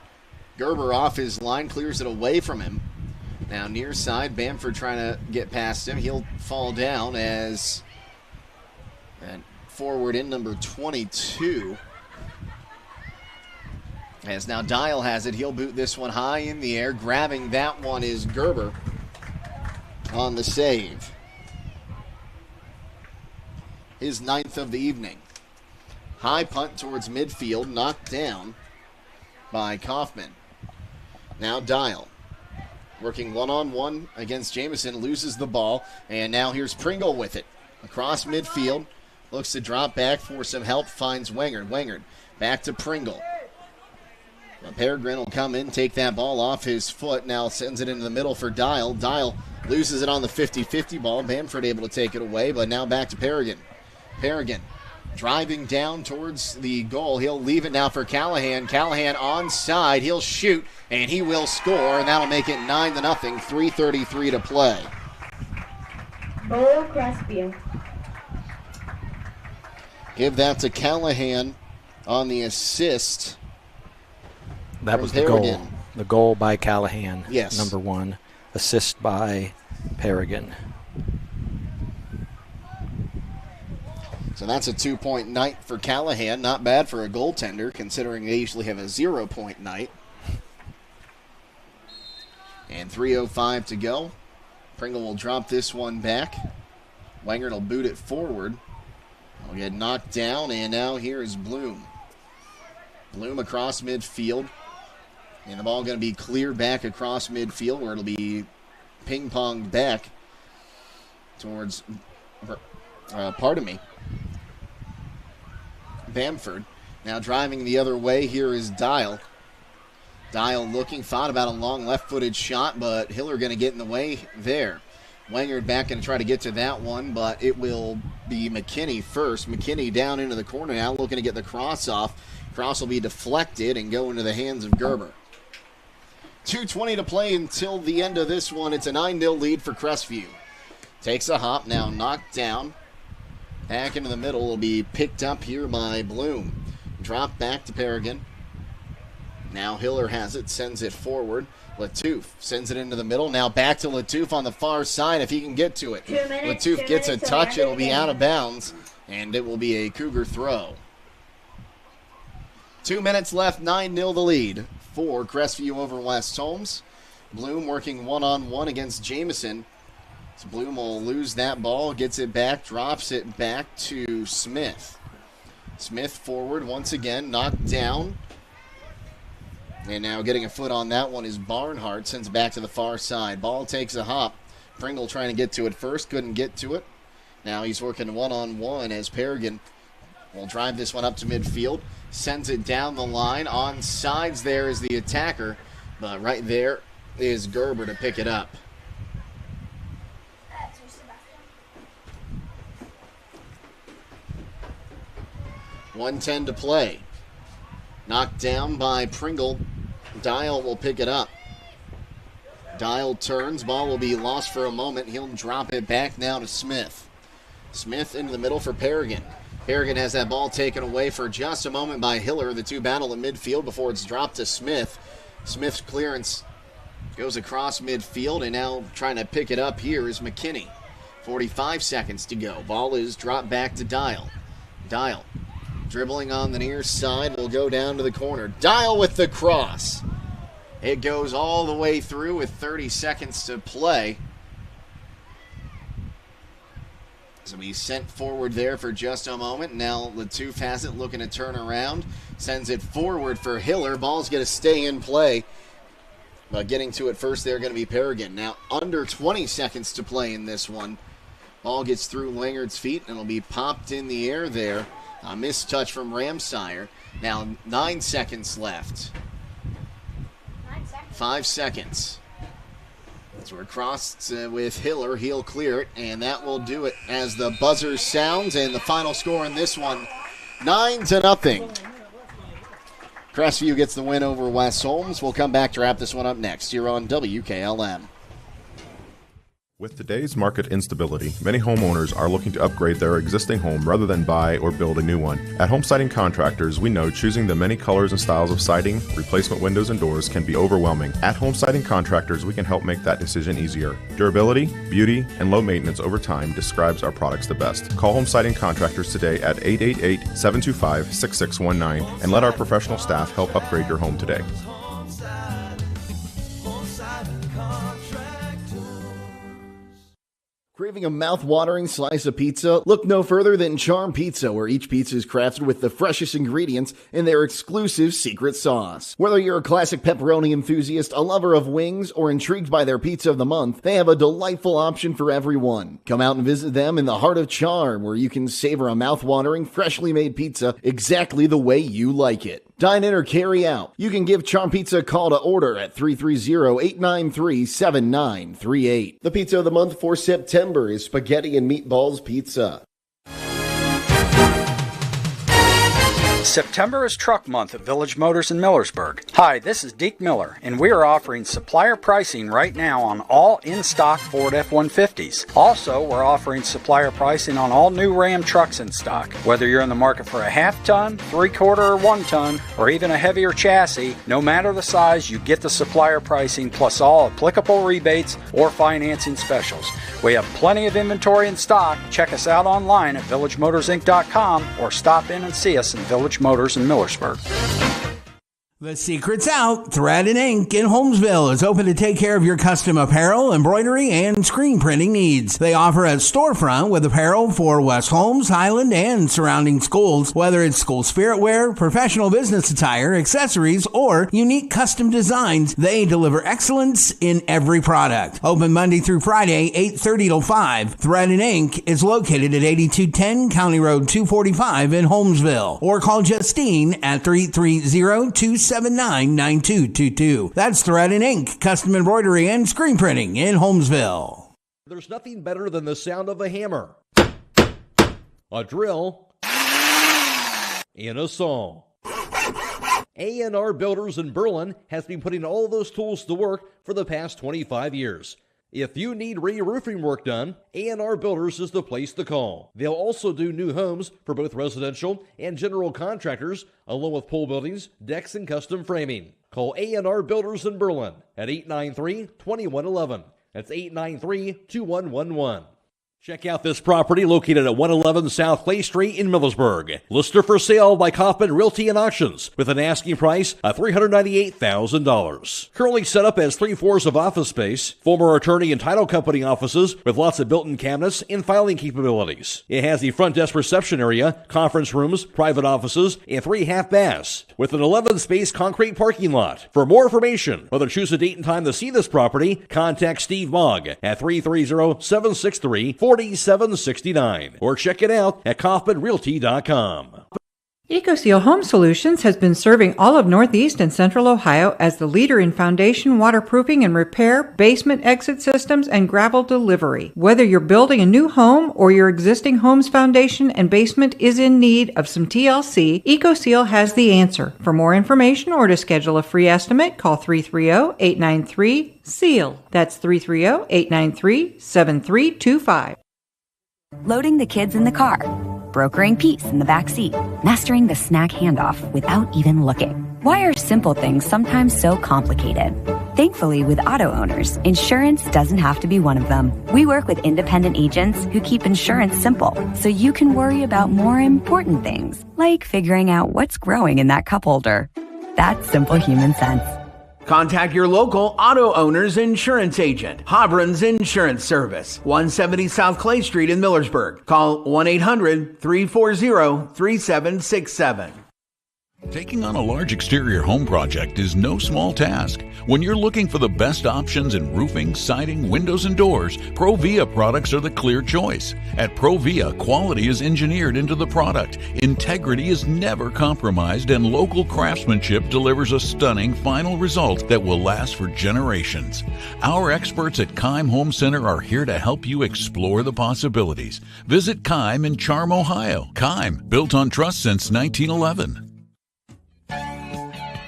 [SPEAKER 2] Gerber off his line, clears it away from him. Now near side, Bamford trying to get past him. He'll fall down as forward in number 22. As now Dial has it, he'll boot this one high in the air. Grabbing that one is Gerber on the save. His 9th of the evening. High punt towards midfield, knocked down by Kaufman. Now Dial working one-on-one against Jamison, loses the ball, and now here's Pringle with it. Across midfield, looks to drop back for some help, finds Wingard. Wingard back to Pringle. Peregrine will come in, take that ball off his foot. Now sends it into the middle for Dial. Dial loses it on the 50-50 ball. Bamford able to take it away, but now back to Peregrine. Peregrine driving down towards the goal. He'll leave it now for Callahan. Callahan onside. He'll shoot, and he will score, and that'll make it 9-0. 3:33 to play.
[SPEAKER 3] Bowl Crestview.
[SPEAKER 2] Give that to Callahan on the assist.
[SPEAKER 19] That was the goal. The goal by Callahan.
[SPEAKER 2] Yes.
[SPEAKER 19] Number 1. Assist by Peregrine.
[SPEAKER 2] So that's a 2-point night for Callahan. Not bad for a goaltender, considering they usually have a 0-point night. And 3:05 to go. Pringle will drop this one back. Wingard will boot it forward. Will get knocked down, and now here is Bloom. Bloom across midfield. And the ball going to be cleared back across midfield, where it'll be ping-ponged back towards, Bamford. Now driving the other way, here is Dial. Dial looking, thought about a long left-footed shot, but Hiller going to get in the way there. Wingard back going to try to get to that one, but it will be McKinney first. McKinney down into the corner now, looking to get the cross off. Cross will be deflected and go into the hands of Gerber. 2:20 to play until the end of this one. It's a 9-0 lead for Crestview. Takes a hop, now knocked down. Back into the middle will be picked up here by Bloom. Drop back to Peregrine. Now Hiller has it, sends it forward. Latouf sends it into the middle. Now back to Latouf on the far side if he can get to it. Latouf gets a touch. It'll be out of bounds, and it will be a Cougar throw. 2 minutes left, 9-0 the lead for Crestview over West Holmes. Bloom working one-on-one against Jamison. So Bloom will lose that ball, gets it back, drops it back to Smith. Smith forward once again, knocked down. And now getting a foot on that one is Barnhart, sends it back to the far side. Ball takes a hop. Pringle trying to get to it first, couldn't get to it. Now he's working one-on-one as Paragon will drive this one up to midfield. Sends it down the line. On sides there is the attacker, but right there is Gerber to pick it up. 1:10 to play. Knocked down by Pringle. Dial will pick it up. Dial turns. Ball will be lost for a moment. He'll drop it back now to Smith. Smith into the middle for Paragon. Paragon has that ball taken away for just a moment by Hiller. The two battle in midfield before it's dropped to Smith. Smith's clearance goes across midfield, and now trying to pick it up here is McKinney. 45 seconds to go. Ball is dropped back to Dial. Dial dribbling on the near side will go down to the corner. Dial with the cross. It goes all the way through with 30 seconds to play. So he's sent forward there for just a moment. Now Latouf has it, looking to turn around. Sends it forward for Hiller. Ball's going to stay in play. But getting to it first, they're going to be Paragon. Now under 20 seconds to play in this one. Ball gets through Langard's feet and it'll be popped in the air there. A missed touch from Ramsire. Now 9 seconds left. 5 seconds. So we're crossed with Hiller. He'll clear it, and that will do it as the buzzer sounds. And the final score in this one, 9-0. Crestview gets the win over West Holmes. We'll come back to wrap this one up next here on WKLM.
[SPEAKER 10] With today's market instability, many homeowners are looking to upgrade their existing home rather than buy or build a new one. At Home Siding Contractors, we know choosing the many colors and styles of siding, replacement windows, and doors can be overwhelming. At Home Siding Contractors, we can help make that decision easier. Durability, beauty, and low maintenance over time describes our products the best. Call Home Siding Contractors today at 888-725-6619 and let our professional staff help upgrade your home today.
[SPEAKER 2] Craving a mouth-watering slice of pizza? Look no further than Charm Pizza, where each pizza is crafted with the freshest ingredients in their exclusive secret sauce. Whether you're a classic pepperoni enthusiast, a lover of wings, or intrigued by their pizza of the month, they have a delightful option for everyone. Come out and visit them in the heart of Charm, where you can savor a mouth-watering, freshly made pizza exactly the way you like it. Dine in or carry out. You can give Charm Pizza a call to order at 330-893-7938. The pizza of the month for September is spaghetti and meatballs pizza.
[SPEAKER 12] September is Truck Month at Village Motors in Millersburg. Hi, this is Deke Miller, and we are offering supplier pricing right now on all in-stock Ford F-150s. Also, we're offering supplier pricing on all new Ram trucks in stock. Whether you're in the market for a half-ton, 3/4, or 1-ton, or even a heavier chassis, no matter the size, you get the supplier pricing plus all applicable rebates or financing specials. We have plenty of inventory in stock. Check us out online at villagemotorsinc.com or stop in and see us in Village Motors in Millersburg.
[SPEAKER 15] The secret's out. Thread and Ink in Holmesville is open to take care of your custom apparel, embroidery, and screen printing needs. They offer a storefront with apparel for West Holmes, Highland, and surrounding schools. Whether it's school spirit wear, professional business attire, accessories, or unique custom designs, they deliver excellence in every product. Open Monday through Friday, 8:30 till 5. Thread and Ink is located at 8210 County Road 245 in Holmesville. Or call Justine at 330-279-9222. That's Thread and Ink, custom embroidery and screen printing in Holmesville.
[SPEAKER 4] There's nothing better than the sound of a hammer, a drill, and a saw. A&R Builders in Berlin has been putting all those tools to work for the past 25 years. If you need re-roofing work done, A&R Builders is the place to call. They'll also do new homes for both residential and general contractors, along with pole buildings, decks, and custom framing. Call A&R Builders in Berlin at 893-2111. That's 893-2111. Check out this property located at 111 South Clay Street in Millersburg. Listed for sale by Kaufman Realty and Auctions with an asking price of $398,000. Currently set up as 3 floors of office space, former attorney and title company offices with lots of built-in cabinets and filing capabilities. It has the front desk reception area, conference rooms, private offices, and 3 half baths with an 11-space concrete parking lot. For more information or to choose a date and time to see this property, contact Steve Mogg at 330-763-4769 or check it out at kaufmanrealty.com.
[SPEAKER 18] EcoSeal Home Solutions has been serving all of Northeast and Central Ohio as the leader in foundation waterproofing and repair, basement exit systems, and gravel delivery. Whether you're building a new home or your existing home's foundation and basement is in need of some TLC, EcoSeal has the answer. For more information or to schedule a free estimate, call 330-893-SEAL. That's 330-893-7325.
[SPEAKER 11] Loading the kids in the car, brokering peace in the back seat, mastering the snack handoff without even looking. Why are simple things sometimes so complicated? Thankfully, with auto owners, insurance doesn't have to be one of them. We work with independent agents who keep insurance simple, so you can worry about more important things, like figuring out what's growing in that cup holder. That's simple human sense.
[SPEAKER 15] Contact your local auto owner's insurance agent. Hobron's Insurance Service, 170 South Clay Street in Millersburg. Call 1-800-340-3767.
[SPEAKER 13] Taking on a large exterior home project is no small task. When you're looking for the best options in roofing, siding, windows, and doors, Provia products are the clear choice. At Provia, quality is engineered into the product, integrity is never compromised, and local craftsmanship delivers a stunning final result that will last for generations. Our experts at Keim Home Center are here to help you explore the possibilities. Visit Keim in Charm, Ohio. Keim, built on trust since 1911.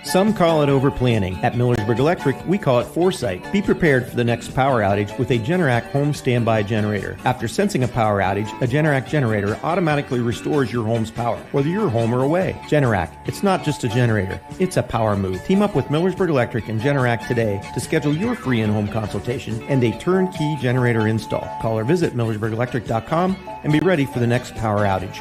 [SPEAKER 14] Some call it over-planning. At Millersburg Electric, we call it foresight. Be prepared for the next power outage with a Generac home standby generator. After sensing a power outage, a Generac generator automatically restores your home's power, whether you're home or away. Generac, it's not just a generator, it's a power move. Team up with Millersburg Electric and Generac today to schedule your free in-home consultation and a turnkey generator install. Call or visit millersburgelectric.com and be ready for the next power outage.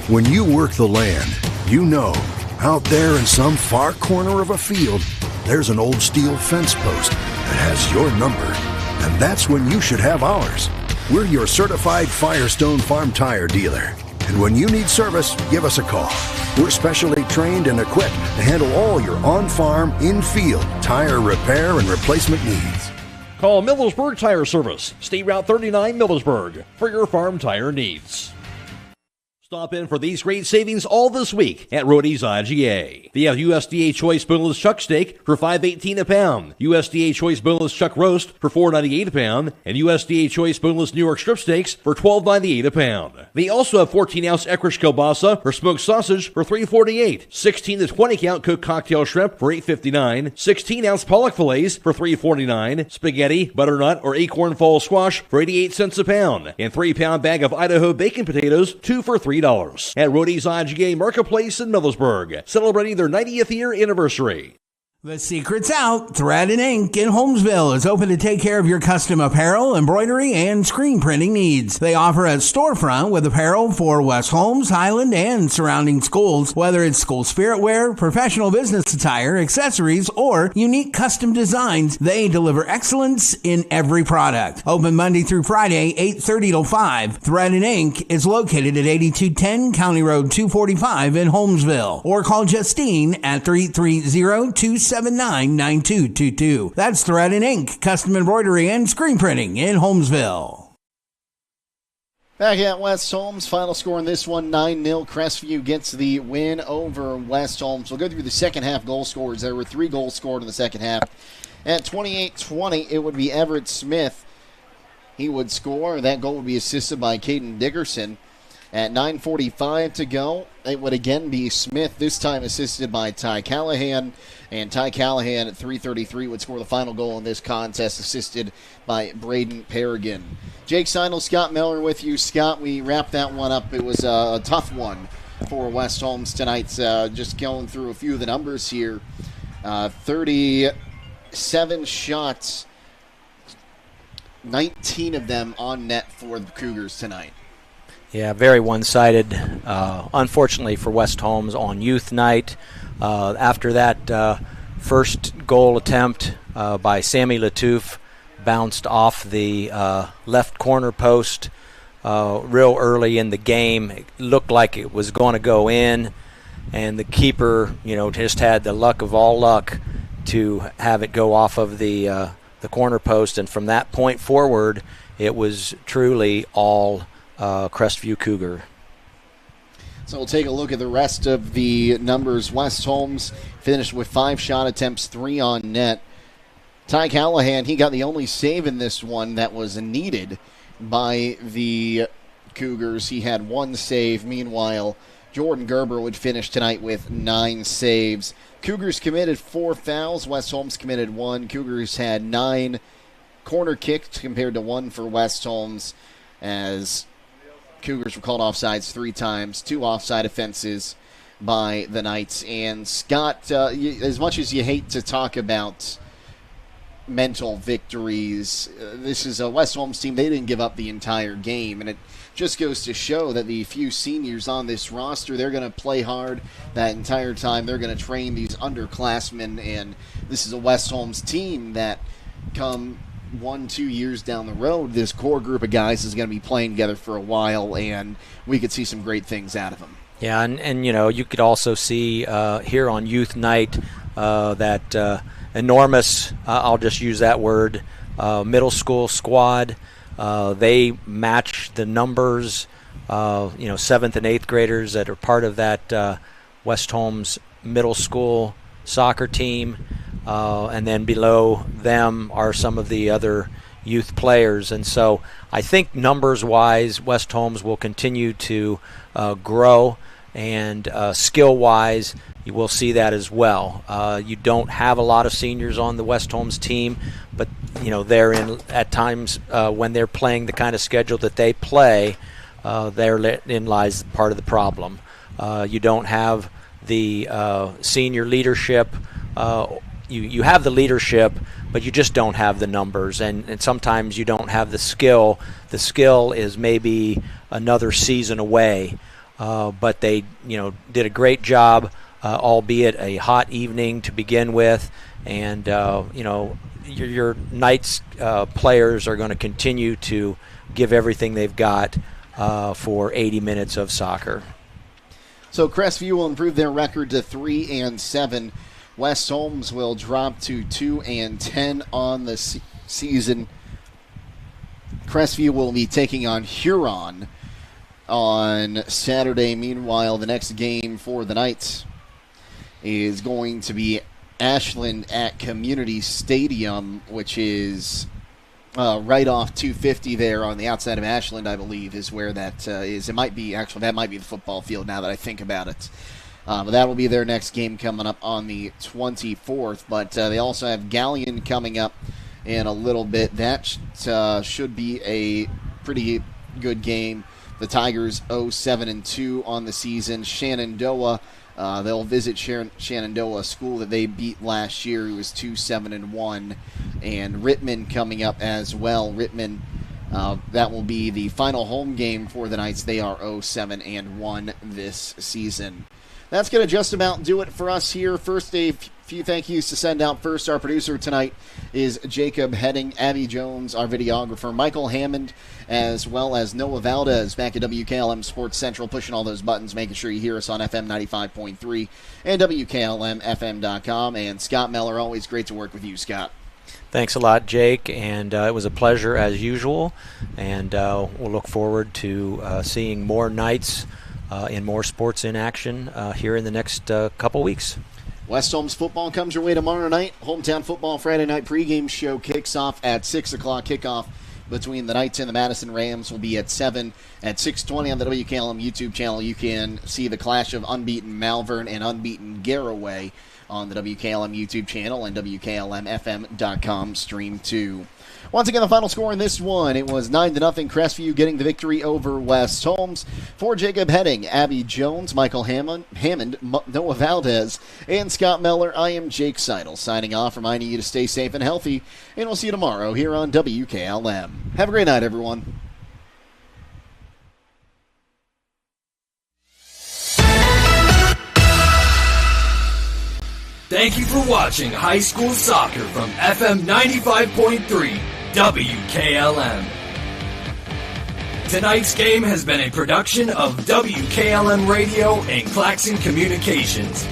[SPEAKER 24] When you work the land, you know, out there in some far corner of a field, there's an old steel fence post that has your number. And that's when you should have ours. We're your certified Firestone Farm Tire dealer. And when you need service, give us a call. We're specially trained and equipped to handle all your on-farm, in-field tire repair and replacement needs.
[SPEAKER 4] Call Millersburg Tire Service, State Route 39 Millersburg, for your farm tire needs. Stop in for these great savings all this week at Rody's IGA. They have USDA Choice Boneless Chuck Steak for $5.18 a pound, USDA Choice Boneless Chuck Roast for $4.98 a pound, and USDA Choice Boneless New York Strip Steaks for $12.98 a pound. They also have 14-ounce Eckrich kielbasa or smoked sausage for $3.48, 16 to 20 count cooked cocktail shrimp for $8.59, 16-ounce pollock fillets for $3.49, spaghetti, butternut, or acorn fall squash for 88 cents a pound, and 3-pound bag of Idaho bacon potatoes, 2 for $3. At Rody's IGA Marketplace in Millersburg, celebrating their 90th year anniversary.
[SPEAKER 15] The secret's out. Thread and Ink in Holmesville is open to take care of your custom apparel, embroidery, and screen printing needs. They offer a storefront with apparel for West Holmes, Highland, and surrounding schools. Whether it's school spirit wear, professional business attire, accessories, or unique custom designs, they deliver excellence in every product. Open Monday through Friday, 8:30 till 5. Thread and Ink is located at 8210 County Road 245 in Holmesville. Or call Justine at 330-279-9222. That's Thread and Ink, custom embroidery and screen printing in Holmesville.
[SPEAKER 2] Back at West Holmes, final score in this one, 9-0. Crestview gets the win over West Holmes. We'll go through the second half goal scorers. There were 3 goals scored in the second half. At 28-20, it would be Everett Smith. He would score. That goal would be assisted by Caden Dickerson. At 9:45 to go, it would again be Smith, this time assisted by Ty Callahan. And Ty Callahan at 3:33 would score the final goal in this contest, assisted by Braden Paragon. Jake Seidel, Scott Miller with you. Scott, we wrapped that one up. It was a tough one for West Holmes tonight. Just going through a few of the numbers here. 37 shots 19 of them on net for the Cougars tonight.
[SPEAKER 19] Yeah, very one-sided, unfortunately for West Holmes on youth night. After that first goal attempt by Sammy Latouf bounced off the left corner post real early in the game. It looked like it was going to go in, and the keeper, just had the luck of all luck to have it go off of the corner post, and from that point forward, it was truly all Crestview Cougar.
[SPEAKER 2] So we'll take a look at the rest of the numbers. West Holmes finished with 5 shot attempts, 3 on net. Ty Callahan, he got the only save in this one that was needed by the Cougars. He had 1 save. Meanwhile, Jordan Gerber would finish tonight with 9 saves. Cougars committed 4 fouls. West Holmes committed 1. Cougars had 9 corner kicks compared to 1 for West Holmes, as Cougars were called offsides 3 times, 2 offside offenses by the Knights. And Scott, as much as you hate to talk about mental victories, this is a West Holmes team. They didn't give up the entire game, and it just goes to show that the few seniors on this roster, they're going to play hard that entire time. They're going to train these underclassmen, and this is a West Holmes team that come 1-2 years down the road, this core group of guys is going to be playing together for a while, and we could see some great things out of them.
[SPEAKER 19] Yeah, and you could also see here on youth night that enormous, I'll just use that word, middle school squad. They match the numbers, 7th and 8th graders that are part of that West Holmes middle school soccer team. And then below them are some of the other youth players. And so I think numbers-wise, West Holmes will continue to grow, and skill-wise, you will see that as well. You don't have a lot of seniors on the West Holmes team, but they're in at times when they're playing the kind of schedule that they play, therein lies part of the problem. You don't have the senior leadership. You have the leadership, but you just don't have the numbers, and sometimes you don't have the skill. The skill is maybe another season away, but they did a great job, albeit a hot evening to begin with, and your Knights players are going to continue to give everything they've got for 80 minutes of soccer.
[SPEAKER 2] So Crestview will improve their record to 3-7. West Holmes will drop to 2-10 on the season. Crestview will be taking on Huron on Saturday. Meanwhile, the next game for the Knights is going to be Ashland at Community Stadium, which is right off 250 there on the outside of Ashland, I believe, is where that is. It might be, actually, that might be the football field now that I think about it. But that will be their next game coming up on the 24th. But they also have Galleon coming up in a little bit. That should be a pretty good game. The Tigers 0-7-2 on the season. Shenandoah, they'll visit Shenandoah, a school that they beat last year, who was 2-7-1. And Rittman coming up as well. Rittman, that will be the final home game for the Knights. They are 0-7-1 this season. That's going to just about do it for us here. First, a few thank yous to send out. First, our producer tonight is Jacob Heading, Abby Jones, our videographer, Michael Hammond, as well as Noah Valdez back at WKLM Sports Central, pushing all those buttons, making sure you hear us on FM 95.3 and WKLM-FM.com. And Scott Meller, always great to work with you, Scott.
[SPEAKER 19] Thanks a lot, Jake, and it was a pleasure as usual. And we'll look forward to seeing more Knights and more sports in action here in the next couple weeks.
[SPEAKER 2] West Holmes football comes your way tomorrow night. Hometown Football Friday night pregame show kicks off at 6 o'clock. Kickoff between the Knights and the Madison Rams will be at 7. At 6:20 on the WKLM YouTube channel, you can see the clash of unbeaten Malvern and unbeaten Garraway on the WKLM YouTube channel and WKLM-FM.com stream too. Once again, the final score in this one, it was 9-0 Crestview getting the victory over West Holmes. For Jacob Heading, Abby Jones, Michael Hammond, Noah Valdez, and Scott Meller, I am Jake Seidel signing off, reminding you to stay safe and healthy, and we'll see you tomorrow here on WKLM. Have a great night, everyone.
[SPEAKER 5] Thank you for watching High School Soccer from FM 95.3 WKLM. Tonight's game has been a production of WKLM Radio and Claxon Communications.